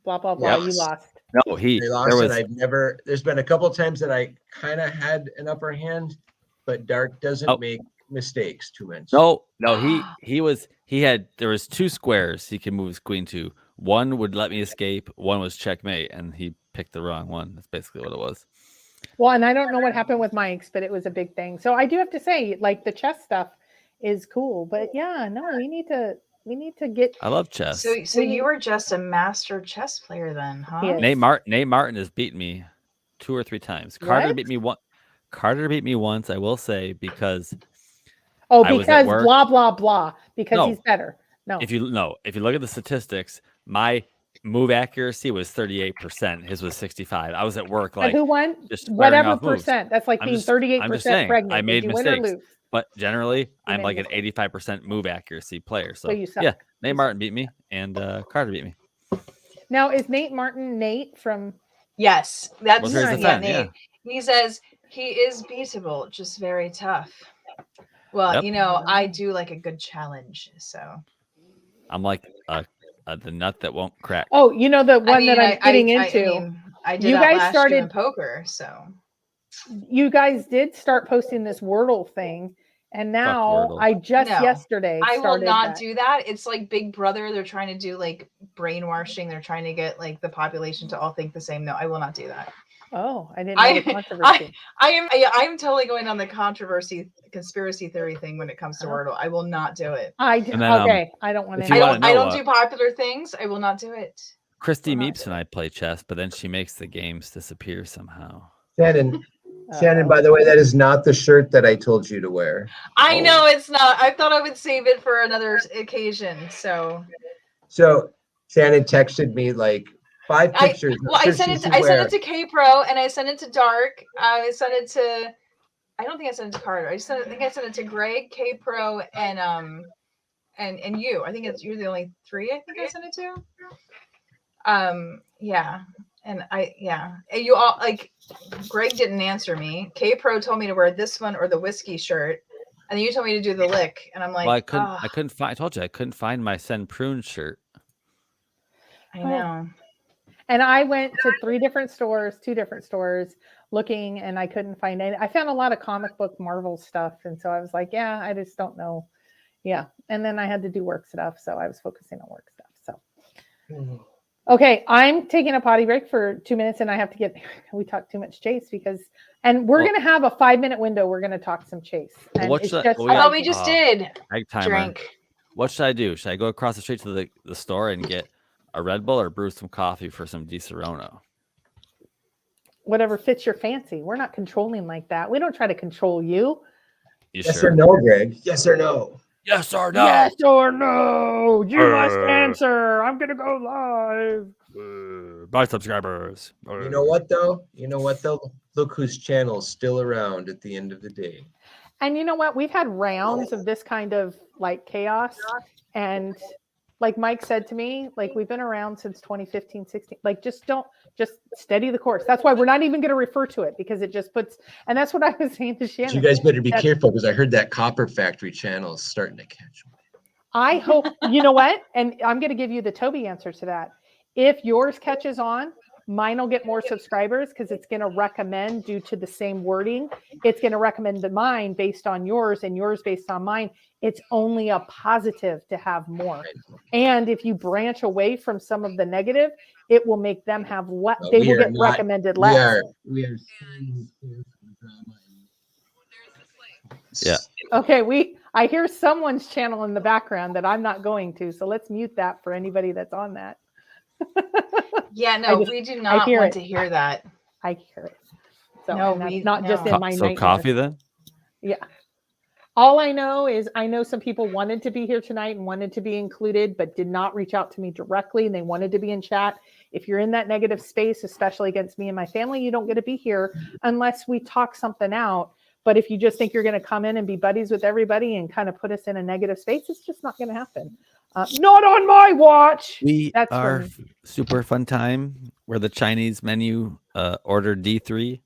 A: Blah blah blah. You
E: Yes.
A: lost.
C: No,
E: I lost, and I've never. There's been a couple of times that I kind of had an upper hand, but Darc doesn't make mistakes too much.
C: No, there was 2 squares he could move his queen to. One would let me escape, one was checkmate, and he picked the wrong one. That's basically what it was.
A: Well, and I don't know what happened with Mike's, but it was a big thing. So I do have to say, like, the chess stuff is cool, but yeah, no, we need to get.
C: I love chess.
B: So you were just a master chess player then, huh?
A: Yes.
C: Nate Martin has beaten me 2 or 3 times. Carter beat me once, I will say, because
A: because blah blah blah, because he's better. No.
C: If you look at the statistics, my move accuracy was 38%. His was 65. I was at work like,
A: and who won?
C: Just
A: Whatever percent. That's like being 38% pregnant.
C: I made
A: Did you
C: mistakes,
A: win or lose?
C: but generally I'm like an 85% move accuracy player. So
A: you suck.
C: Yeah, Nate Martin beat me, and Carter beat me.
A: Now is Nate Martin Nate from?
B: Yes, that's
C: Nate.
B: Yeah. He says he is beatable, just very tough. Well, I do like a good challenge, so
C: I'm like the nut that won't crack.
A: Oh, the one that I'm getting into.
B: I did. You guys started poker, so
A: you guys did start posting this Wordle thing, and now I just yesterday.
B: I will not do that. It's like Big Brother. They're trying to do like brainwashing. They're trying to get like the population to all think the same. No, I will not do that.
A: Oh, I didn't know the controversy.
B: I am totally going on the conspiracy theory thing when it comes to Wordle. I will not do it.
A: I don't want to.
B: I don't do popular things. I will not do it.
C: Christy Meeps and I play chess, but then she makes the games disappear somehow.
E: Shannon, by the way, that is not the shirt that I told you to wear.
B: I know it's not. I thought I would save it for another occasion. So
E: Shannon texted me like 5 pictures.
B: I sent it to K Pro and I sent it to Darc. I sent it to. I don't think I sent it to Carter. I think I sent it to Greg, K Pro, and you. I think you're the only 3. I think I sent it to. Yeah. And you all like Greg didn't answer me. K Pro told me to wear this one or the whiskey shirt, and then you told me to do the lick, and I'm like,
C: well, I couldn't find. I told you I couldn't find my Send Prune shirt.
B: I know.
A: And I went to 2 different stores looking, and I couldn't find any. I found a lot of comic book Marvel stuff, and so I was like, yeah, I just don't know. Yeah, and then I had to do work stuff, so I was focusing on work stuff. So. Okay, I'm taking a potty break for 2 minutes, and I have to get. We talked too much chase and we're gonna have a 5-minute window. We're gonna talk some chase. And
B: I thought we just did. Drink.
C: What should I do? Should I go across the street to the store and get a Red Bull or brew some coffee for some Di Serono?
A: Whatever fits your fancy. We're not controlling like that. We don't try to control you.
E: Yes or no, Greg? Yes or no?
C: Yes or no?
A: Yes or no? You must answer. I'm gonna go live.
C: Bye, subscribers.
E: You know what though? Look whose channel's still around at the end of the day.
A: And you know what? We've had rounds of this kind of like chaos, and like Mike said to me, like we've been around since 2015, 16. Like just steady the course. That's why we're not even going to refer to it, because it just puts. And that's what I was saying to Shannon.
E: You guys better be careful, because I heard that Copper Factory channel is starting to catch.
A: I hope, you know what? And I'm going to give you the Toby answer to that. If yours catches on, mine will get more subscribers, because it's going to recommend, due to the same wording, it's going to recommend mine based on yours and yours based on mine. It's only a positive to have more. And if you branch away from some of the negative, it will make them have less. They will get recommended less.
E: We are.
C: Yeah.
A: Okay, I hear someone's channel in the background that I'm not going to, so let's mute that for anybody that's on that.
B: Yeah, no, we do not want to hear that.
A: I hear it. So no, not just in my nightmare.
C: So coffee then?
A: Yeah. All I know is I know some people wanted to be here tonight and wanted to be included, but did not reach out to me directly, and they wanted to be in chat. If you're in that negative space, especially against me and my family, you don't get to be here unless we talk something out. But if you just think you're going to come in and be buddies with everybody and kind of put us in a negative space, it's just not going to happen. Not on my watch.
C: That's our super fun time where the Chinese menu ordered D3.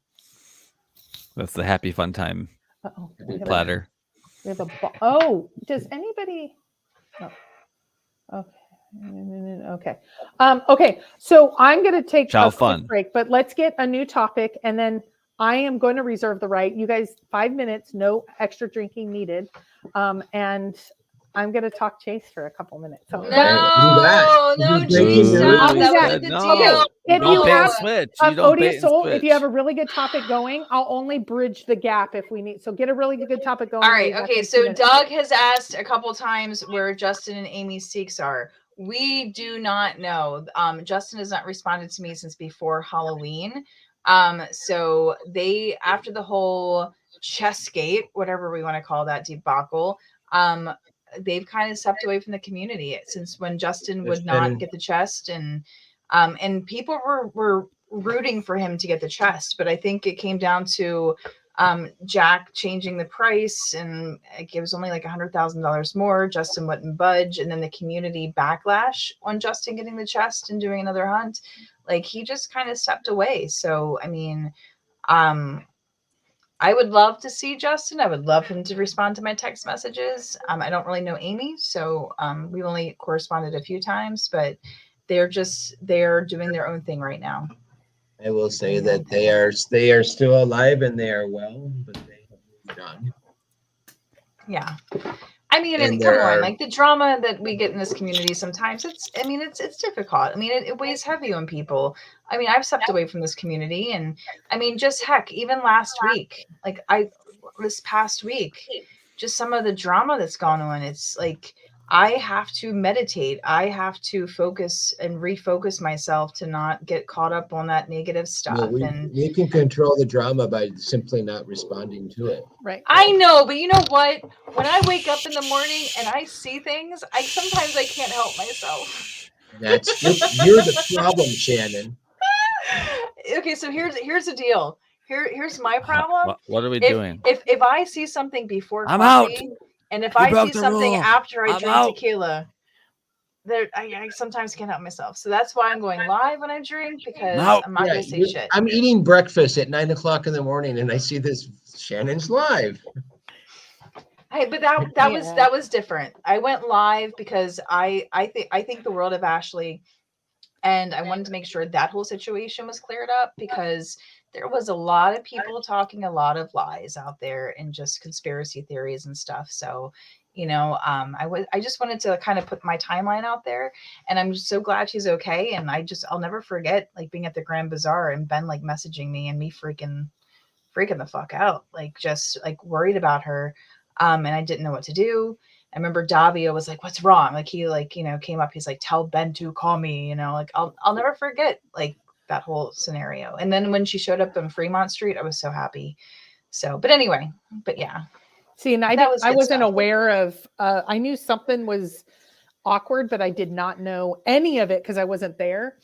C: That's the happy fun time platter.
A: We have does anybody? Oh, okay. Okay. So I'm going to take a quick break, but let's get a new topic, and then I am going to reserve the right. You guys, 5 minutes, no extra drinking needed. And I'm going to talk Chase for a couple minutes. So
B: No, Chase, stop. That wasn't the deal.
A: Okay, if
C: don't
A: you
C: bait
A: have
C: and switch.
A: a
C: You don't
A: Odious
C: bait and
A: Soul,
C: switch.
A: if you have a really good topic going, I'll only bridge the gap if we need. So get a really good topic going.
B: All right. Okay. So Doug has asked a couple times where Justin and Amy's Seeks are. We do not know. Justin has not responded to me since before Halloween. So they, after the whole chessgate, whatever we want to call that debacle, they've kind of stepped away from the community since when Justin would not get the chest, and people were rooting for him to get the chest, but I think it came down to Jack changing the price, and it was only like $100,000 more. Justin wouldn't budge, and then the community backlash on Justin getting the chest and doing another hunt. Like, he just kind of stepped away. So I mean, I would love to see Justin. I would love him to respond to my text messages. I don't really know Amy, so we've only corresponded a few times, but they're doing their own thing right now.
E: I will say that they are still alive and they are well, but they have moved on.
B: Yeah. I mean, and come on, like the drama that we get in this community sometimes, it's difficult. I mean, it weighs heavy on people. I mean, I've stepped away from this community, and I mean, just heck, even this past week, just some of the drama that's gone on, it's like, I have to meditate. I have to focus and refocus myself to not get caught up on that negative stuff.
E: You can control the drama by simply not responding to it.
A: Right.
B: I know, but you know what? When I wake up in the morning and I see things, sometimes I can't help myself.
E: You're the problem, Shannon.
B: Okay, so here's the deal. Here's my problem.
C: What are we doing?
B: If I see something before
C: I'm
B: coffee,
C: out.
B: and if I see something
C: rule.
B: after I
C: I'm
B: drink
C: out.
B: tequila, I sometimes can't help myself. So that's why I'm going live when I drink, because I'm not going to say shit.
E: I'm eating breakfast at 9 o'clock in the morning, and I see this Shannon's live.
B: Hey, but that was different. I went live because I think the world of Ashley, and I wanted to make sure that whole situation was cleared up, because there was a lot of people talking a lot of lies out there and just conspiracy theories and stuff. So, you know, I just wanted to kind of put my timeline out there, and I'm just so glad she's okay. And I'll never forget, like, being at the Grand Bazaar and Ben like messaging me and me freaking the fuck out, like, just like worried about her. And I didn't know what to do. I remember Davio was like, "What's wrong?" Like, he, like, you know, came up. He's like, "Tell Ben to call me." You know, like, I'll never forget, like, that whole scenario. And then when she showed up on Fremont Street, I was so happy. So, but anyway, but yeah.
A: See, and I wasn't aware of. I knew something was awkward, but I did not know any of it because I wasn't there.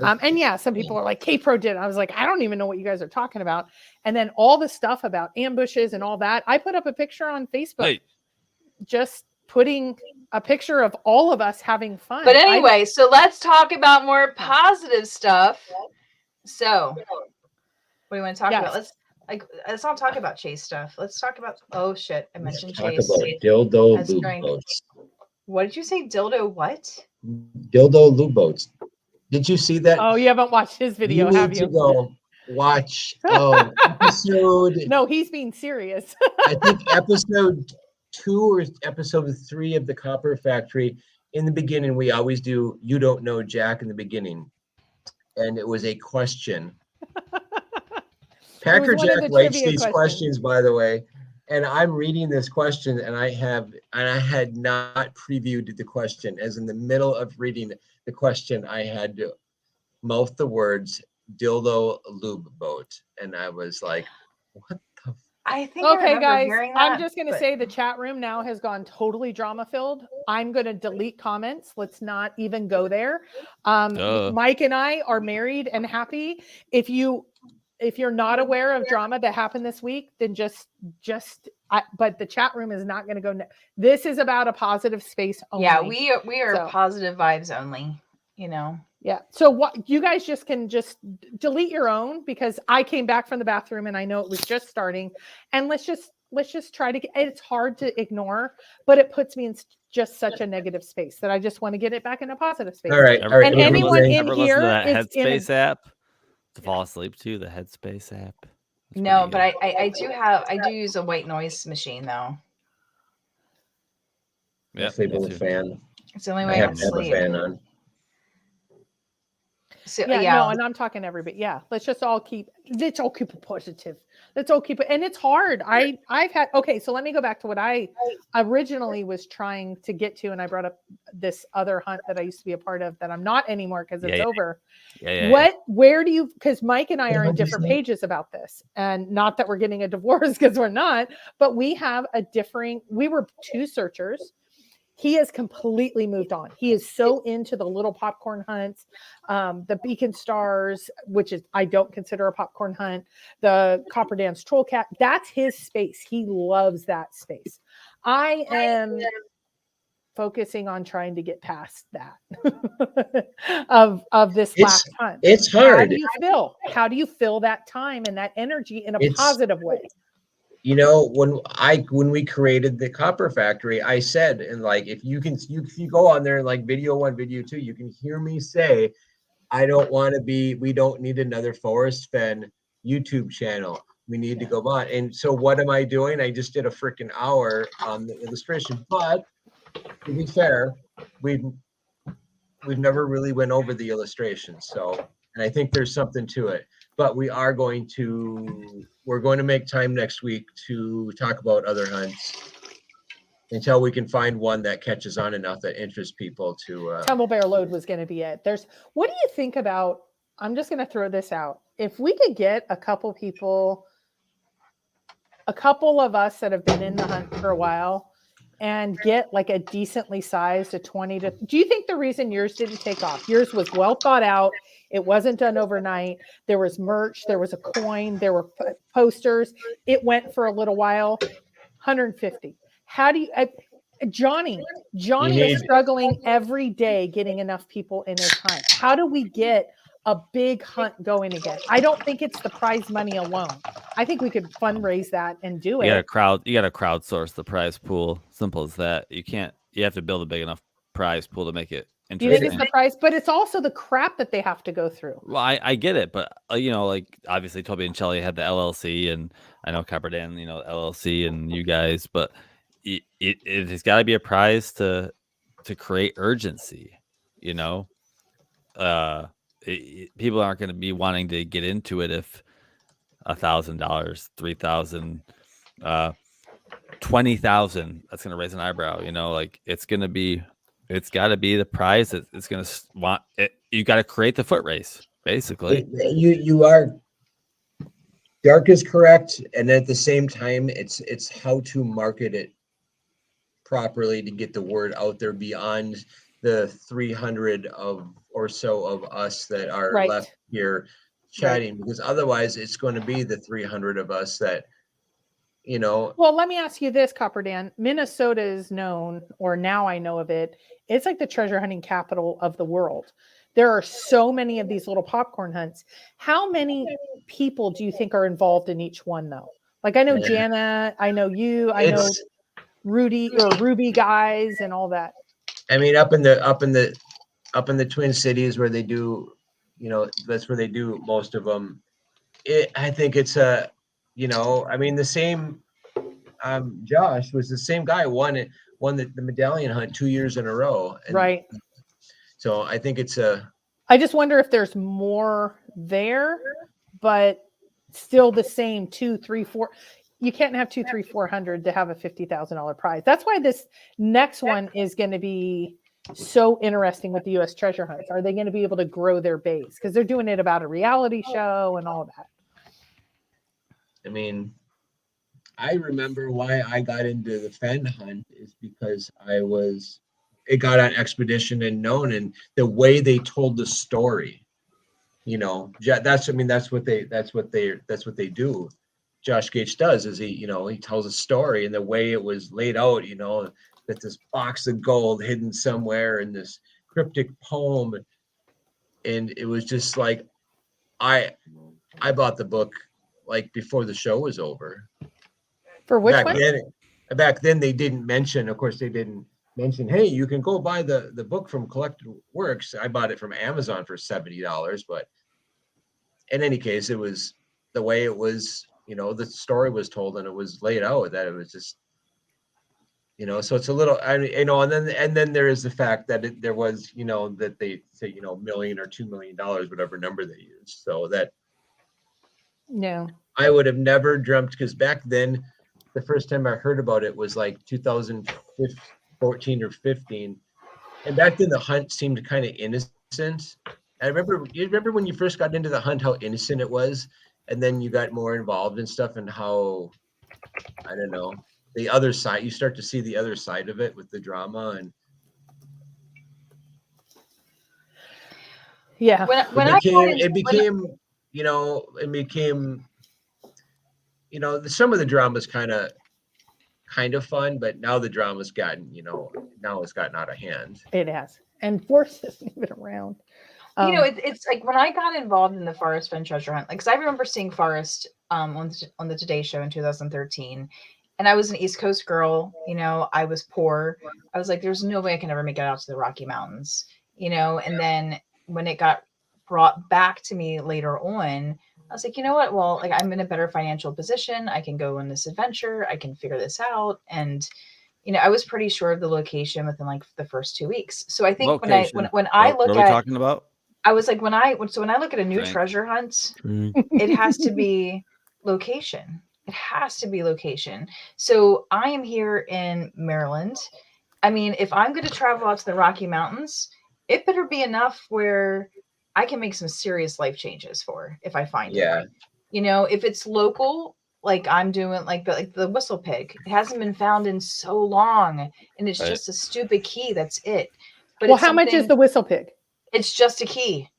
A: And yeah, some people are like, K-Pro did. I was like, I don't even know what you guys are talking about. And then all the stuff about ambushes and all that, I put up a picture on Facebook, just putting a picture of all of us having fun.
B: But anyway, so let's talk about more positive stuff. So what do you want to talk about? Let's not talk about Chase stuff. Let's talk about, oh shit, I mentioned Chase.
E: Talk about dildo lube boats.
B: What did you say? Dildo what?
E: Dildo lube boats. Did you see that?
A: Oh, you haven't watched his video, have you?
E: To go watch episode.
A: No, he's being serious.
E: I think episode 2 or episode 3 of the Copper Factory. In the beginning, we always do "You Don't Know Jack" in the beginning, and it was a question. Packer Jack likes these questions, by the way, and I'm reading this question, and I had not previewed the question. As in the middle of reading the question, I had to mouth the words "dildo lube boat," and I was like, "What the?"
B: I think
A: okay, guys, I'm just going to say the chat room now has gone totally drama filled. I'm going to delete comments. Let's not even go there. Mike and I are married and happy. If you're not aware of drama that happened this week, then but the chat room is not going to go. This is about a positive space only.
B: Yeah, we are positive vibes only, you know.
A: Yeah. So what you guys can just delete your own, because I came back from the bathroom and I know it was just starting, and let's just try to get, it's hard to ignore, but it puts me in just such a negative space that I just want to get it back in a positive space.
E: All right.
A: And anyone in here
C: listen to that
A: is
C: Headspace app to fall asleep to, the Headspace app?
B: No, but I do use a white noise machine though.
E: I sleep with a fan.
B: It's the only
E: I
B: way I
E: have
B: can
E: to have a
B: sleep.
E: fan on.
B: So,
A: Yeah, no, and I'm talking everybody. Yeah, let's all keep it positive. Let's all keep it, and it's hard. I've had, okay, so let me go back to what I originally was trying to get to, and I brought up this other hunt that I used to be a part of that I'm not anymore because it's over. Where do you, because Mike and I are in different pages about this, and not that we're getting a divorce because we're not, but we have we were two searchers. He has completely moved on. He is so into the little popcorn hunts, the Beacon Stars, which is, I don't consider a popcorn hunt, the Copper Dance Troll Cat. That's his space. He loves that space. I am focusing on trying to get past that of this last hunt.
E: It's hard.
A: How do you fill that time and that energy in a positive way?
E: You know, when we created the Copper Factory, I said, and like, if you go on there and like video 1, video 2, you can hear me say, we don't need another Forest Fen YouTube channel. We need to go on. And so what am I doing? I just did a freaking hour on the illustration, but to be fair, we've never really went over the illustrations. So, and I think there's something to it, but we're going to make time next week to talk about other hunts until we can find one that catches on enough that interests people to.
A: Tumble Bear Load was going to be it. What do you think about, I'm just going to throw this out. If we could get a couple of us that have been in the hunt for a while and get like a decently sized, do you think the reason yours didn't take off? Yours was well thought out. It wasn't done overnight. There was merch. There was a coin. There were posters. It went for a little while. 150. How do you, Johnny is struggling every day getting enough people in his hunt. How do we get a big hunt going again? I don't think it's the prize money alone. I think we could fundraise that and do it.
C: You got to crowdsource the prize pool. Simple as that. You have to build a big enough prize pool to make it interesting.
A: Do you think it's the price? But it's also the crap that they have to go through.
C: Well, I get it, but like obviously Toby and Shelly had the LLC, and I know Copperdan, LLC, and you guys, but it has got to be a prize to create urgency. People aren't going to be wanting to get into it if $1,000, $3,000, $20,000. That's going to raise an eyebrow. It's got to be the prize. It's going to want it. You got to create the foot race, basically.
E: You are. Darc is correct, and at the same time, it's how to market it properly to get the word out there beyond the 300 or so of us that are left here chatting, because otherwise it's going to be the 300 of us that,
A: Well, let me ask you this, Copperdan. Minnesota is known, or now I know of it, it's like the treasure hunting capital of the world. There are so many of these little popcorn hunts. How many people do you think are involved in each one, though? Like, I know Jana, I know you, I know Rudy or Ruby guys and all that.
E: I mean, up in the Twin Cities where they do, that's where they do most of them. I think it's the same. Josh was the same guy won the medallion hunt 2 years in a row.
A: Right.
E: So I think it's
A: I just wonder if there's more there, but still the same 2, 3, 4. You can't have 2, 3, 400 to have a $50,000 prize. That's why this next one is going to be so interesting with the U.S. treasure hunts. Are they going to be able to grow their base? Because they're doing it about a reality show and all that.
E: I mean, I remember why I got into the Fen hunt is because it got on Expedition and Known, and the way they told the story, that's what they do. Josh Gates does is he tells a story, and the way it was laid out, that this box of gold hidden somewhere in this cryptic poem. And it was just like, I bought the book like before the show was over.
A: For which one?
E: Back then they didn't mention, hey, you can go buy the book from Collected Works. I bought it from Amazon for $70, but in any case, it was the way it was the story was told and it was laid out that it was just, so it's a little, and then there is the fact that there was, that they say, $1 million or $2 million, whatever number they used. So that
A: No.
E: I would have never dreamt, because back then, the first time I heard about it was like 2014 or 15. And back then the hunt seemed kind of innocent. You remember when you first got into the hunt, how innocent it was? And then you got more involved in stuff and how, I don't know, the other side, you start to see the other side of it with the drama. And
A: Yeah.
E: it became, some of the drama's kind of fun, but now the drama's gotten, now it's gotten out of hand.
A: It has. And Forrest isn't even around.
B: It's like when I got involved in the Forrest Fenn treasure hunt, like, because I remember seeing Forrest on the Today Show in 2013, and I was an East Coast girl. I was poor. I was like, there's no way I can ever make it out to the Rocky Mountains. And then when it got brought back to me later on, I was like, you know what? Well, like, I'm in a better financial position. I can go on this adventure. I can figure this out. And I was pretty sure of the location within like the first 2 weeks. So I think when I look
C: what are we talking about?
B: I was like, when I look at a new treasure hunt, it has to be location. It has to be location. So I am here in Maryland. I mean, if I'm going to travel out to the Rocky Mountains, it better be enough where I can make some serious life changes for if I find it. If it's local, like I'm doing like the whistle pig, it hasn't been found in so long, and it's just a stupid key. That's it. But
A: how much is the whistle pig?
B: It's just a key.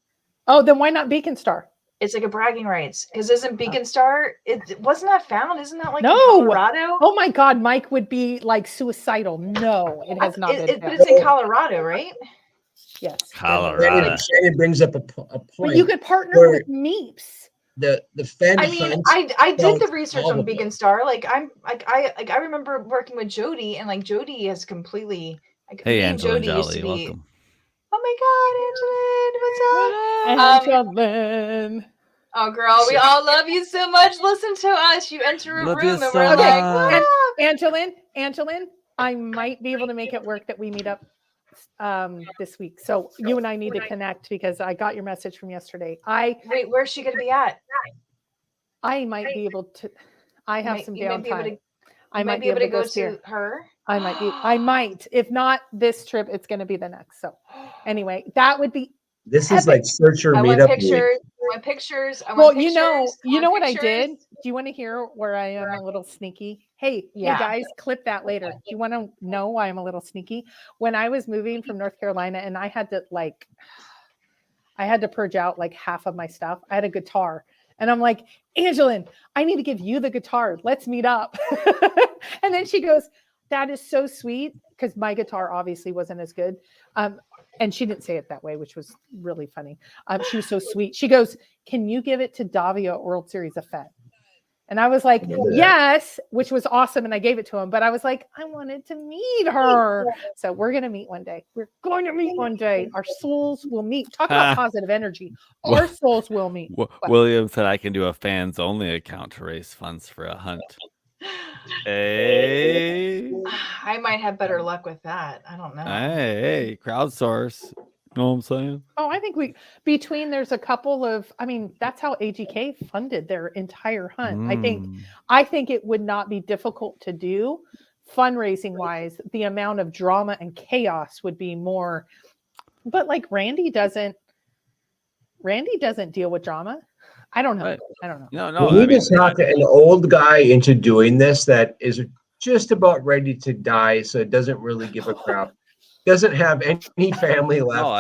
A: Oh, then why not Beacon Star?
B: It's like a bragging rights, because isn't Beacon Star? It wasn't that found? Isn't that like
A: no.
B: in Colorado?
A: Oh my God, Mike would be like suicidal. No, it has not been.
B: But it's in Colorado, right?
A: Yes,
C: Colorado.
E: And it brings up a point.
A: But you could partner with Meeps.
E: The Fenn.
B: I mean, I did the research on Beacon Star. Like I remember working with Jody, and like Jody has completely like.
C: Hey, Angela
B: Jody
C: Jolly,
B: used to be,
C: welcome.
B: Oh my God, Angeline, what's up?
A: Angeline.
B: Oh, girl, we all love you so much. Listen to us. You enter a room and we're like,
A: Angeline, I might be able to make it work that we meet up this week. So you and I need to connect, because I got your message from yesterday.
B: Wait, where's she going to be at?
A: I might be able to. I have some downtime.
B: I might be able to go to her.
A: I might. If not this trip, it's going to be the next. So anyway, that would be.
E: This is like search or meetup.
B: I want pictures.
A: You know what I did? Do you want to hear where I am a little sneaky? Hey guys, clip that later. Do you want to know why I'm a little sneaky? When I was moving from North Carolina, and I had to purge out like half of my stuff. I had a guitar, and I'm like, Angeline, I need to give you the guitar. Let's meet up. And then she goes, that is so sweet, because my guitar obviously wasn't as good. And she didn't say it that way, which was really funny. She was so sweet. She goes, can you give it to Davia at World Series of Fenn? And I was like, yes, which was awesome. And I gave it to him. But I was like, I wanted to meet her. So we're going to meet one day. We're going to meet one day. Our souls will meet. Talk about positive energy. Our souls will meet.
C: William said I can do a fans only account to raise funds for a hunt. Hey.
B: I might have better luck with that. I don't know.
C: Hey, crowdsource. Know what I'm saying?
A: Oh, I think there's a couple of, that's how AGK funded their entire hunt. I think it would not be difficult to do fundraising wise. The amount of drama and chaos would be more, but like Randy doesn't deal with drama. I don't know.
C: Right.
A: I don't know.
C: No.
E: We need to talk an old guy into doing this that is just about ready to die, so it doesn't really give a crap. Doesn't have any family left.
C: No,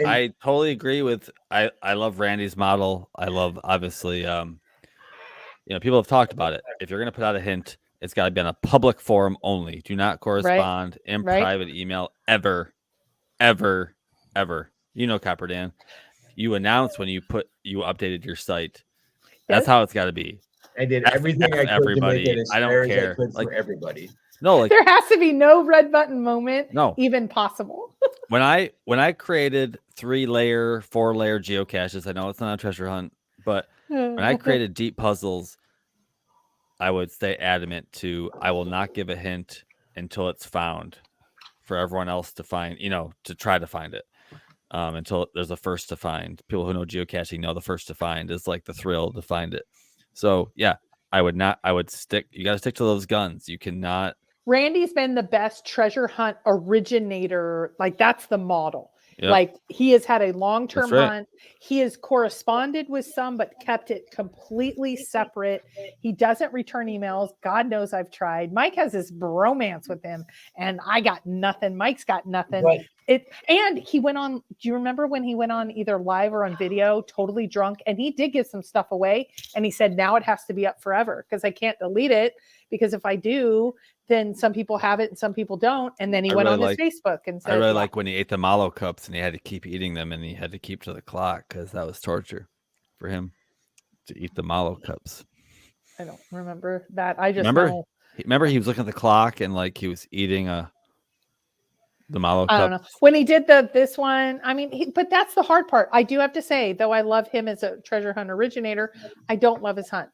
C: I totally agree with. I love Randy's model. I love, obviously, people have talked about it. If you're going to put out a hint, it's got to be on a public forum only. Do not correspond in private email ever. Copper Dan. You announce when you updated your site. That's how it's got to be.
E: I did everything I could to make it as fair as I could for everybody.
C: No,
A: there has to be no red button moment.
C: No,
A: even possible.
C: when I created 3-layer, 4-layer geocaches, I know it's not a treasure hunt, but when I created deep puzzles, I would stay adamant to I will not give a hint until it's found for everyone else to find, to try to find it. Until there's a first to find. People who know geocaching know the first to find is like the thrill to find it. So yeah, I would stick. You got to stick to those guns. You cannot.
A: Randy's been the best treasure hunt originator. Like that's the model.
C: Yep.
A: Like he has had a long-term
C: That's right.
A: hunt. He has corresponded with some, but kept it completely separate. He doesn't return emails. God knows I've tried. Mike has this bromance with him, and I got nothing. Mike's got nothing.
E: Right.
A: And he went on. Do you remember when he went on either live or on video, totally drunk? And he did give some stuff away, and he said now it has to be up forever because I can't delete it, because if I do, then some people have it and some people don't. And then he went on his Facebook and said,
C: I really like when he ate the mallow cups and he had to keep eating them and he had to keep to the clock because that was torture for him to eat the mallow cups.
A: I don't remember that. I just
C: remember he was looking at the clock and like he was eating the mallow cups.
A: I don't know when he did this one. I mean, but that's the hard part. I do have to say, though, I love him as a treasure hunt originator. I don't love his hunt.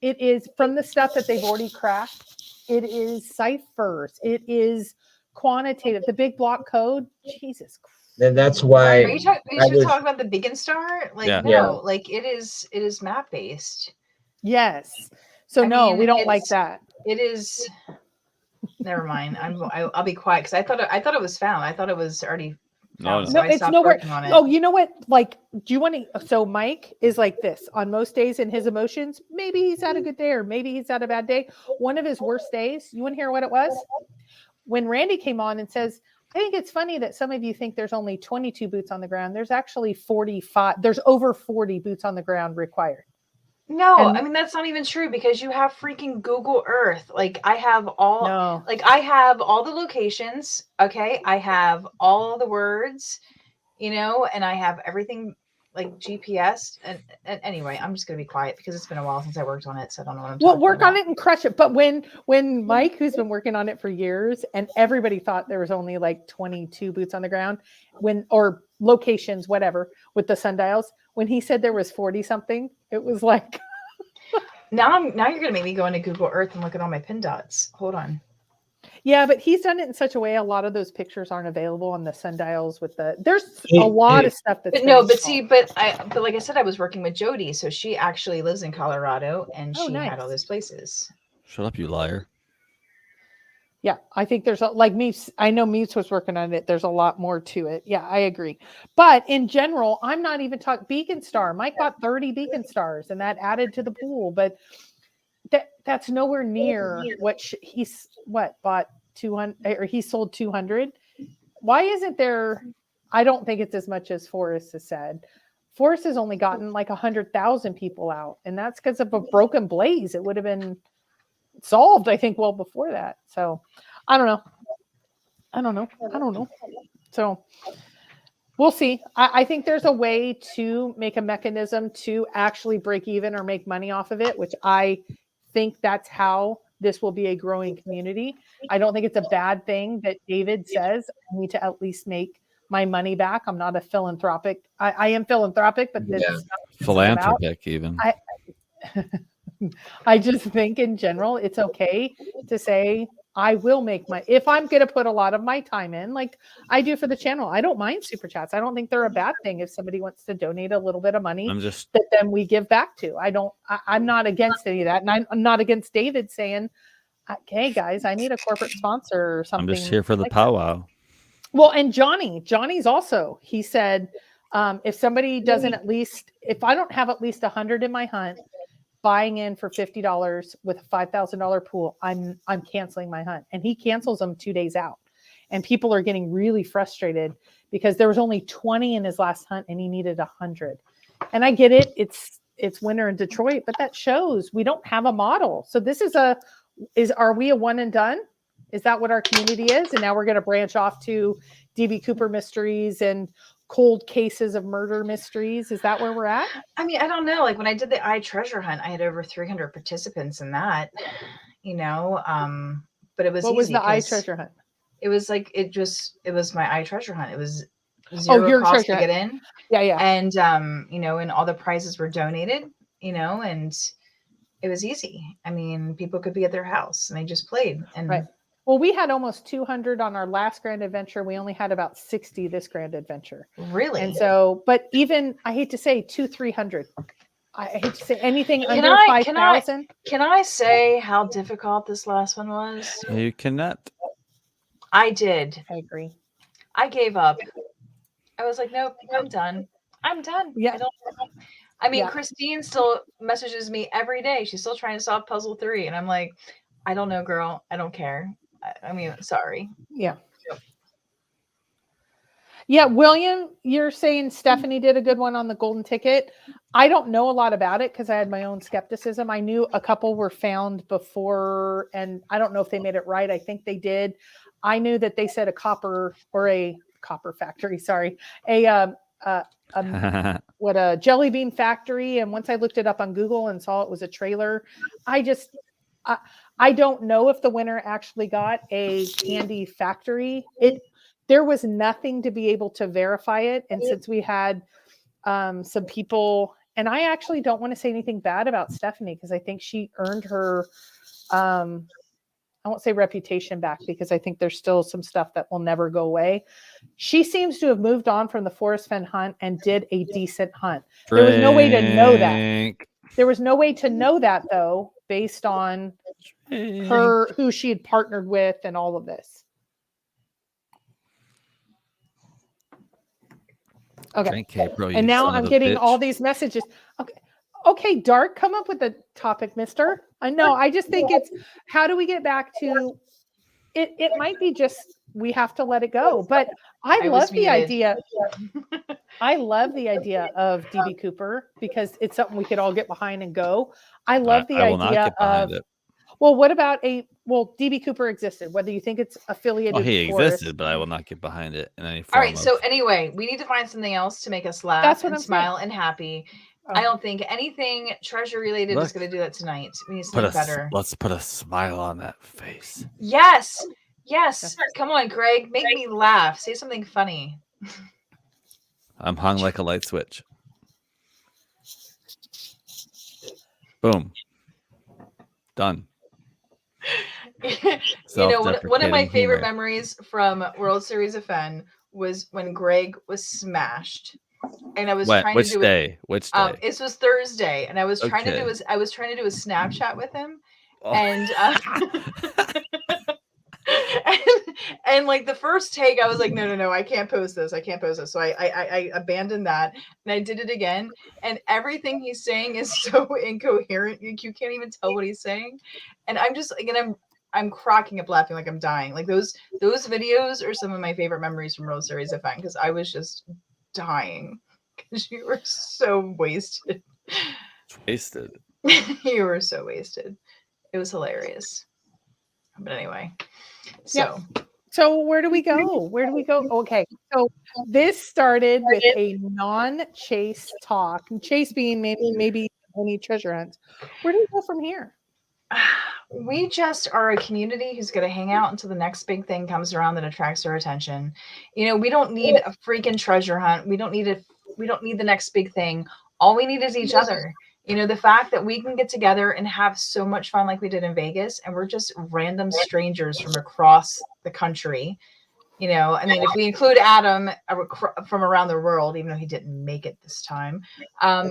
A: It is from the stuff that they've already cracked. It is ciphers. It is quantitative. The big block code. Jesus Christ.
E: And that's why.
B: Are you talking about the Beacon Star? Like no, like it is map based.
A: Yes. So we don't like that.
B: It is. Never mind. I'll be quiet because I thought it was found. I thought it was already.
C: No,
A: it's nowhere. Oh, you know what? Like, do you want to? So Mike is like this on most days in his emotions. Maybe he's had a good day or maybe he's had a bad day. One of his worst days. You want to hear what it was? When Randy came on and says, I think it's funny that some of you think there's only 22 boots on the ground. There's actually 45. There's over 40 boots on the ground required.
B: No, I mean, that's not even true because you have freaking Google Earth. Like I have all the locations. Okay. I have all the words, and I have everything like GPS. And anyway, I'm just going to be quiet because it's been a while since I worked on it. So I don't know what I'm talking about.
A: Work on it and crush it. But when Mike, who's been working on it for years, and everybody thought there was only like 22 boots on the ground or locations, whatever, with the sundials, when he said there was 40 something, it was like.
B: Now you're going to make me go into Google Earth and look at all my pin dots. Hold on.
A: Yeah, but he's done it in such a way. A lot of those pictures aren't available on the sundials there's a lot of stuff that's.
B: But like I said, I was working with Jody. So she actually lives in Colorado and she had all those places.
C: Shut up, you liar.
A: Yeah, I think there's like Meets. I know Meets was working on it. There's a lot more to it. Yeah, I agree. But in general, I'm not even talking Beacon Star. Mike bought 30 Beacon Stars and that added to the pool. But that's nowhere near what bought 200 or he sold 200. Why isn't there? I don't think it's as much as Forrest has said. Forrest has only gotten like 100,000 people out. And that's because of a broken blaze. It would have been solved, I think, well before that. So I don't know. So we'll see. I think there's a way to make a mechanism to actually break even or make money off of it, which I think that's how this will be a growing community. I don't think it's a bad thing that David says I need to at least make my money back. I'm not a philanthropic. I am philanthropic, but this is not
C: philanthropic even.
A: I just think in general, it's okay to say, I will make if I'm going to put a lot of my time in, like I do for the channel, I don't mind super chats. I don't think they're a bad thing. If somebody wants to donate a little bit of money that then we give back to, I'm not against any of that. And I'm not against David saying, okay, guys, I need a corporate sponsor or something.
C: I'm just here for the powwow.
A: Well, and Johnny's also, he said, if somebody doesn't if I don't have at least 100 in my hunt, buying in for $50 with a $5,000 pool, I'm canceling my hunt. And he cancels them 2 days out. And people are getting really frustrated because there was only 20 in his last hunt and he needed 100. And I get it. It's winter in Detroit, but that shows we don't have a model. So this are we a one and done? Is that what our community is? And now we're going to branch off to DB Cooper mysteries and cold cases of murder mysteries. Is that where we're at?
B: I mean, I don't know. Like when I did the treasure hunt, I had over 300 participants in that, but it was
A: what was the treasure hunt?
B: It was like, it was my treasure hunt. It was zero cost to get in.
A: Yeah.
B: And, and all the prizes were donated, and it was easy. I mean, people could be at their house and they just played. And
A: right. Well, we had almost 200 on our last Grand Adventure. We only had about 60 this Grand Adventure.
B: Really?
A: And so, but even, I hate to say 200-300. I hate to say anything under 5,000.
B: Can I say how difficult this last one was?
C: You cannot.
B: I did.
A: I agree.
B: I gave up. I was like, nope, I'm done. I'm done.
A: Yeah.
B: I mean, Christine still messages me every day. She's still trying to solve puzzle 3. And I'm like, I don't know, girl. I don't care. I mean, sorry.
A: Yeah. Yeah, William, you're saying Stephanie did a good one on the golden ticket. I don't know a lot about it because I had my own skepticism. I knew a couple were found before, and I don't know if they made it right. I think they did. I knew that they said a copper factory. Sorry, a jelly bean factory. And once I looked it up on Google and saw it was a trailer, I don't know if the winner actually got a candy factory. There was nothing to be able to verify it. And since we had some people, and I actually don't want to say anything bad about Stephanie because I think she earned her, I won't say reputation back because I think there's still some stuff that will never go away. She seems to have moved on from the Forest Fen hunt and did a decent hunt. There was no way to know that. There was no way to know that though, based on who she had partnered with and all of this. Okay. And now I'm getting all these messages. Okay, Darc, come up with a topic, mister. I know. I just think it's how do we get back to it? It might be just we have to let it go. But I love the idea. I love the idea of DB Cooper because it's something we could all get behind and go. I love the idea of it. Well, what about DB Cooper existed, whether you think it's affiliated.
C: Well, he existed, but I will not get behind it in any form.
B: All right. So anyway, we need to find something else to make us laugh and smile and happy. I don't think anything treasure related is going to do that tonight. We need something better.
C: Let's put a smile on that face.
B: Yes. Come on, Greg. Make me laugh. Say something funny.
C: I'm hung like a light switch. Boom. Done.
B: One of my favorite memories from World Series of Fen was when Greg was smashed, and I was trying to do
C: Which day?
B: This was Thursday, and I was trying to do a Snapchat with him, and and like the first take, I was like, no, I can't post this. So I abandoned that, and I did it again, and everything he's saying is so incoherent. You can't even tell what he's saying, and I'm just again I'm cracking up laughing like I'm dying. Like those videos are some of my favorite memories from World Series of Fun because I was just dying because you were so wasted. You were so wasted. It was hilarious. But anyway,
A: so where do we go? Okay, so this started with a non-chase talk, and chase being maybe any treasure hunts. Where do we go from here?
B: We just are a community who's going to hang out until the next big thing comes around that attracts our attention. We don't need a freaking treasure hunt. We don't need the next big thing. All we need is each other. The fact that we can get together and have so much fun like we did in Vegas, and we're just random strangers from across the country. I mean, if we include Adam from around the world, even though he didn't make it this time, I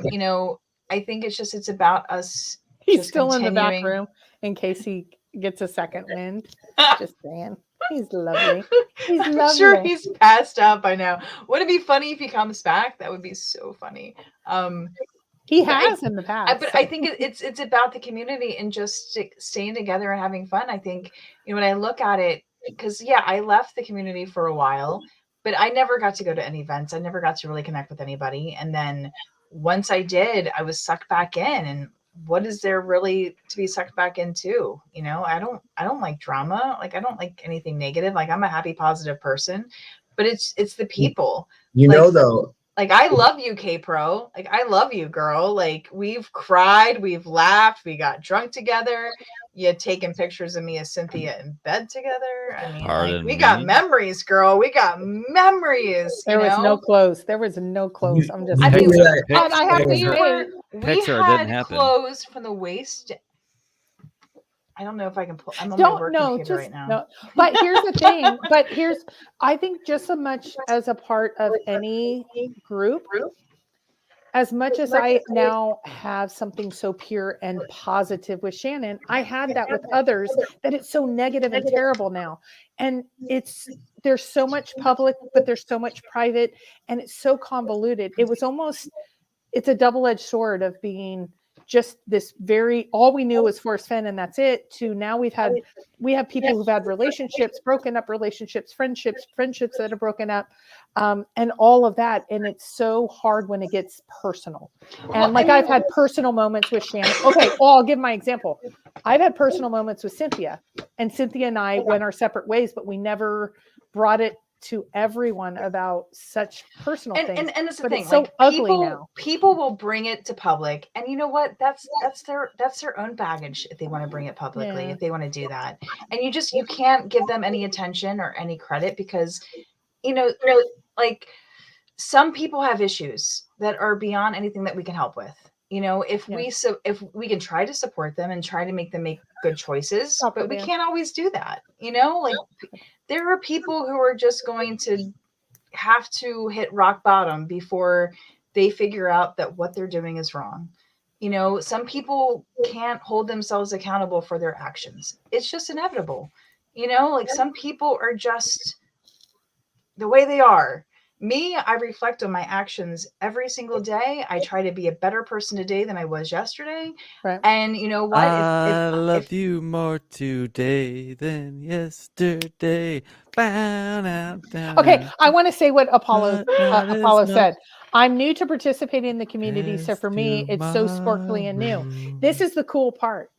B: think it's about us.
A: He's still in the back room in case he gets a second wind. Just saying. He's lovely.
B: I'm sure he's passed out by now. Would it be funny if he comes back? That would be so funny.
A: He has in the past.
B: But I think it's about the community and just staying together and having fun. I think, when I look at it, because I left the community for a while, but I never got to go to any events. I never got to really connect with anybody. And then once I did, I was sucked back in. And what is there really to be sucked back into? I don't like drama. Like I don't like anything negative. Like I'm a happy, positive person, but it's the people.
E: Though.
B: Like I love you, K-Pro. Like I love you, girl. Like we've cried, we've laughed, we got drunk together. You had taken pictures of me and Cynthia in bed together. I mean, we got memories, girl. We got memories.
A: There was no clothes. I'm just.
B: I have we
C: picture, it
B: had
C: didn't happen.
B: clothes from the waist. I don't know if I can pull. I'm on my
A: Don't
B: work
A: no,
B: computer
A: just
B: right now.
A: no. But here's the thing. I think just so much as a part of any group, as much as I now have something so pure and positive with Shannon, I had that with others that it's so negative and terrible now. And there's so much public, but there's so much private, and it's so convoluted. It's a double-edged sword of being just this all we knew was Forrest Fenn and that's it, to now we have people who've had relationships, broken up relationships, friendships that are broken up, and all of that. And it's so hard when it gets personal. And I've had personal moments with Shannon. Okay, I'll give my example. I've had personal moments with Cynthia, and Cynthia and I went our separate ways, but we never brought it to everyone about such personal things.
B: And that's the
A: but
B: thing.
A: It's so ugly now.
B: People will bring it to public, and you know what? That's their own baggage if they want to bring it publicly, if they want to do that. And you can't give them any attention or any credit because, like some people have issues that are beyond anything that we can help with. If we can try to support them and try to make them make good choices, but we can't always do that. There are people who are just going to have to hit rock bottom before they figure out that what they're doing is wrong. Some people can't hold themselves accountable for their actions. It's just inevitable. Some people are just the way they are. Me, I reflect on my actions every single day. I try to be a better person today than I was yesterday.
A: Right.
B: And you know what?
C: I love you more today than yesterday.
A: Okay, I want to say what Apollo said. I'm new to participating in the community, so for me, it's so sparkly and new. This is the cool part.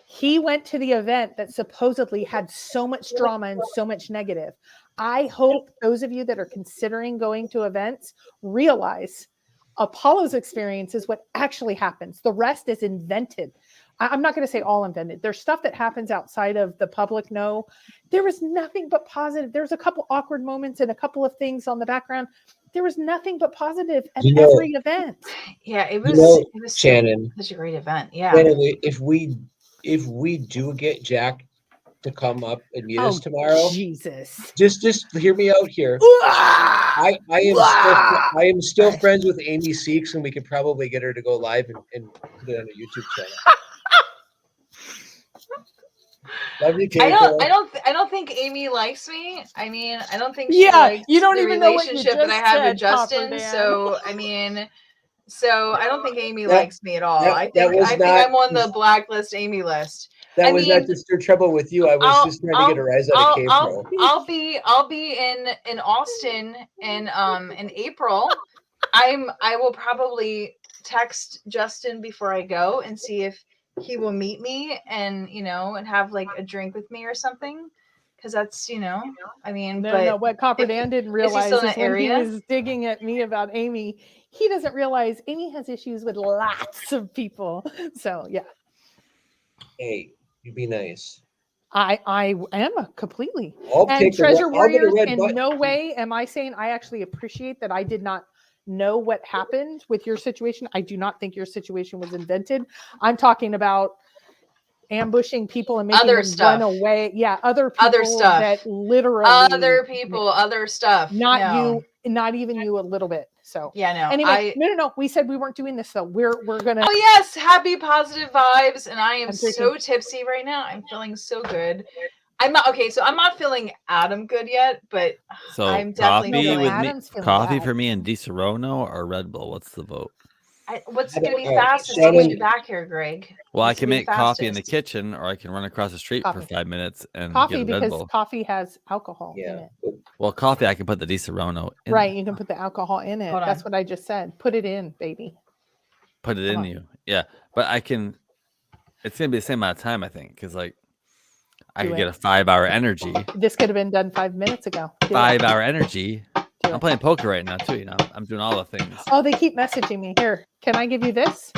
A: He went to the event that supposedly had so much drama and so much negative. I hope those of you that are considering going to events realize Apollo's experience is what actually happens. The rest is invented. I'm not going to say all invented. There's stuff that happens outside of the public know. There was nothing but positive. There's a couple awkward moments and a couple of things on the background. There was nothing but positive at every event.
B: Yeah, it was
E: Shannon,
B: such a great event. Yeah.
E: Shannon, if we do get Jack to come up and meet us tomorrow,
A: Jesus,
E: just hear me out here. I am still friends with Amy Seeks, and we could probably get her to go live and put it on a YouTube channel. Love you,
B: I don't think Amy likes me. I mean, I don't think she likes
A: you don't
B: the
A: even know what you
B: relationship that I have with Justin.
A: Copper
B: So I mean, I don't think Amy likes me at all. I think I'm on the blacklist Amy list.
E: That was not just her trouble with you. I was just trying to get a rise out of K-Pro.
B: I'll be in Austin in April. I will probably text Justin before I go and see if he will meet me and and have like a drink with me or something, because that's I mean,
A: no, what Copper Dan didn't realize is when he was digging at me about Amy, he doesn't realize Amy has issues with lots of people. So yeah.
E: Hey, you be nice.
A: I am completely.
E: And
A: Treasure Warriors, in no way am I saying I actually appreciate that I did not know what happened with your situation. I do not think your situation was invented. I'm talking about ambushing people and making them run away. Yeah, other stuff that literally
B: other stuff.
A: Not even you a little bit. So
B: yeah, no.
A: Anyway, no. We said we weren't doing this, so we're gonna.
B: Oh yes, happy positive vibes, and I am so tipsy right now. I'm feeling so good. I'm not okay, so I'm not feeling Adam good yet, but I'm definitely feeling
C: coffee for me and Di Serono or Red Bull. What's the vote?
B: What's going to be fastest to get you back here, Greg?
C: Well, I can make coffee in the kitchen, or I can run across the street for 5 minutes and
A: coffee
C: get a Red Bull.
A: Because coffee has alcohol in it.
C: Well, coffee, I can put the Di Serono in.
A: Right, you can put the alcohol in it. That's what I just said. Put it in, baby.
C: Put it in you. Yeah, but I can. It's going to be the same amount of time, I think, because I could get a 5-hour energy.
A: This could have been done 5 minutes ago.
C: 5-hour energy. I'm playing poker right now too. I'm doing all the things.
A: Oh, they keep messaging me. Here, can I give you this?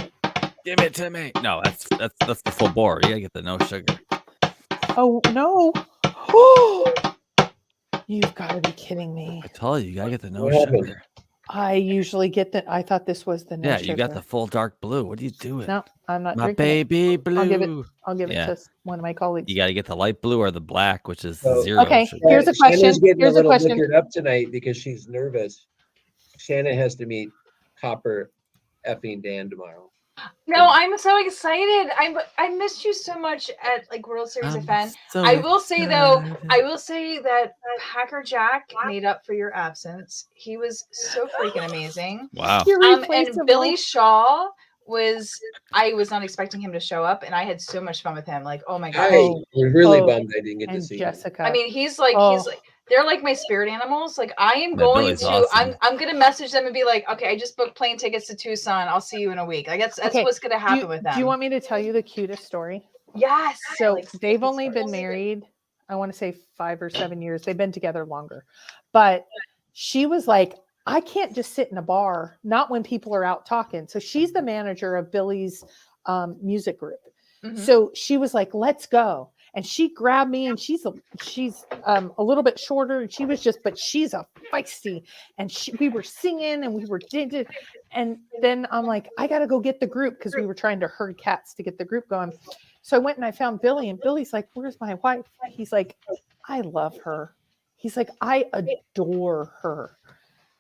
C: Give it to me. No, that's the full bore. You gotta get the no sugar.
A: Oh no! Oh, you've got to be kidding me.
C: I told you, you gotta get the no sugar.
A: I usually get that. I thought this was the no
C: Yeah,
A: sugar.
C: you got the full dark blue. What are you doing?
A: No, I'm not
C: My
A: drinking
C: baby
A: it.
C: blue.
A: I'll give it
C: Yeah.
A: to one of my colleagues.
C: You got to get the light blue or the black, which is
E: So-
C: zero
A: Okay,
C: sugar.
A: here's a question.
E: Shanna's getting
A: Here's
E: a
A: a
E: little
A: question.
E: liquored up tonight because she's nervous. Shanna has to meet Copper effing Dan tomorrow.
B: No, I'm so excited. I missed you so much at like World Series of Fun. I will say though, I will say that Packer Jack made up for your absence. He was so freaking amazing.
C: Wow.
A: You're
B: And
A: replaceable.
B: Billy Shaw I was not expecting him to show up, and I had so much fun with him. Like, oh my god.
E: I was really bummed I didn't get to
A: And
E: see
A: Jessica.
B: I mean, he's like they're like my spirit animals. Like I am going
C: Billy's
B: to
C: awesome.
B: I'm gonna message them and be like, okay, I just booked plane tickets to Tucson. I'll see you in a week. Like that's
A: Okay,
B: what's gonna happen with them.
A: Do you want me to tell you the cutest story?
B: Yes.
A: So
B: Like,
A: they've only been married, I want to say 5 or 7 years. They've been together longer. But she was like, I can't just sit in a bar, not when people are out talking. So she's the manager of Billy's music group.
B: Mhm.
A: So she was like, let's go. And she grabbed me, and she's a little bit shorter, and but she's a feisty. And we were singing, and we were and then I'm like, I gotta go get the group because we were trying to herd cats to get the group going. So I went and I found Billy, and Billy's like, where's my wife? He's like, I love her. He's like, I adore her.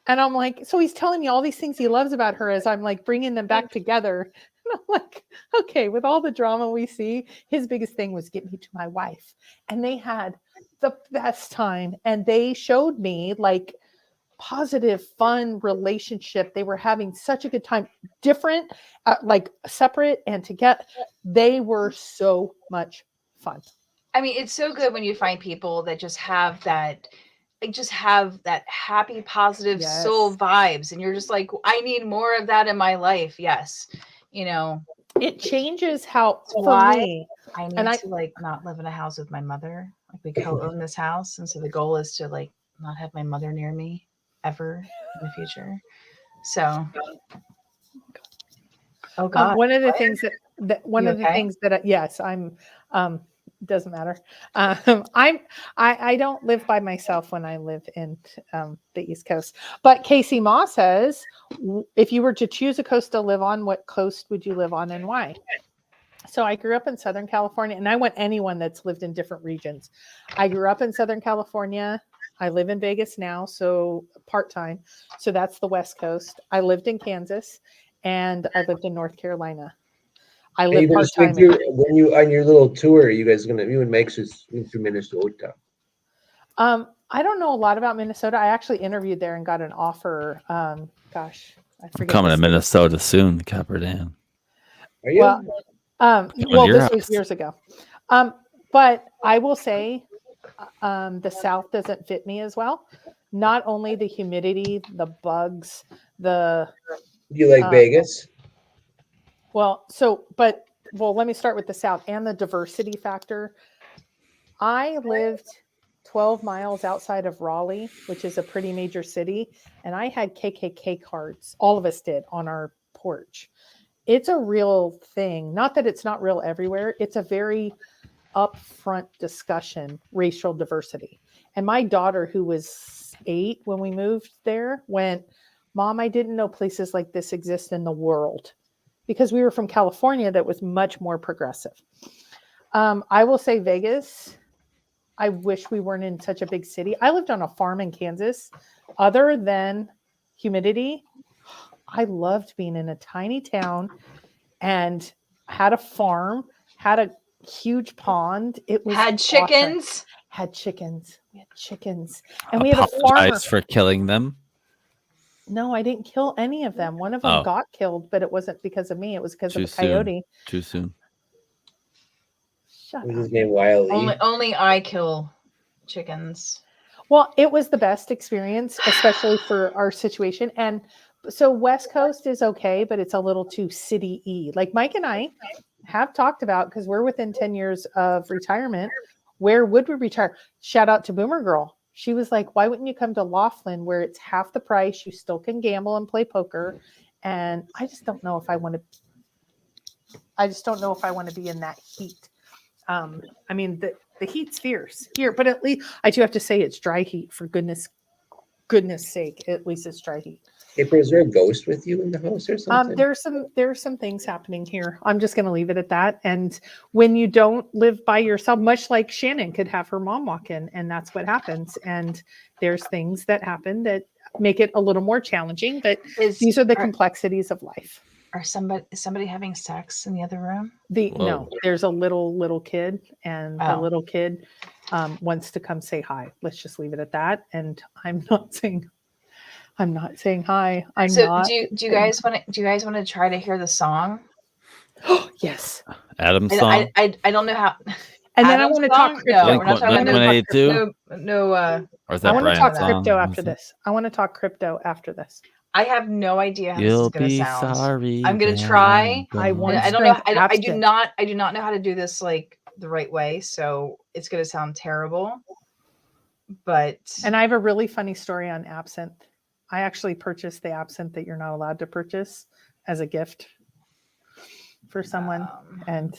A: And I'm like, so he's telling me all these things he loves about her as I'm like bringing them back together. And I'm like, okay, with all the drama we see, his biggest thing was get me to my wife. And they had the best time. And they showed me like positive, fun relationship. They were having such a good time, different, like separate and together. They were so much fun.
B: I mean, it's so good when you find people that just have that happy, positive soul vibes. And you're just like, I need more of that in my life. Yes. You know,
A: it changes how
B: I need to like not live in a house with my mother. Like we co-own this house. And so the goal is to like not have my mother near me ever in the future. So, oh God.
A: One of the things that yes, I'm, doesn't matter. I don't live by myself when I live in the East Coast. But Casey Ma says, if you were to choose a coast to live on, what coast would you live on and why? So I grew up in Southern California, and I want anyone that's lived in different regions. I grew up in Southern California. I live in Vegas now, so part-time. So that's the West Coast. I lived in Kansas, and I lived in North Carolina. I live part-time.
E: When you on your little tour, you and Mike went through Minnesota.
A: I don't know a lot about Minnesota. I actually interviewed there and got an offer. Gosh, I forget.
C: Coming to Minnesota soon, Copper Dan.
E: Are you?
A: Well, this was years ago. But I will say, the South doesn't fit me as well. Not only the humidity, the bugs, Do
E: you like Vegas?
A: Well, let me start with the South and the diversity factor. I lived 12 miles outside of Raleigh, which is a pretty major city, and I had KKK cards. All of us did on our porch. It's a real thing. Not that it's not real everywhere. It's a very upfront discussion, racial diversity. And my daughter, who was 8 when we moved there, went, Mom, I didn't know places like this exist in the world. Because we were from California that was much more progressive. I will say Vegas, I wish we weren't in such a big city. I lived on a farm in Kansas. Other than humidity, I loved being in a tiny town and had a farm, had a huge pond. It was
B: had chickens.
A: Awesome. Had chickens. We had chickens. And we had a farmer.
C: For killing them.
A: No, I didn't kill any of them. One of them got killed, but it wasn't because of me. It was because of a coyote.
C: Too soon.
A: Shut
E: up.
A: His
E: name Wiley?
B: Only I kill chickens.
A: Well, it was the best experience, especially for our situation. And so West Coast is okay, but it's a little too city-y. Like Mike and I have talked about, because we're within 10 years of retirement, where would we retire? Shout out to Boomer Girl. She was like, why wouldn't you come to Laughlin where it's half the price? You still can gamble and play poker. And I just don't know if I want to be in that heat. I mean, the heat's fierce here, but at least I do have to say it's dry heat, for goodness sake. At least it's dry heat.
E: April, is there a ghost with you in the house or something?
A: There's some things happening here. I'm just going to leave it at that. And when you don't live by yourself, much like Shannon could have her mom walk in, and that's what happens. And there's things that happen that make it a little more challenging. But these are the complexities of life.
B: Is somebody having sex in the other room?
A: No, there's a little kid, and the little kid wants to come say hi. Let's just leave it at that. And I'm not saying hi.
B: Do you guys want to try to hear the song?
A: Yes.
C: Adam's song.
B: I don't know how.
A: And then I want to talk crypto.
B: No, we're not talking about crypto. No.
C: Or is that
A: I want to talk
C: Brian's
A: crypto
C: song?
A: after this. I want to talk crypto after this.
B: I have no idea how this is going to sound.
C: Sorry.
B: I'm going to try.
A: I
B: don't know. I do not know how to do this like the right way, so it's going to sound terrible. And
A: I have a really funny story on absinthe. I actually purchased the absinthe that you're not allowed to purchase as a gift for someone, and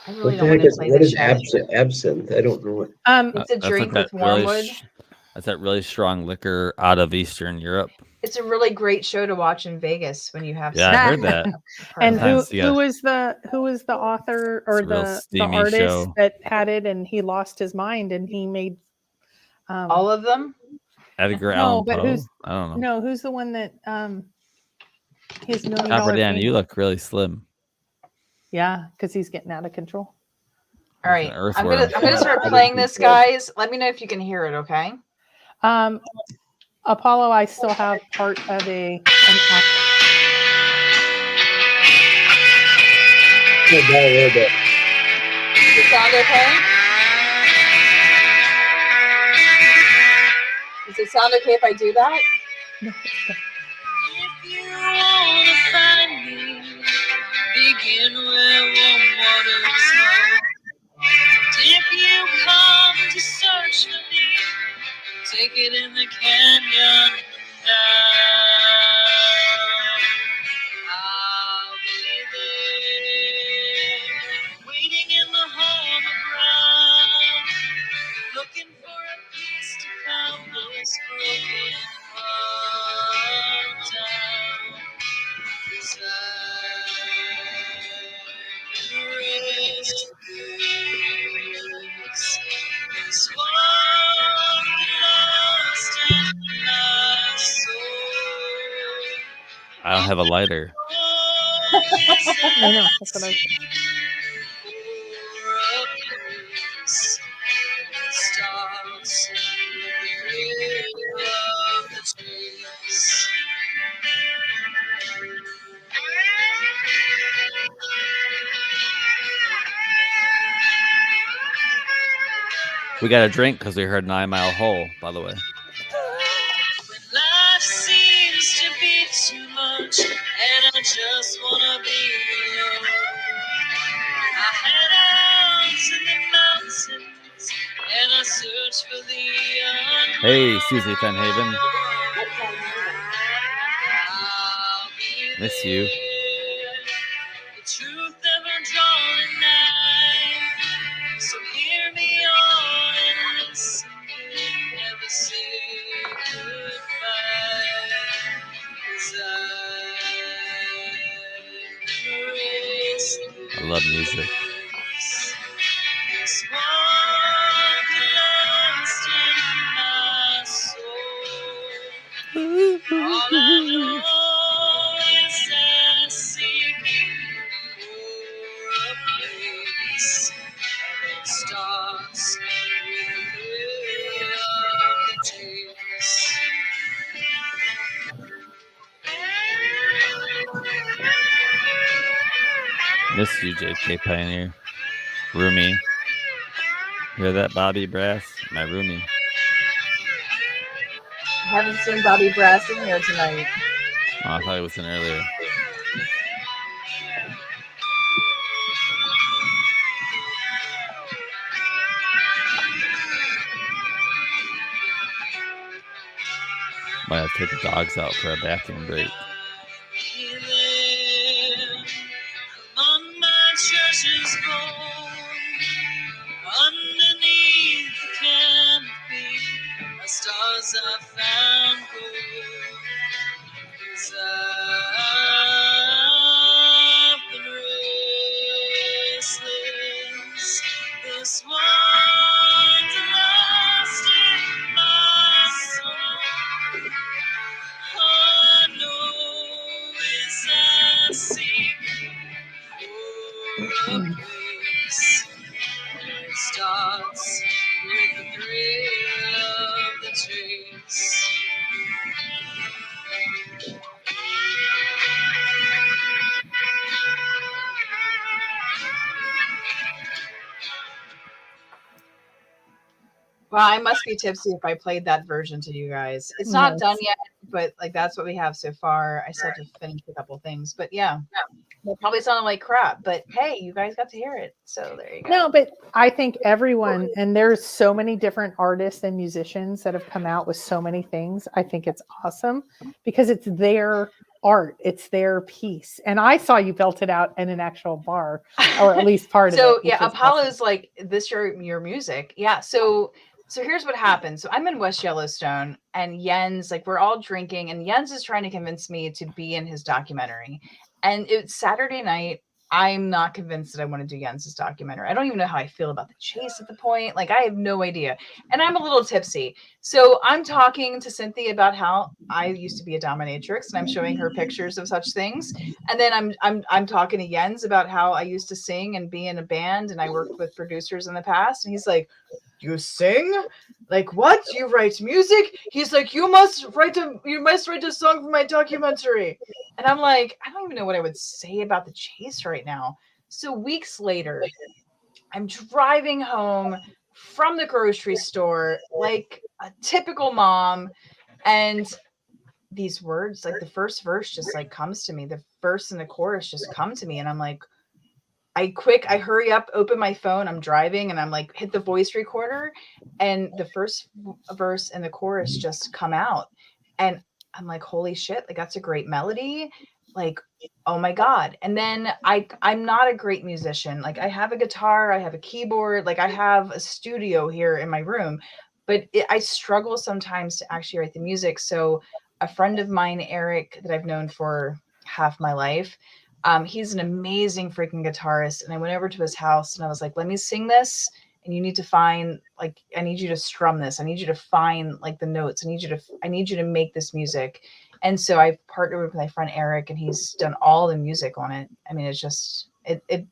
B: I really don't want to play
E: what
B: this.
E: What is absinthe? I don't know.
B: It's a drink with wormwood.
C: That's that really strong liquor out of Eastern Europe.
B: It's a really great show to watch in Vegas when you have.
C: Yeah, I heard that.
A: And who was the author or the artist show that had it, and he lost his mind, and he made
B: all of them.
C: Edgar Allan Poe. I don't know.
A: No, who's the one that his $1 million
C: Dan, you look really slim.
A: Yeah, because he's getting out of control.
B: All right, I'm gonna start playing this, guys. Let me know if you can hear it, okay?
A: Apollo, I still have part of an act.
E: A little bit.
B: Does it sound okay? Does it sound okay if I do that?
A: No.
F: If you wanna find me, begin where warm waters hold. If you come to search for me, take it in the canyon now. I'll be there, waiting in the home of ground, looking for a place to calm this broken heart down. 'Cause I've been restless, this one lost in my soul.
C: I don't have a lighter.
A: I know. That's what I.
C: We got a drink because we heard 9 Mile Hole, by the way.
F: When life seems to be too much, and I just wanna be alone, I head out to the mountains, and I search for the unknown.
C: Hey, Susie Fenhaven. Miss you.
F: The truth never drawn nigh, so hear me on and listen, never say goodbye, 'cause
C: I love music.
F: This one lost in my soul. All I know is that I seek for a place, and it starts with the of the chase.
C: Miss you, JK Pioneer. Roomie. Hear that, Bobby Brass? My roomie.
B: I haven't seen Bobby Brass in here tonight.
C: Oh, I thought it was in earlier. Might have to take the dogs out for a bathroom break.
F: Among my treasures born, underneath the canopy, my stars I found gold. sing for a place where it starts with the thrill of the chase.
B: Well, I must be tipsy if I played that version to you guys. It's not done yet, but like that's what we have so far. I still have to finish a couple things, but yeah, it probably sounded like crap. But hey, you guys got to hear it, so there you go.
A: No, but I think everyone, and there's so many different artists and musicians that have come out with so many things. I think it's awesome because it's their art, it's their piece. And I saw you belt it out in an actual bar, or at least part of it.
B: So yeah, Apollo's like this your music. Yeah. So here's what happened. So I'm in West Yellowstone and Jens, like we're all drinking and Jens is trying to convince me to be in his documentary. And it's Saturday night. I'm not convinced that I want to do Jens's documentary. I don't even know how I feel about the chase at the point. Like I have no idea. And I'm a little tipsy. So I'm talking to Cynthia about how I used to be a dominatrix and I'm showing her pictures of such things. And then I'm talking to Jens about how I used to sing and be in a band and I worked with producers in the past. And he's like, you sing? Like what? You write music? He's like, you must write a song for my documentary. And I'm like, I don't even know what I would say about the chase right now. So weeks later, I'm driving home from the grocery store like a typical mom, and these words, like the first verse just like comes to me. The verse and the chorus just come to me, and I'm like, I hurry up, open my phone. I'm driving and I'm like, hit the voice recorder and the first verse and the chorus just come out. And I'm like, holy shit, like that's a great melody. Like, oh my God. And then I'm not a great musician. Like I have a guitar, I have a keyboard, like I have a studio here in my room, but I struggle sometimes to actually write the music. So a friend of mine, Eric, that I've known for half my life, he's an amazing freaking guitarist. And I went over to his house and I was like, let me sing this. And you need to find, like, I need you to strum this. I need you to find like the notes. I need you to make this music. And so I partnered with my friend Eric and he's done all the music on it. I mean, it's just, I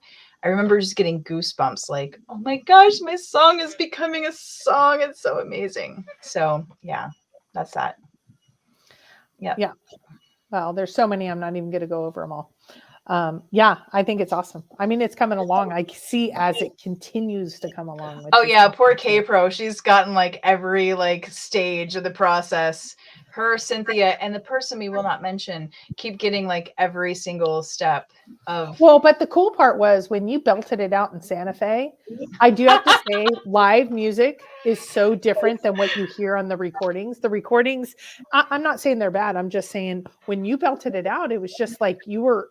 B: remember just getting goosebumps like, oh my gosh, my song is becoming a song. It's so amazing. So yeah, that's that. Yeah.
A: Yeah. Well, there's so many, I'm not even going to go over them all. Yeah, I think it's awesome. I mean, it's coming along. I see as it continues to come along.
B: Oh yeah, poor K-Pro. She's gotten like every like stage of the process. Her, Cynthia, and the person we will not mention keep getting like every single step of.
A: Well, but the cool part was when you belted it out in Santa Fe, I do have to say live music is so different than what you hear on the recordings. The recordings, I'm not saying they're bad. I'm just saying when you belted it out, it was just like you were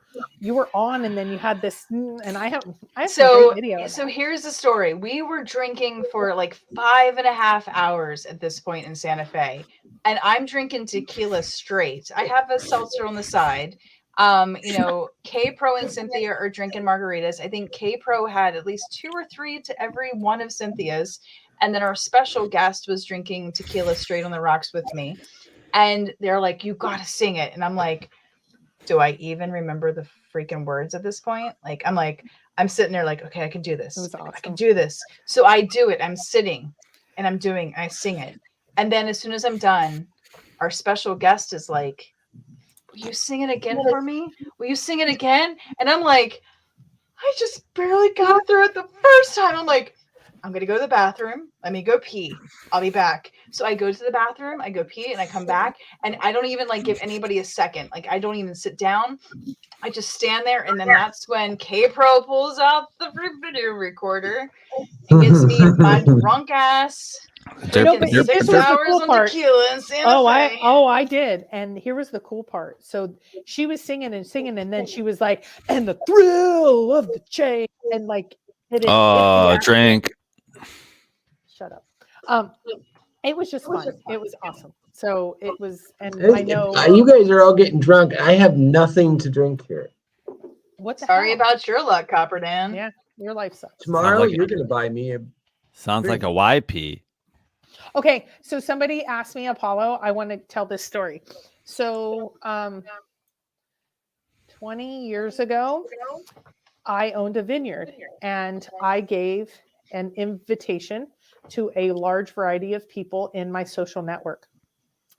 A: on, and then you had this, and I have some great video.
B: So here's the story. We were drinking for like 5.5 hours at this point in Santa Fe, and I'm drinking tequila straight. I have a seltzer on the side. K-Pro and Cynthia are drinking margaritas. I think K-Pro had at least 2 or 3 to every one of Cynthia's. And then our special guest was drinking tequila straight on the rocks with me. And they're like, you got to sing it. And I'm like, do I even remember the freaking words at this point? Like, I'm sitting there like, okay, I can do this.
A: Awesome.
B: I can do this. So I do it. I'm sitting and I sing it. And then as soon as I'm done, our special guest is like, will you sing it again for me? Will you sing it again? And I'm like, I just barely got through it the first time. I'm like, I'm going to go to the bathroom. Let me go pee. I'll be back. So I go to the bathroom, I go pee, and I come back. And I don't even like give anybody a second. Like I don't even sit down. I just stand there. And then that's when K-Pro pulls out the video recorder and gets me my drunk ass.
A: No, but this was the cool part.
B: I
A: did. And here was the cool part. So she was singing, and then she was like, and the thrill of the chase, and like,
C: drink.
A: Shut up. It was just fun. It was awesome. So it was, and I know
E: you guys are all getting drunk. I have nothing to drink here.
B: Sorry about your luck, Copper Dan.
A: Yeah, your life sucks.
E: Tomorrow you're going to buy me a.
C: Sounds like a YP.
A: Okay, so somebody asked me, Apollo, I want to tell this story. So 20 years ago, I owned a vineyard and I gave an invitation to a large variety of people in my social network.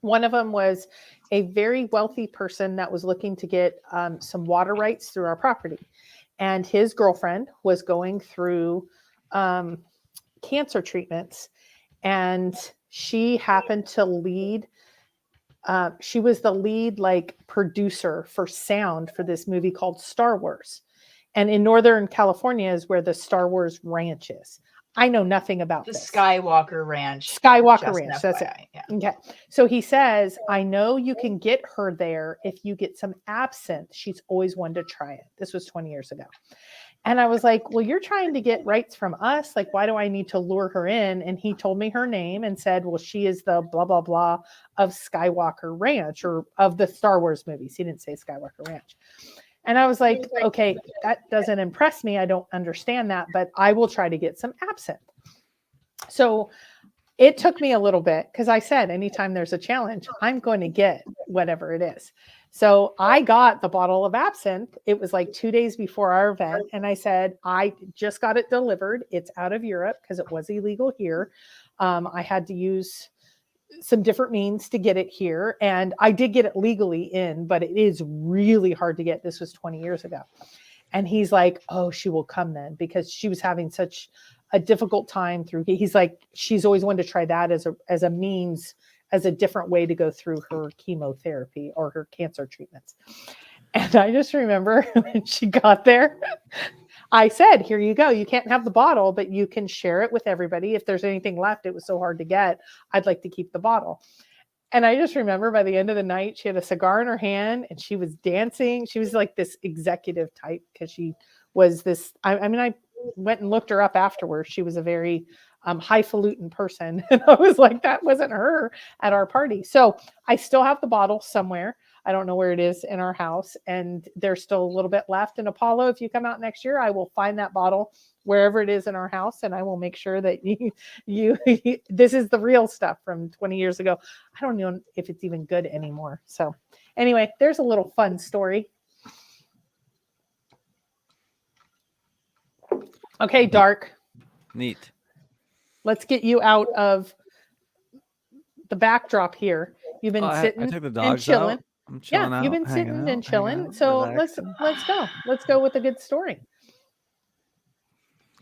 A: One of them was a very wealthy person that was looking to get some water rights through our property. And his girlfriend was going through cancer treatments. And she happened to lead. She was the lead like producer for sound for this movie called Star Wars. And in Northern California is where the Star Wars ranch is. I know nothing about
B: The
A: this.
B: Skywalker Ranch.
A: Skywalker Ranch.
B: Just
A: That's it.
B: FYI, yeah.
A: Okay. So he says, I know you can get her there if you get some absinthe. She's always wanted to try it. This was 20 years ago. And I was like, well, you're trying to get rights from us. Like, why do I need to lure her in? And he told me her name and said, well, she is the blah, blah, blah of Skywalker Ranch or of the Star Wars movies. He didn't say Skywalker Ranch. And I was like, okay, that doesn't impress me. I don't understand that, but I will try to get some absinthe. So it took me a little bit because I said, anytime there's a challenge, I'm going to get whatever it is. So I got the bottle of absinthe. It was like 2 days before our event. And I said, I just got it delivered. It's out of Europe because it was illegal here. I had to use some different means to get it here. And I did get it legally in, but it is really hard to get. This was 20 years ago. And he's like, oh, she will come then because she was having such a difficult time through. He's like, she's always wanted to try that as a means, as a different way to go through her chemotherapy or her cancer treatments. And I just remember when she got there, I said, here you go. You can't have the bottle, but you can share it with everybody. If there's anything left, it was so hard to get. I'd like to keep the bottle. And I just remember by the end of the night, she had a cigar in her hand and she was dancing. She was like this executive type because she was this, I mean, I went and looked her up afterwards. She was a very highfalutin person. And I was like, that wasn't her at our party. So I still have the bottle somewhere. I don't know where it is in our house. And there's still a little bit left. And Apollo, if you come out next year, I will find that bottle wherever it is in our house. And I will make sure that you this is the real stuff from 20 years ago. I don't know if it's even good anymore. So anyway, there's a little fun story. Okay, Darc.
C: Neat.
A: Let's get you out of the backdrop here. You've been sitting
C: I took the
A: and
C: dogs
A: chilling.
C: out. I'm chilling out.
A: You've been
C: hanging
A: sitting
C: out,
A: and chilling.
C: hanging out,
A: So
C: relaxing.
A: let's go. Let's go with a good story.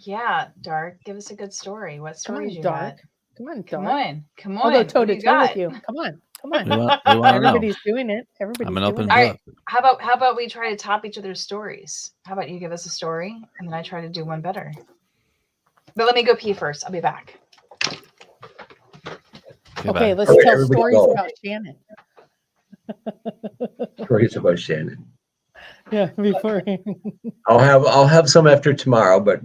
B: Yeah, Darc, give us a good story. What stories you
A: Darc.
B: got?
A: Come on, Darc.
B: Come on. Come on.
A: I'll go toe
B: What do
A: to
B: you
A: toe with
B: got?
A: you. Come on. Come on.
C: We want to know.
A: Everybody's doing it. Everybody's
C: I'm an open
A: doing
B: All
A: it.
C: book.
B: right. How about we try to top each other's stories? How about you give us a story and then I try to do one better? But let me go pee first. I'll be back.
A: Okay, let's
E: All right,
A: tell
E: everybody
A: stories
E: go.
A: about Shannon.
E: Stories about Shannon.
A: Yeah, before.
E: I'll have some after tomorrow, but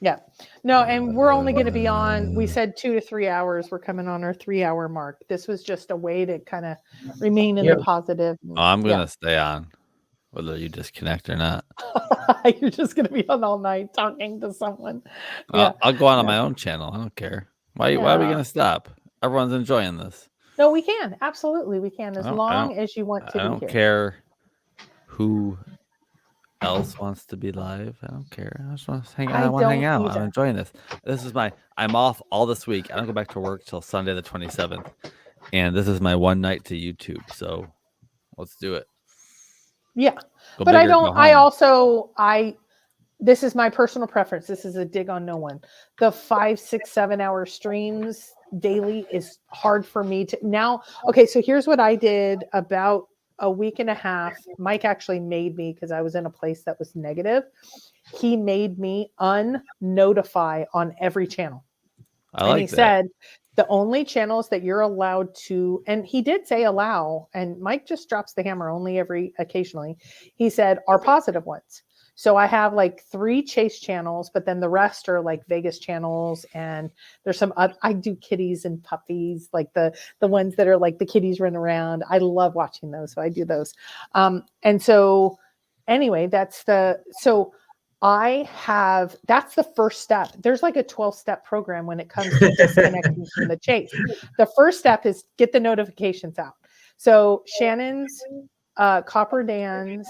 A: Yeah. No, and we're only going to be on, we said 2 to 3 hours. We're coming on our 3-hour mark. This was just a way to kind of remain in the positive.
C: Oh, I'm going to stay on, whether you disconnect or not.
A: You're just going to be on all night talking to someone. Yeah.
C: I'll go on my own channel. I don't care. Why are we going to stop? Everyone's enjoying this.
A: No, we can. Absolutely. We can. As long as you want to be here.
C: I don't care who else wants to be live. I don't care. I just want to hang out. I want to hang out.
A: either.
C: I'm enjoying this. I'm off all this week. I don't go back to work till Sunday the 27th. And this is my one night to YouTube. So let's do it.
A: Yeah.
C: Go
A: But
C: big
A: I
C: or
A: don't,
C: go home.
A: this is my personal preference. This is a dig on no one. The 5, 6, 7 hour streams daily is hard for me to now. Okay. So here's what I did about a week and a half. Mike actually made me, because I was in a place that was negative. He made me unnotify on every channel. And he said, the only channels that you're allowed to, and he did say allow, and Mike just drops the hammer only occasionally. He said, are positive ones. So I have like 3 chase channels, but then the rest are like Vegas channels. And there's some, I do kitties and puppies, like the ones that are like the kitties run around. I love watching those. So I do those. And so anyway, that's the first step. There's like a 12-step program when it comes to disconnecting from the chase. The first step is get the notifications out. So Shannon's Copper Dan's.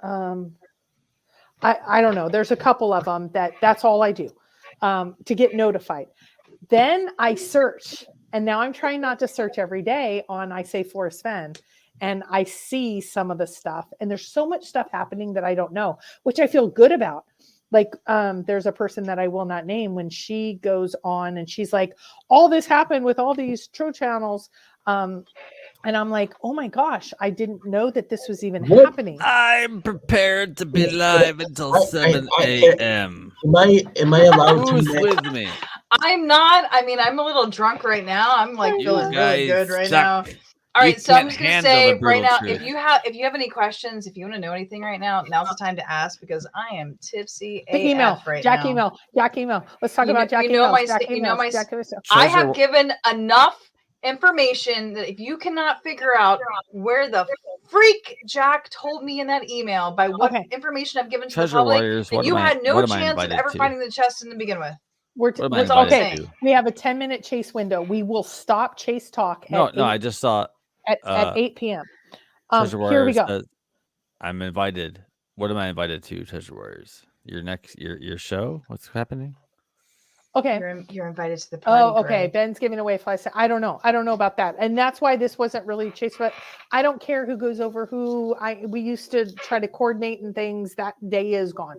A: I don't know. There's a couple of them that's all I do to get notified. Then I search, and now I'm trying not to search every day on I Say Forrest Fenn, and I see some of the stuff, and there's so much stuff happening that I don't know, which I feel good about. Like there's a person that I will not name when she goes on and she's like, all this happened with all these Tro channels. And I'm like, oh my gosh, I didn't know that this was even happening.
C: I'm prepared to be live until 7 a.m.
E: Am I allowed
C: Who's
E: to?
C: with me?
B: I'm not. I mean, I'm a little drunk right now. I'm like feeling really good right now. All right, so I'm just gonna say right now, if you have any questions, if you want to know anything right now, now's the time to ask because I am tipsy AF right now.
A: Jack email. Let's talk about Jack emails.
B: I have given enough information that if you cannot figure out where the freak Jack told me in that email by what information I've given to the public, then you had no chance of ever finding the chest in to begin with.
A: That's all saying. We have a 10-minute chase window. We will stop chase talk.
C: I just saw
A: at 8 p.m.
C: Here we go. Says, I'm invited. What am I invited to, Treasure Warriors? Your show? What's happening?
A: Okay.
B: You're invited to the party.
A: Oh, okay. Greg. Ben's giving away flies. I don't know about that. And that's why this wasn't really chase, but I don't care who goes over who. We used to try to coordinate and things. That day is gone.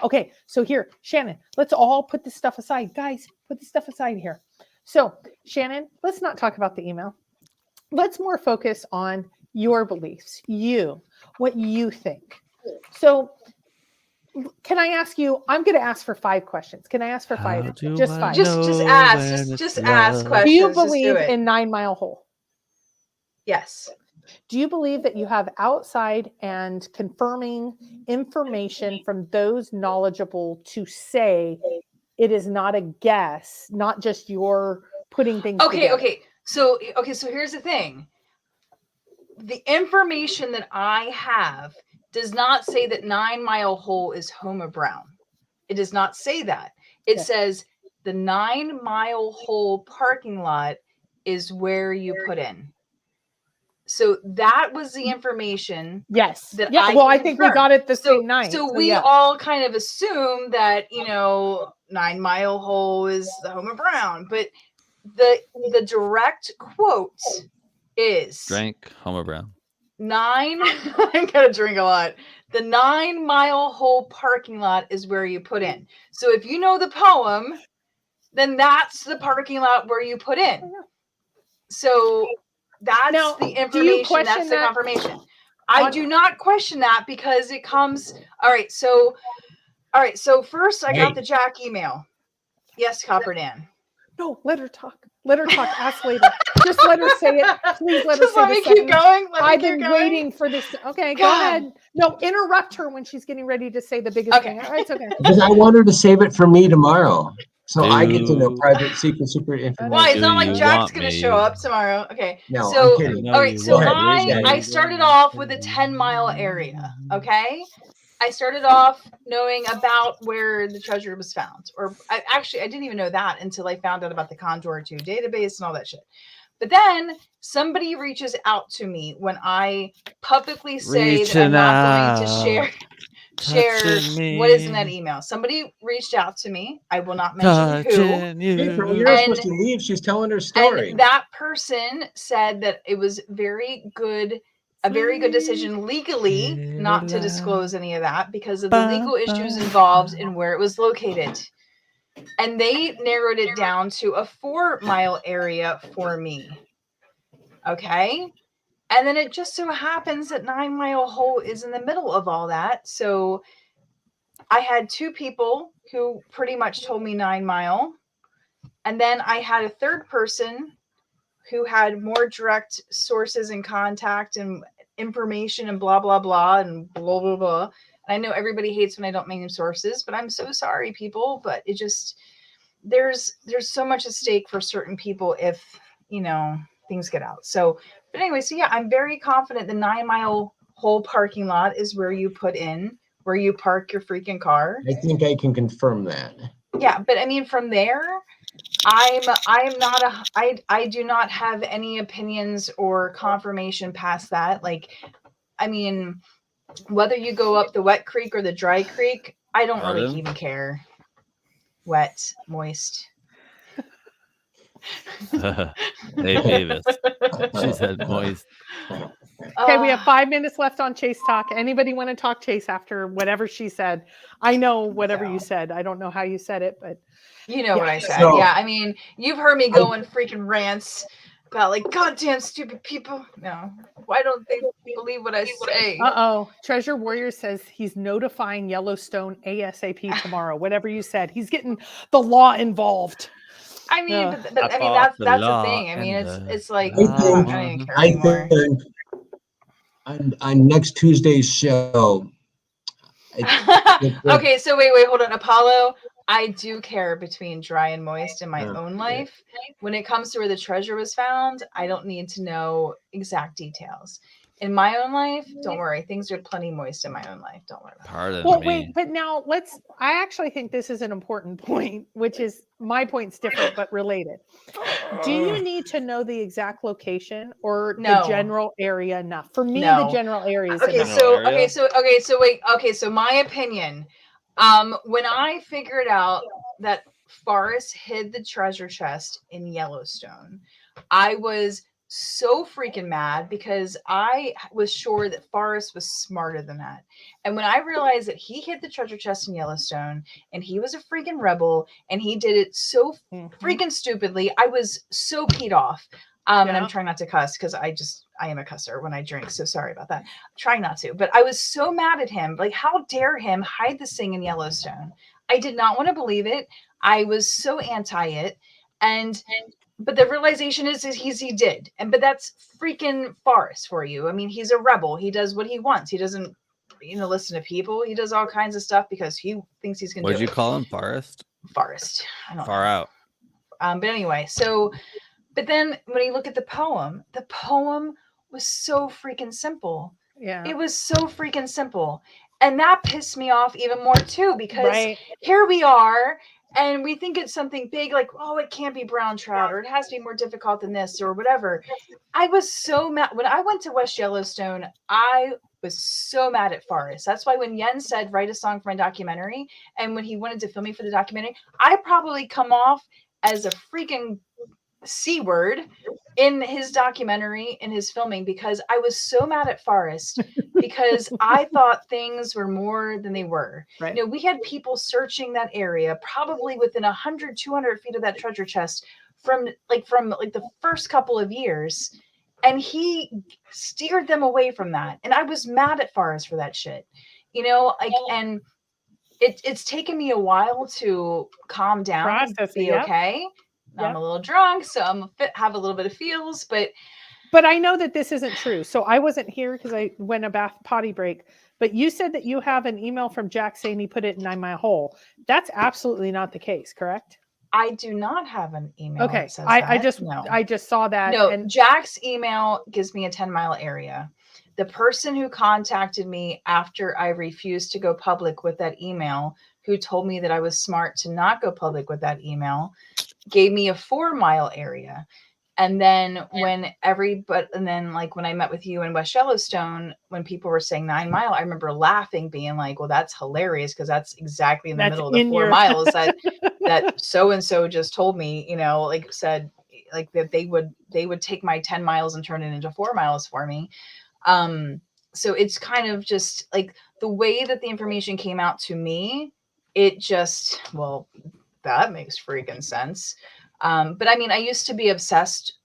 A: Okay. So here, Shannon, let's all put this stuff aside. Guys, put this stuff aside here. So Shannon, let's not talk about the email. Let's more focus on your beliefs, what you think. So can I ask you? I'm going to ask for 5 questions. Can I ask for 5? Just 5.
B: Just ask. Just ask questions.
A: Do you believe in 9 Mile Hole?
B: Yes.
A: Do you believe that you have outside and confirming information from those knowledgeable to say it is not a guess, not just your putting things together?
B: Okay. So here's the thing. The information that I have does not say that 9 Mile Hole is Homer Brown. It does not say that. It says the 9 Mile Hole parking lot is where you put in. So that was the information.
A: Yes. I think we got it the same night.
B: So we all kind of assume that, 9 Mile Hole is the Homer Brown, but the direct quote is
C: Drink Homer Brown.
B: 9 I gotta drink a lot. The 9 Mile Hole parking lot is where you put in. So if you know the poem, then that's the parking lot where you put in. So that's the information. That's the confirmation. I do not question that because it comes. All right. So first I got the Jack email. Yes, Copper Dan.
A: No, let her talk. Ask later. Just let her say it. Please let her say it.
B: Let me keep going.
A: I've been waiting for this. Okay, go ahead. No, interrupt her when she's getting ready to say the biggest thing. All right, it's okay.
E: Because I want her to save it for me tomorrow. So I get to know private, secret, super information.
B: Why? It's not like Jack's going to show up tomorrow. Okay.
E: No,
B: so,
E: I'm kidding.
B: All right. So I started off with a 10-mile area. Okay. I started off knowing about where the treasure was found. Or I didn't even know that until I found out about the Condor 2 database and all that shit. But then somebody reaches out to me when I publicly say that I'm not going to share what is in that email. Somebody reached out to me. I will not mention who.
E: You're not supposed to leave. She's telling her story.
B: And that person said that it was a very good decision legally not to disclose any of that because of the legal issues involved in where it was located. And they narrowed it down to a 4-mile area for me. Okay. And then it just so happens that 9 Mile Hole is in the middle of all that. So I had 2 people who pretty much told me 9 Mile. And then I had a third person who had more direct sources and contact and information and blah, blah, blah, and blah, blah, blah. I know everybody hates when I don't name sources, but I'm so sorry, people. But it just, there's so much at stake for certain people if, things get out. So, but anyway, so yeah, I'm very confident the 9 Mile Hole parking lot is where you put in, where you park your freaking car.
E: I think I can confirm that.
B: Yeah, but I mean, from there, I'm not I do not have any opinions or confirmation past that. Like, I mean, whether you go up the wet creek or the dry creek, I don't really
C: Pardon?
B: even care. Wet, moist.
C: Hey, Beavis. She said moist.
A: Okay, we have 5 minutes left on Chase Talk. Anybody want to talk Chase after whatever she said? I know whatever you said. I don't know how you said it, but
B: You know what I said.
E: So-
B: Yeah, I mean, you've heard me go on freaking rants about like goddamn stupid people. No, why don't they believe what I say?
A: Treasure Warrior says he's notifying Yellowstone ASAP tomorrow. Whatever you said, he's getting the law involved.
B: I mean,
A: Ugh.
B: but I mean that's the thing. I mean, it's like
E: I think,
B: I don't even care
E: I
B: anymore.
E: think on next Tuesday's show.
B: Okay, so wait, hold on, Apollo. I do care between dry and moist in my own life. When it comes to where the treasure was found, I don't need to know exact details. In my own life, don't worry. Things are plenty moist in my own life. Don't worry about it.
C: Pardon
A: Well,
C: me.
A: wait, but now I actually think this is an important point, which is my point's different but related. Do you need to know the exact location or the
B: No.
A: general area enough? For me,
B: No.
A: the general area is
B: Okay,
A: enough.
B: so wait. Okay, so my opinion. When I figured out that Forrest hid the treasure chest in Yellowstone, I was so freaking mad because I was sure that Forrest was smarter than that. And when I realized that he hid the treasure chest in Yellowstone and he was a freaking rebel and he did it so freaking stupidly, I was so peed off. And I'm trying not to cuss because I am a cusser when I drink. So sorry about that. Trying not to, but I was so mad at him. Like, how dare him hide this thing in Yellowstone? I did not want to believe it. I was so anti it. But the realization is he did. But that's freaking Forrest for you. I mean, he's a rebel. He does what he wants. He doesn't, listen to people. He does all kinds of stuff because he thinks he's going to do it.
C: What'd you call him? Forrest?
B: Forrest. I don't
C: Far
B: know.
C: out.
B: But anyway, but then when you look at the poem was so freaking simple.
A: Yeah.
B: It was so freaking simple. And that pissed me off even more too, because here we are and we think it's something big, like, oh, it can't be brown trout or it has to be more difficult than this or whatever. I was so mad. When I went to West Yellowstone, I was so mad at Forrest. That's why when Yen said, write a song for my documentary, and when he wanted to film me for the documentary, I probably come off as a freaking C word in his documentary, in his filming, because I was so mad at Forrest because I thought things were more than they were.
A: Right.
B: We had people searching that area probably within 100, 200 feet of that treasure chest from the first couple of years. And he steered them away from that. And I was mad at Forrest for that shit, and it's taken me a while to calm down and be okay. I'm a little drunk, so have a little bit of feels, but
A: I know that this isn't true. So I wasn't here because I went a potty break. But you said that you have an email from Jack saying he put it in 9 Mile Hole. That's absolutely not the case, correct?
B: I do not have an email.
A: Okay,
B: that says
A: I
B: that.
A: just saw that.
B: No,
A: and
B: Jack's email gives me a 10-mile area. The person who contacted me after I refused to go public with that email, who told me that I was smart to not go public with that email, gave me a 4-mile area. And then when I met with you in West Yellowstone, when people were saying 9 Mile, I remember laughing, being like, well, that's hilarious because that's exactly in the middle of the 4 miles that so-and-so just told me, said like that they would take my 10 miles and turn it into 4 miles for me. So it's kind of just like the way that the information came out to me, it just, well, that makes freaking sense. But I mean, I used to be obsessed.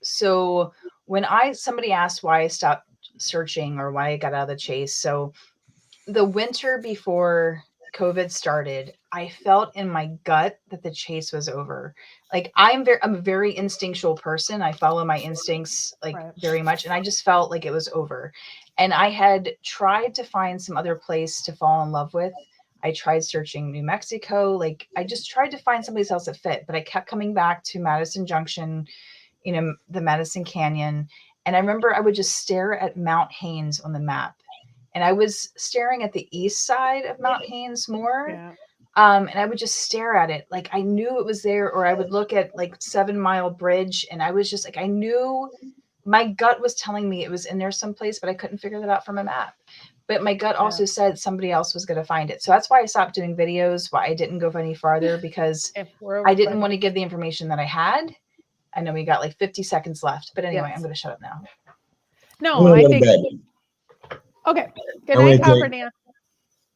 B: So when somebody asked why I stopped searching or why I got out of the chase. So the winter before COVID started, I felt in my gut that the chase was over. Like I'm a very instinctual person. I follow my instincts very much. And I just felt like it was over. And I had tried to find some other place to fall in love with. I tried searching New Mexico. I just tried to find someplace else that fit, but I kept coming back to Madison Junction, the Madison Canyon. And I remember I would just stare at Mount Haines on the map. And I was staring at the east side of Mount Haines more.
A: Yeah.
B: And I would just stare at it. Like I knew it was there, or I would look at like 7 Mile Bridge and I was just like, I knew my gut was telling me it was in there someplace, but I couldn't figure that out from a map. But my gut also said somebody else was going to find it. So that's why I stopped doing videos, why I didn't go any farther, because I didn't want to give the information that I had. I know we got like 50 seconds left, but anyway, I'm going to shut up now.
A: No, I think. Okay. Good night, Copper Dan.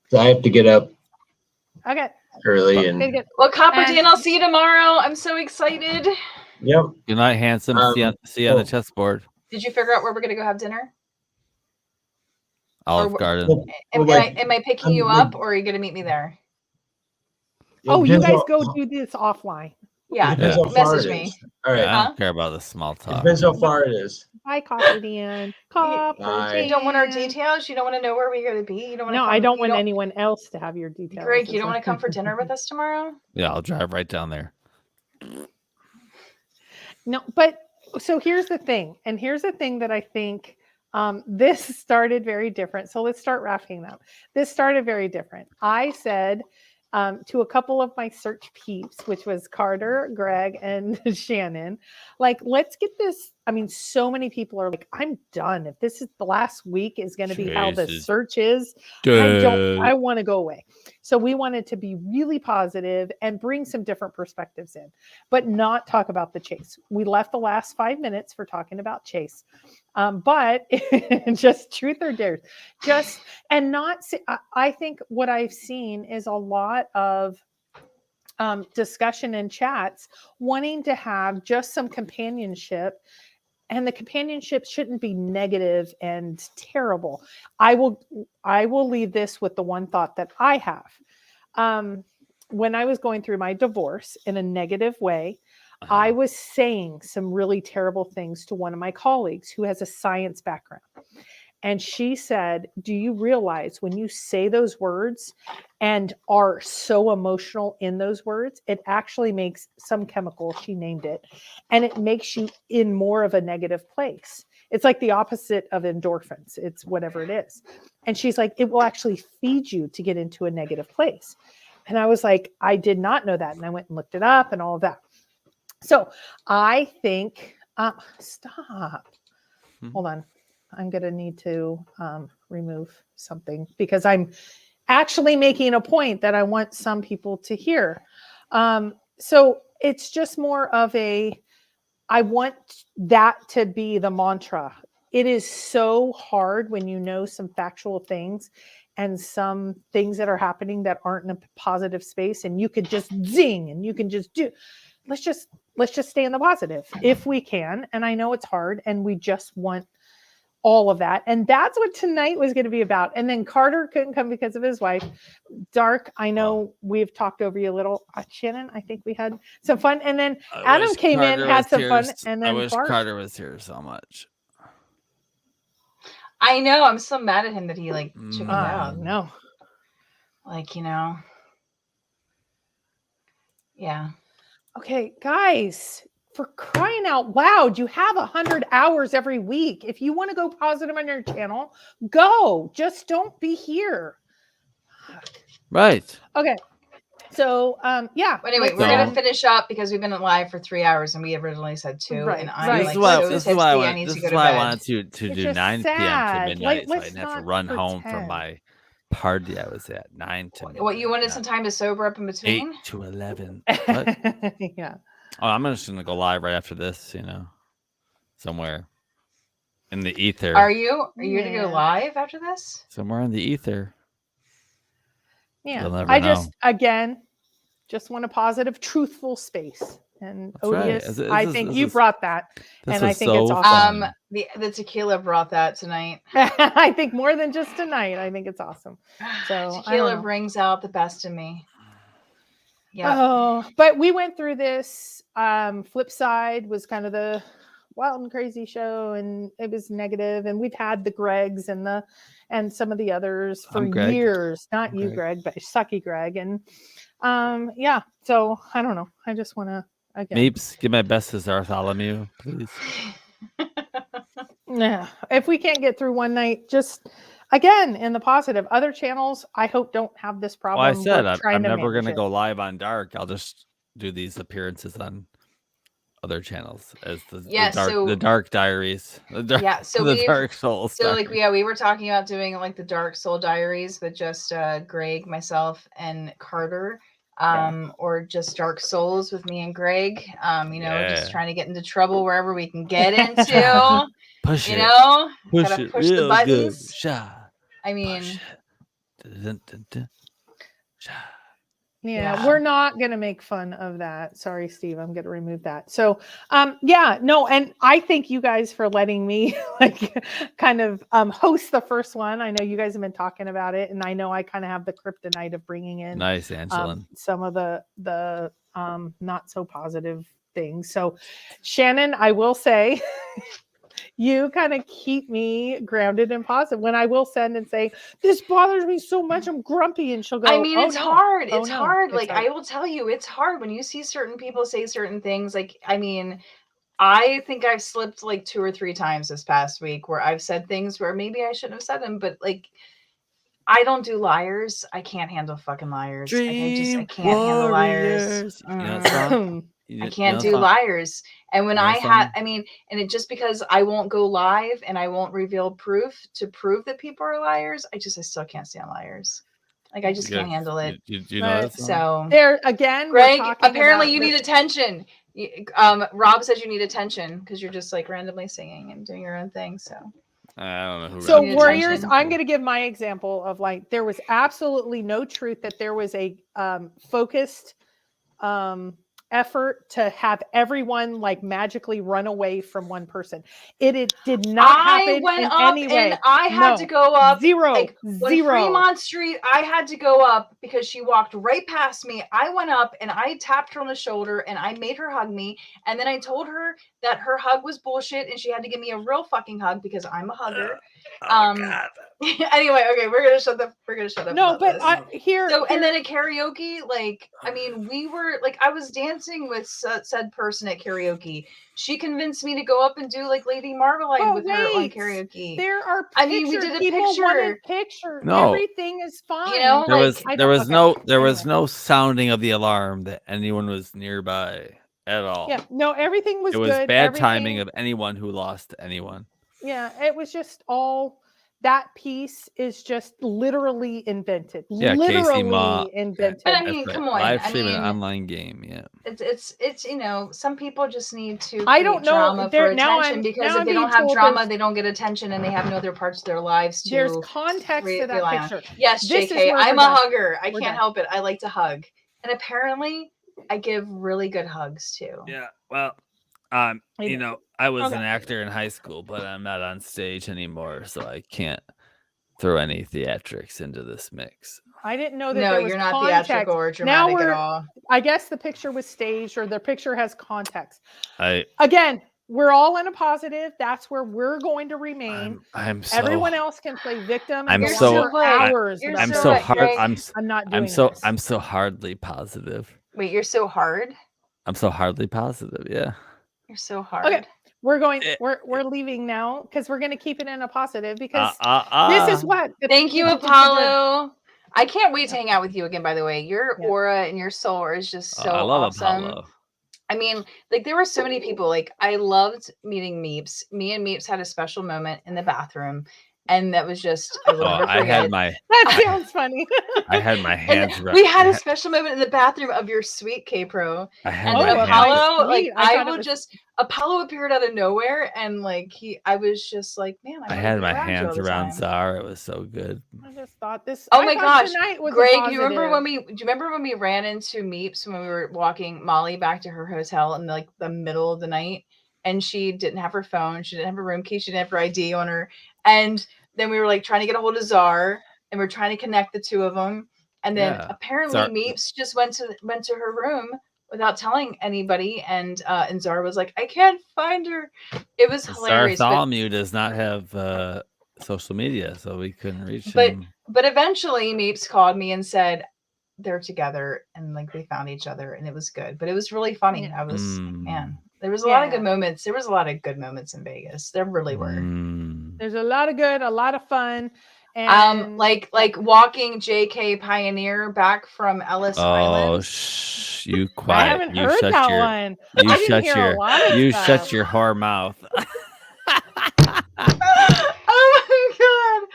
E: So I have to get up
A: Okay.
E: early and.
A: Good.
B: Well, Copper Dan, I'll see you tomorrow. I'm so excited.
E: Yep.
C: Good night, handsome. See you on the chessboard.
B: Did you figure out where we're going to go have dinner?
C: Olive Garden.
B: Am I picking you up, or are you going to meet me there?
A: Oh, you guys go do this offline.
B: Yeah. Message me.
E: All right.
C: I don't care about the small talk.
E: It depends how far it is.
A: Bye, Copper Dan.
B: You don't want our details? You don't want to know where we're going to be? You don't want to
A: I don't want anyone else to have your details.
B: Greg, you don't want to come for dinner with us tomorrow?
C: Yeah, I'll drive right down there.
A: No, but so here's the thing. And here's the thing that I think this started very different. So let's start wrapping up. This started very different. I said to a couple of my search peeps, which was Carter, Greg, and Shannon, like, let's get this. I mean, so many people are like, I'm done. If this is the last week is going to be how the search is, I want to go away. So we wanted to be really positive and bring some different perspectives in, but not talk about the chase. We left the last 5 minutes for talking about chase. But just truth or dares, I think what I've seen is a lot of discussion and chats wanting to have just some companionship, and the companionship shouldn't be negative and terrible. I will leave this with the one thought that I have. When I was going through my divorce in a negative way, I was saying some really terrible things to one of my colleagues who has a science background. And she said, do you realize when you say those words and are so emotional in those words, it actually makes some chemical, she named it, and it makes you in more of a negative place. It's like the opposite of endorphins. It's whatever it is. And she's like, it will actually feed you to get into a negative place. And I was like, I did not know that. And I went and looked it up and all of that. So I think, stop. Hold on. I'm going to need to remove something because I'm actually making a point that I want some people to hear. So it's just more of I want that to be the mantra. It is so hard when you know some factual things and some things that are happening that aren't in a positive space, and you could just zing and you can just do. Let's just stay in the positive if we can. And I know it's hard, and we just want all of that. And that's what tonight was going to be about. And then Carter couldn't come because of his wife. Darc, I know we've talked over you a little. Shannon, I think we had some fun. And then Adam came in, had some fun. And then
C: I wish Carter was here so much.
B: I know. I'm so mad at him that he chickened out.
A: No.
B: Yeah.
A: Okay, guys. For crying out loud, you have 100 hours every week. If you want to go positive on your channel, go. Just don't be here.
C: Right.
A: Okay. So, yeah.
B: Anyway, we're going to finish up because we've been live for 3 hours and we originally said 2.
A: Right.
B: And I'm
C: This
B: so
C: is why
B: I need to go to
C: I
B: bed.
C: wanted to do 9 p.m. to midnight so I didn't have to run home from my party I was at 9 to midnight.
B: What, you wanted some time to sober up in between?
C: 8 to 11. What?
A: Yeah.
C: Oh, I'm just going to go live right after this, somewhere in the ether.
B: Are you going to go live after this?
C: Somewhere in the ether.
A: Yeah.
C: You'll never
A: I
C: know.
A: just want a positive, truthful space. And
C: That's
A: Odious,
C: right.
A: I think you brought that. And I think it's
C: so
A: awesome.
B: The tequila brought that tonight.
A: I think more than just tonight. I think it's awesome. So
B: tequila brings out the best in me. Yeah.
A: Oh, but we went through this. Flip side was kind of the wild and crazy show, and it was negative. And we've had the Gregs and some of the others for years. Not you, Greg, but Sucky Greg. And yeah. So I don't know. I just want to
C: Meeps, give my best as Bartholomew, please.
A: Yeah. If we can't get through one night, just again, in the positive, other channels I hope don't have this
C: Well,
A: problem.
C: I said
A: We're trying
C: I'm
A: to
C: never
A: manage
C: going to
A: it.
C: go live on Darc. I'll just do these appearances on other channels as the Darc Diaries, the Dark Souls.
B: So like we were talking about doing like the Dark Soul Diaries with just Greg, myself, and Carter. Or just Dark Souls with me and Greg. Just trying to get into trouble wherever we can get into.
C: Push it.
B: Gotta push the buttons.
C: Good.
B: I mean,
A: yeah, we're not going to make fun of that. Sorry, Steve, I'm going to remove that. So, and I thank you guys for letting me kind of host the first one. I know you guys have been talking about it, and I know I kind of have the kryptonite of bringing in some of the not so positive things. So, Shannon, I will say. You kind of keep me grounded and positive when I will send and say, this bothers me so much, I'm grumpy. And she'll go,
B: I mean, it's hard. It's hard.
A: Like,
B: I will tell you, it's hard when you see certain people say certain things. Like, I mean, I think I've slipped like 2 or 3 times this past week where I've said things where maybe I shouldn't have said them, but like, I don't do liars. I can't handle fucking liars. I can't handle liars. I can't do liars. And when and it just because I won't go live and I won't reveal proof to prove that people are liars, I still can't stand liars. Like I just can't handle it.
C: You know that song?
A: So there again,
B: Greg, apparently you need attention. Rob says you need attention because you're just like randomly singing and doing your own thing. So
C: I don't know who.
A: So Warriors, I'm going to give my example of like there was absolutely no truth that there was a focused effort to have everyone like magically run away from one person. It did not happen in any way.
B: And I had to go up
A: zero.
B: When Fremont Street, I had to go up because she walked right past me. I went up and I tapped her on the shoulder and I made her hug me. And then I told her that her hug was bullshit and she had to give me a real fucking hug because I'm a hugger.
C: God.
B: Anyway, okay, we're gonna shut up.
A: No, but
B: and then at karaoke, like, I mean, we were like, I was dancing with said person at karaoke. She convinced me to go up and do like Lady Marmalade with her on karaoke.
A: There are pictures.
B: I mean, we did a
A: picture.
C: No,
A: everything is fine.
B: You know,
C: there was no sounding of the alarm that anyone was nearby at all.
A: Yeah, no, everything was good.
C: It was bad timing of anyone who lost anyone.
A: Yeah, it was just all. That piece is just literally invented.
C: Yeah,
A: literally invented.
B: But I mean, come on.
C: Live stream an online game, yeah.
B: It's some people just need to
A: I don't know
B: drama for attention because if they don't have drama, they don't get attention and they have no other parts of their lives to
A: there's context to that picture.
B: Yes, JK, I'm a hugger. I can't help it. I like to hug. And apparently I give really good hugs too.
C: Yeah, well, I was an actor in high school, but I'm not on stage anymore, so I can't throw any theatrics into this mix.
A: I didn't know that there was
B: you're not
A: context.
B: theatrical or dramatic at all.
A: I guess the picture was staged or the picture has context.
C: Again,
A: we're all in a positive. That's where we're going to remain. Everyone else can play victim.
C: I'm so hardly positive.
B: Wait, you're so hard?
C: I'm so hardly positive, yeah.
B: You're so hard.
A: Okay. We're leaving now because we're going to keep it in a positive because this is what.
B: Thank you, Apollo. I can't wait to hang out with you again, by the way. Your aura and your soul is just so
C: I love
B: awesome.
C: Apollo.
B: I mean, like there were so many people. Like I loved meeting Meeps. Me and Meeps had a special moment in the bathroom. And that was just, I will never forget.
A: That sounds funny.
C: I had my hands
B: around. We had a special moment in the bathroom of your sweet K-Pro.
C: And
B: Apollo, Apollo appeared out of nowhere. And like, I was just like, man,
C: I had my hands around Czar. It was so good.
A: I just thought this.
B: Oh my gosh. Greg, do you remember when we ran into Meeps when we were walking Molly back to her hotel in like the middle of the night? And she didn't have her phone. She didn't have her room key. She didn't have her ID on her. And then we were like trying to get a hold of Czar and we're trying to connect the two of them. And then apparently Meeps just went to her room without telling anybody. And Czar was like, I can't find her. It was hilarious.
C: Bartholomew does not have social media, so we couldn't reach him.
B: But eventually Meeps called me and said they're together and like they found each other and it was good. But it was really funny. I was man. There was a lot of good moments. There was a lot of good moments in Vegas. There really were.
A: There's a lot of good, a lot of fun. And
B: like walking JK Pioneer back from Ellis
C: Oh,
B: Island.
C: you
A: I
C: quiet.
A: haven't
C: You
A: heard
C: shut
A: that
C: your.
A: one.
C: You
A: I didn't
C: shut
A: hear
C: your.
A: a lot of
C: You
A: stuff.
C: shut your whore mouth.
B: Oh my god!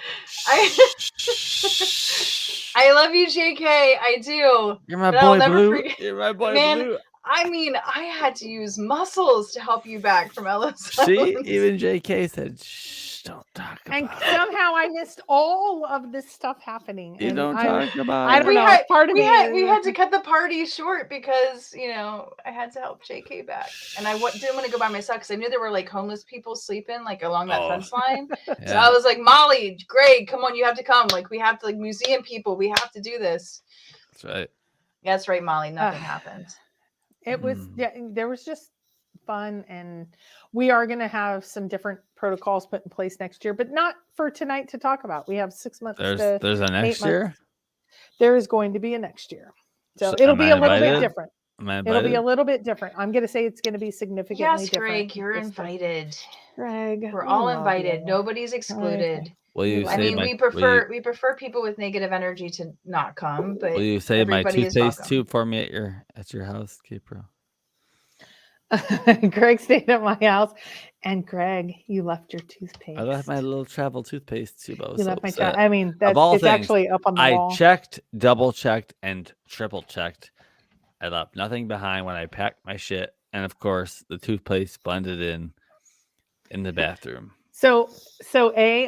B: I love you, JK. I do.
C: You're my
B: But I'll
C: boy
B: never
C: Blue.
B: forget-
C: You're my boy
B: Man,
C: Blue.
B: I mean, I had to use muscles to help you back from Ellis
C: See,
B: Island.
C: even JK said, "Shh, don't talk about
A: And
C: it."
A: somehow I missed all of this stuff happening.
C: You
A: And
C: don't
A: I
C: talk about
A: don't
C: it.
B: we
A: know.
B: had
A: Part of
B: we
A: me
B: had to cut the party short because I had to help JK back, and I didn't want to go by myself because I knew there were like homeless people sleeping like along that
C: Oh.
B: fence line. So
C: Yeah.
B: I was like, Molly, Greg, come on, you have to come. Like we have to, like, museum people, we have to do this.
C: That's right.
B: Yeah, that's right, Molly. Nothing happened.
A: It was there was just fun, and we are going to have some different protocols put in place next year, but not for tonight to talk about. We have 6 months.
C: There's a next
A: 8 months.
C: year.
A: There is going to be a next year, so
C: So
A: it'll
C: am
A: be
C: I
A: a little bit
C: invited?
A: different.
C: Am I
A: It'll be a
C: invited?
A: little bit different. I'm going to say it's going to be significantly
B: Yes,
A: different.
B: Greg, you're
A: this time.
B: invited.
A: Greg,
B: We're
A: we
B: all
A: love
B: invited.
A: you.
B: Nobody's excluded.
A: Okay.
C: Will you
A: I
B: I
C: say
B: mean,
C: my?
B: we prefer people with negative energy to not come, but
C: Will you say my
B: everybody is
C: toothpaste
B: welcome.
C: tube for me at your house, Kipro?
A: Greg stayed at my house, and Greg, you left your toothpaste.
C: I left my little travel toothpaste tube. I was
A: You
C: so
A: left my
C: upset.
A: I mean, that's
C: all
A: it's
C: things,
A: actually up on the
C: I
A: wall.
C: checked, double checked, and triple checked. I left nothing behind when I packed my shit, and of course, the toothpaste blended in the bathroom.
A: So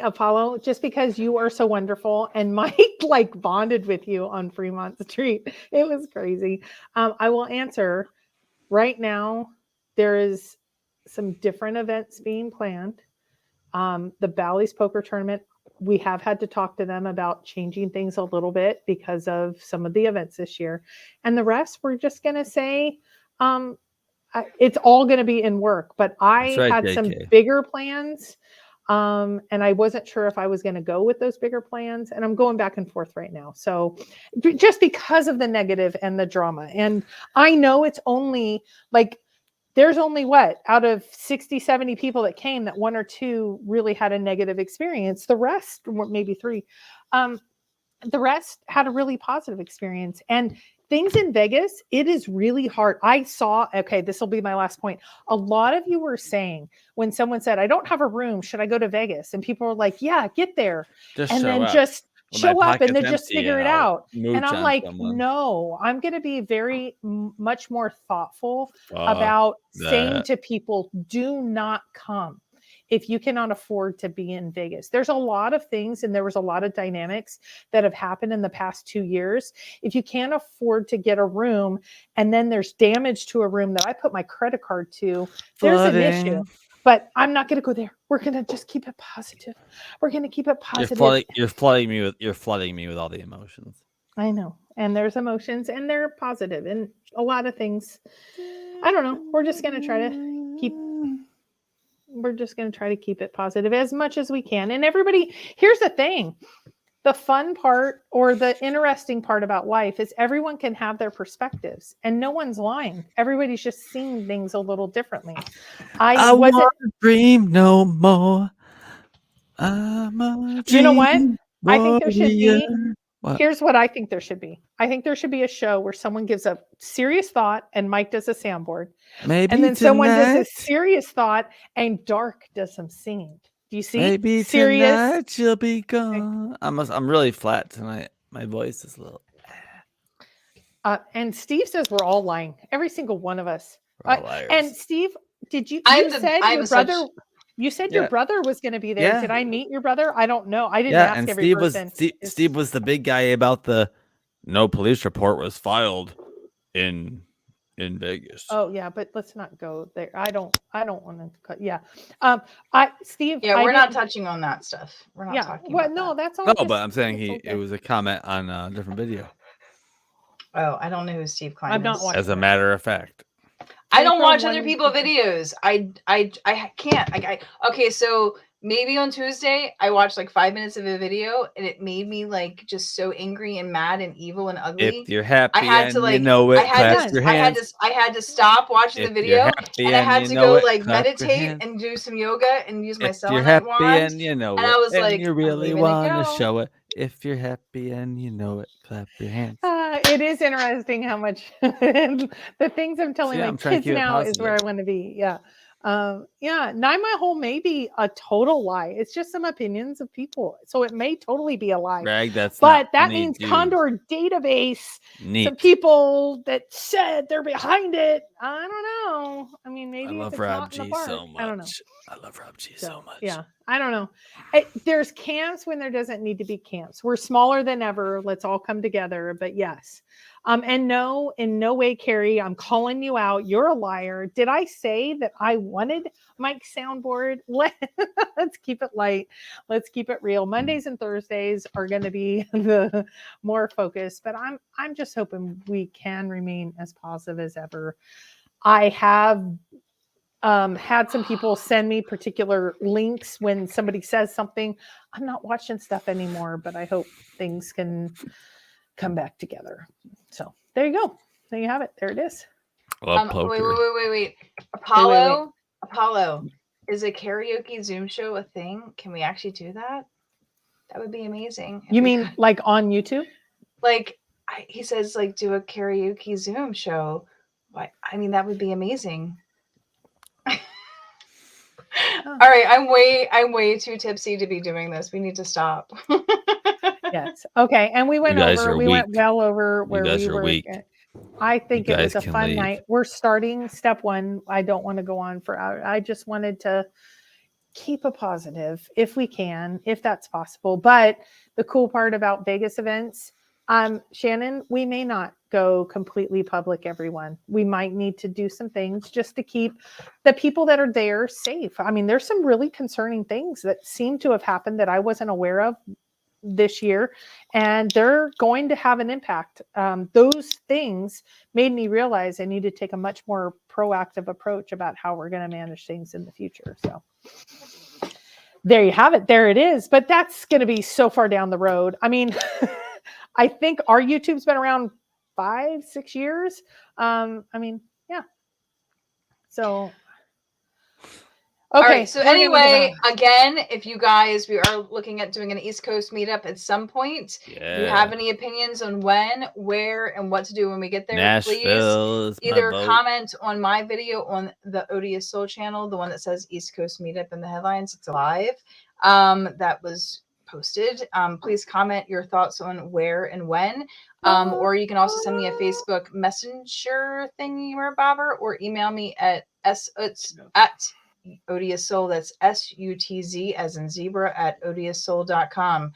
A: Apollo, just because you are so wonderful, and Mike like bonded with you on Fremont Street, it was crazy. I will answer right now. There is some different events being planned. The Bally's poker tournament, we have had to talk to them about changing things a little bit because of some of the events this year, and the rest we're just going to say it's all going to be in work. But I
C: right,
A: had
C: JK.
A: some bigger plans, and I wasn't sure if I was going to go with those bigger plans, and I'm going back and forth right now. So just because of the negative and the drama, and I know it's only like there's only what out of 60, 70 people that came that 1 or 2 really had a negative experience. The rest, maybe 3, the rest had a really positive experience. And things in Vegas, it is really hard. I saw, okay, this will be my last point. A lot of you were saying when someone said, I don't have a room, should I go to Vegas? And people were like, yeah, get there.
C: Just
A: And
C: show
A: then
C: up.
A: just
C: When my
A: show up and then
C: pocket's
A: just
C: empty
A: figure
C: and
A: it
C: I'll
A: out.
C: mooch
A: And I'm
C: on
A: like,
C: someone.
A: no, I'm going to be very much more thoughtful
C: Fuck
A: about saying
C: that.
A: to people, do not come if you cannot afford to be in Vegas. There's a lot of things, and there was a lot of dynamics that have happened in the past 2 years. If you can't afford to get a room and then there's damage to a room that I put my credit card to, there's an issue.
C: Flooding.
A: But I'm not going to go there. We're going to just keep it positive. We're going to keep it positive.
C: You're flooding me with all the emotions.
A: I know. And there's emotions, and they're positive, and a lot of things. I don't know. We're just going to try to keep it positive as much as we can. And everybody, here's the thing. The fun part or the interesting part about life is everyone can have their perspectives, and no one's lying. Everybody's just seeing things a little differently. I wasn't
C: dream no more. I'm a
A: You know what?
C: dream
A: I think there should be.
C: warrior. What?
A: Here's what I think there should be. I think there should be a show where someone gives a serious thought and Mike does a soundboard.
C: Maybe
A: And then someone does a
C: tonight-
A: serious thought and Darc does some singing. Do you see?
C: Maybe
A: serious.
C: tonight you'll be gone. I'm really flat tonight. My voice is a little.
A: And Steve says we're all lying. Every single one of us.
C: We're all liars.
A: And Steve, did you?
B: I'm
A: You
B: the-
A: said
B: I'm
A: your
B: such-
A: brother. You said
C: Yeah.
A: your brother was going to be there.
C: Yeah.
A: Did I meet your brother? I don't know. I didn't
C: Yeah,
A: ask
C: and
A: every
C: Steve
A: person.
C: Steve was the big guy about the no police report was filed in Vegas.
A: Oh yeah, but let's not go there. I don't want to cut. Yeah. Steve.
B: Yeah,
A: I
B: we're not
A: didn't-
B: touching on that stuff. We're not
A: Yeah.
B: talking
A: Well,
B: about
A: no,
B: that.
A: that's all.
C: No,
A: just-
C: but I'm saying
A: that's
C: it
A: okay.
C: was a comment on a different video.
B: Oh, I don't know who Steve Klein
A: I'm not
B: is.
A: watching.
C: As a matter of fact.
B: I don't
A: From
B: watch
A: one-
B: other people's videos. I can't. Okay, so maybe on Tuesday I watched like 5 minutes of a video and it made me like just so angry and mad and evil and ugly.
C: If you're happy
B: I had
C: and
B: to like
C: you know
B: I
C: it,
B: had
C: clap
B: to
C: your
B: I had
C: hands.
B: to I had to stop watching the
C: If you're
B: video
C: happy
B: and I
C: and
B: had
C: you
B: to
C: know
B: go
C: it,
B: like
C: clap your
B: meditate
C: hands.
B: and do some yoga and use my
C: If you're
B: selenite
C: happy
B: wand.
C: and you know
B: And
C: it,
B: I was
C: and
B: like,
C: you
B: I'm
C: really
B: leaving it
C: want to
B: go.
C: show it. If you're happy and you know it, clap your hands.
A: It is interesting how much the things I'm telling
C: See,
A: my
C: I'm trying to
A: kids
C: keep it
A: now is where I
C: positive.
A: want to be. Yeah. 9 Mile Hole may be a total lie. It's just some opinions of people. So it may totally be a lie.
C: Greg, that's
A: But
C: not
A: that
C: funny,
A: means
C: dude.
A: Condor Database, some
C: Neat.
A: people that said they're behind it. I don't know. I mean,
C: I
A: maybe if
C: love
A: it's
C: Rob
A: not in the
C: G
A: park.
C: so
A: I don't know.
C: much. I love Rob G so much.
A: Yeah, I don't know. There's camps when there doesn't need to be camps. We're smaller than ever. Let's all come together. But yes. And no, in no way, Carrie, I'm calling you out. You're a liar. Did I say that I wanted Mike's soundboard? Let's keep it light. Let's keep it real. Mondays and Thursdays are going to be the more focused, but I'm just hoping we can remain as positive as ever. I have had some people send me particular links when somebody says something. I'm not watching stuff anymore, but I hope things can come back together. So there you go. There you have it. There it is.
C: Love poker.
B: Wait. Apollo, is a karaoke Zoom show a thing? Can we actually do that? That would be amazing.
A: You mean like on YouTube?
B: Like he says, like do a karaoke Zoom show. What? I mean, that would be amazing. All right, I'm way too tipsy to be doing this. We need to stop.
A: Yes. Okay. And we went over. We went well over where
C: guys
A: we
C: are
A: were.
C: weak.
A: I think
C: You
A: it was
C: guys
A: a
C: can
A: fun
C: leave.
A: night. We're starting step 1. I don't want to go on for hours. I just wanted to keep a positive if we can, if that's possible. But the cool part about Vegas events, Shannon, we may not go completely public, everyone. We might need to do some things just to keep the people that are there safe. I mean, there's some really concerning things that seem to have happened that I wasn't aware of this year, and they're going to have an impact. Those things made me realize I need to take a much more proactive approach about how we're going to manage things in the future. So there you have it. There it is. But that's going to be so far down the road. I mean, I think our YouTube's been around 5-6 years. I mean, yeah. So okay.
B: All right, so anyway, again, if you guys, we are looking at doing an East Coast meetup at some point.
C: Yeah.
B: If you have any opinions on when, where, and what to do when we get there,
C: Nashville
B: please either comment on my video on the Odious Soul channel, the one that says East Coast meetup in the headlines. It's live. That was posted. Please comment your thoughts on where and when. Or you can also send me a Facebook Messenger thingy or bobber, or email me at Odious Soul, that's SUTZ as in zebra at odioussoul.com.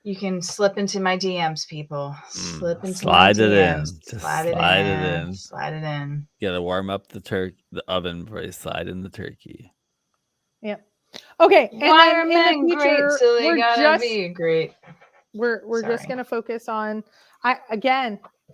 B: You can slip into my DMs, people. Slide it in. Slide it in.
C: You gotta warm up the oven before you slide in the turkey.
A: Yep. Okay. And
B: why
A: then
B: are
A: in
B: men
A: the future,
B: great so they gotta be great?
A: We're just gonna focus on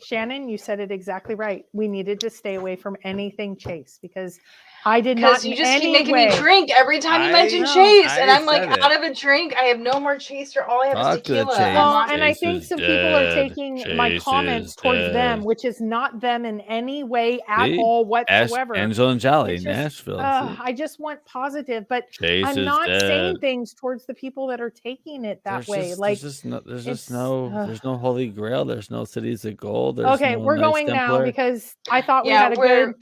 A: Shannon, you said it exactly right. We needed to stay away from anything Chase because I did not.
B: Because you just keep making me drink every time you mention Chase, and I'm like out of a drink. I have no more Chaser. All I have is tequila.
A: Well, and I think some people are taking my comments towards them, which is not them in any way at all whatsoever.
C: Angel and Jolly, Nashville.
A: I just want positive, but I'm not saying things towards the people that are taking it that way.
C: There's no holy grail. There's no cities of gold.
A: Okay, we're going now because I thought we had a good.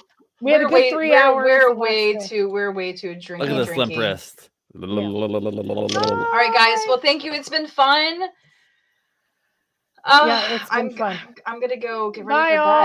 A: We had a good 3 hours.
B: We're way too drinky.
C: Look at the limp wrist.
B: Yeah. All right, guys. Well, thank you. It's been fun.
A: Yeah, it's been fun.
B: I'm gonna go get ready for bed.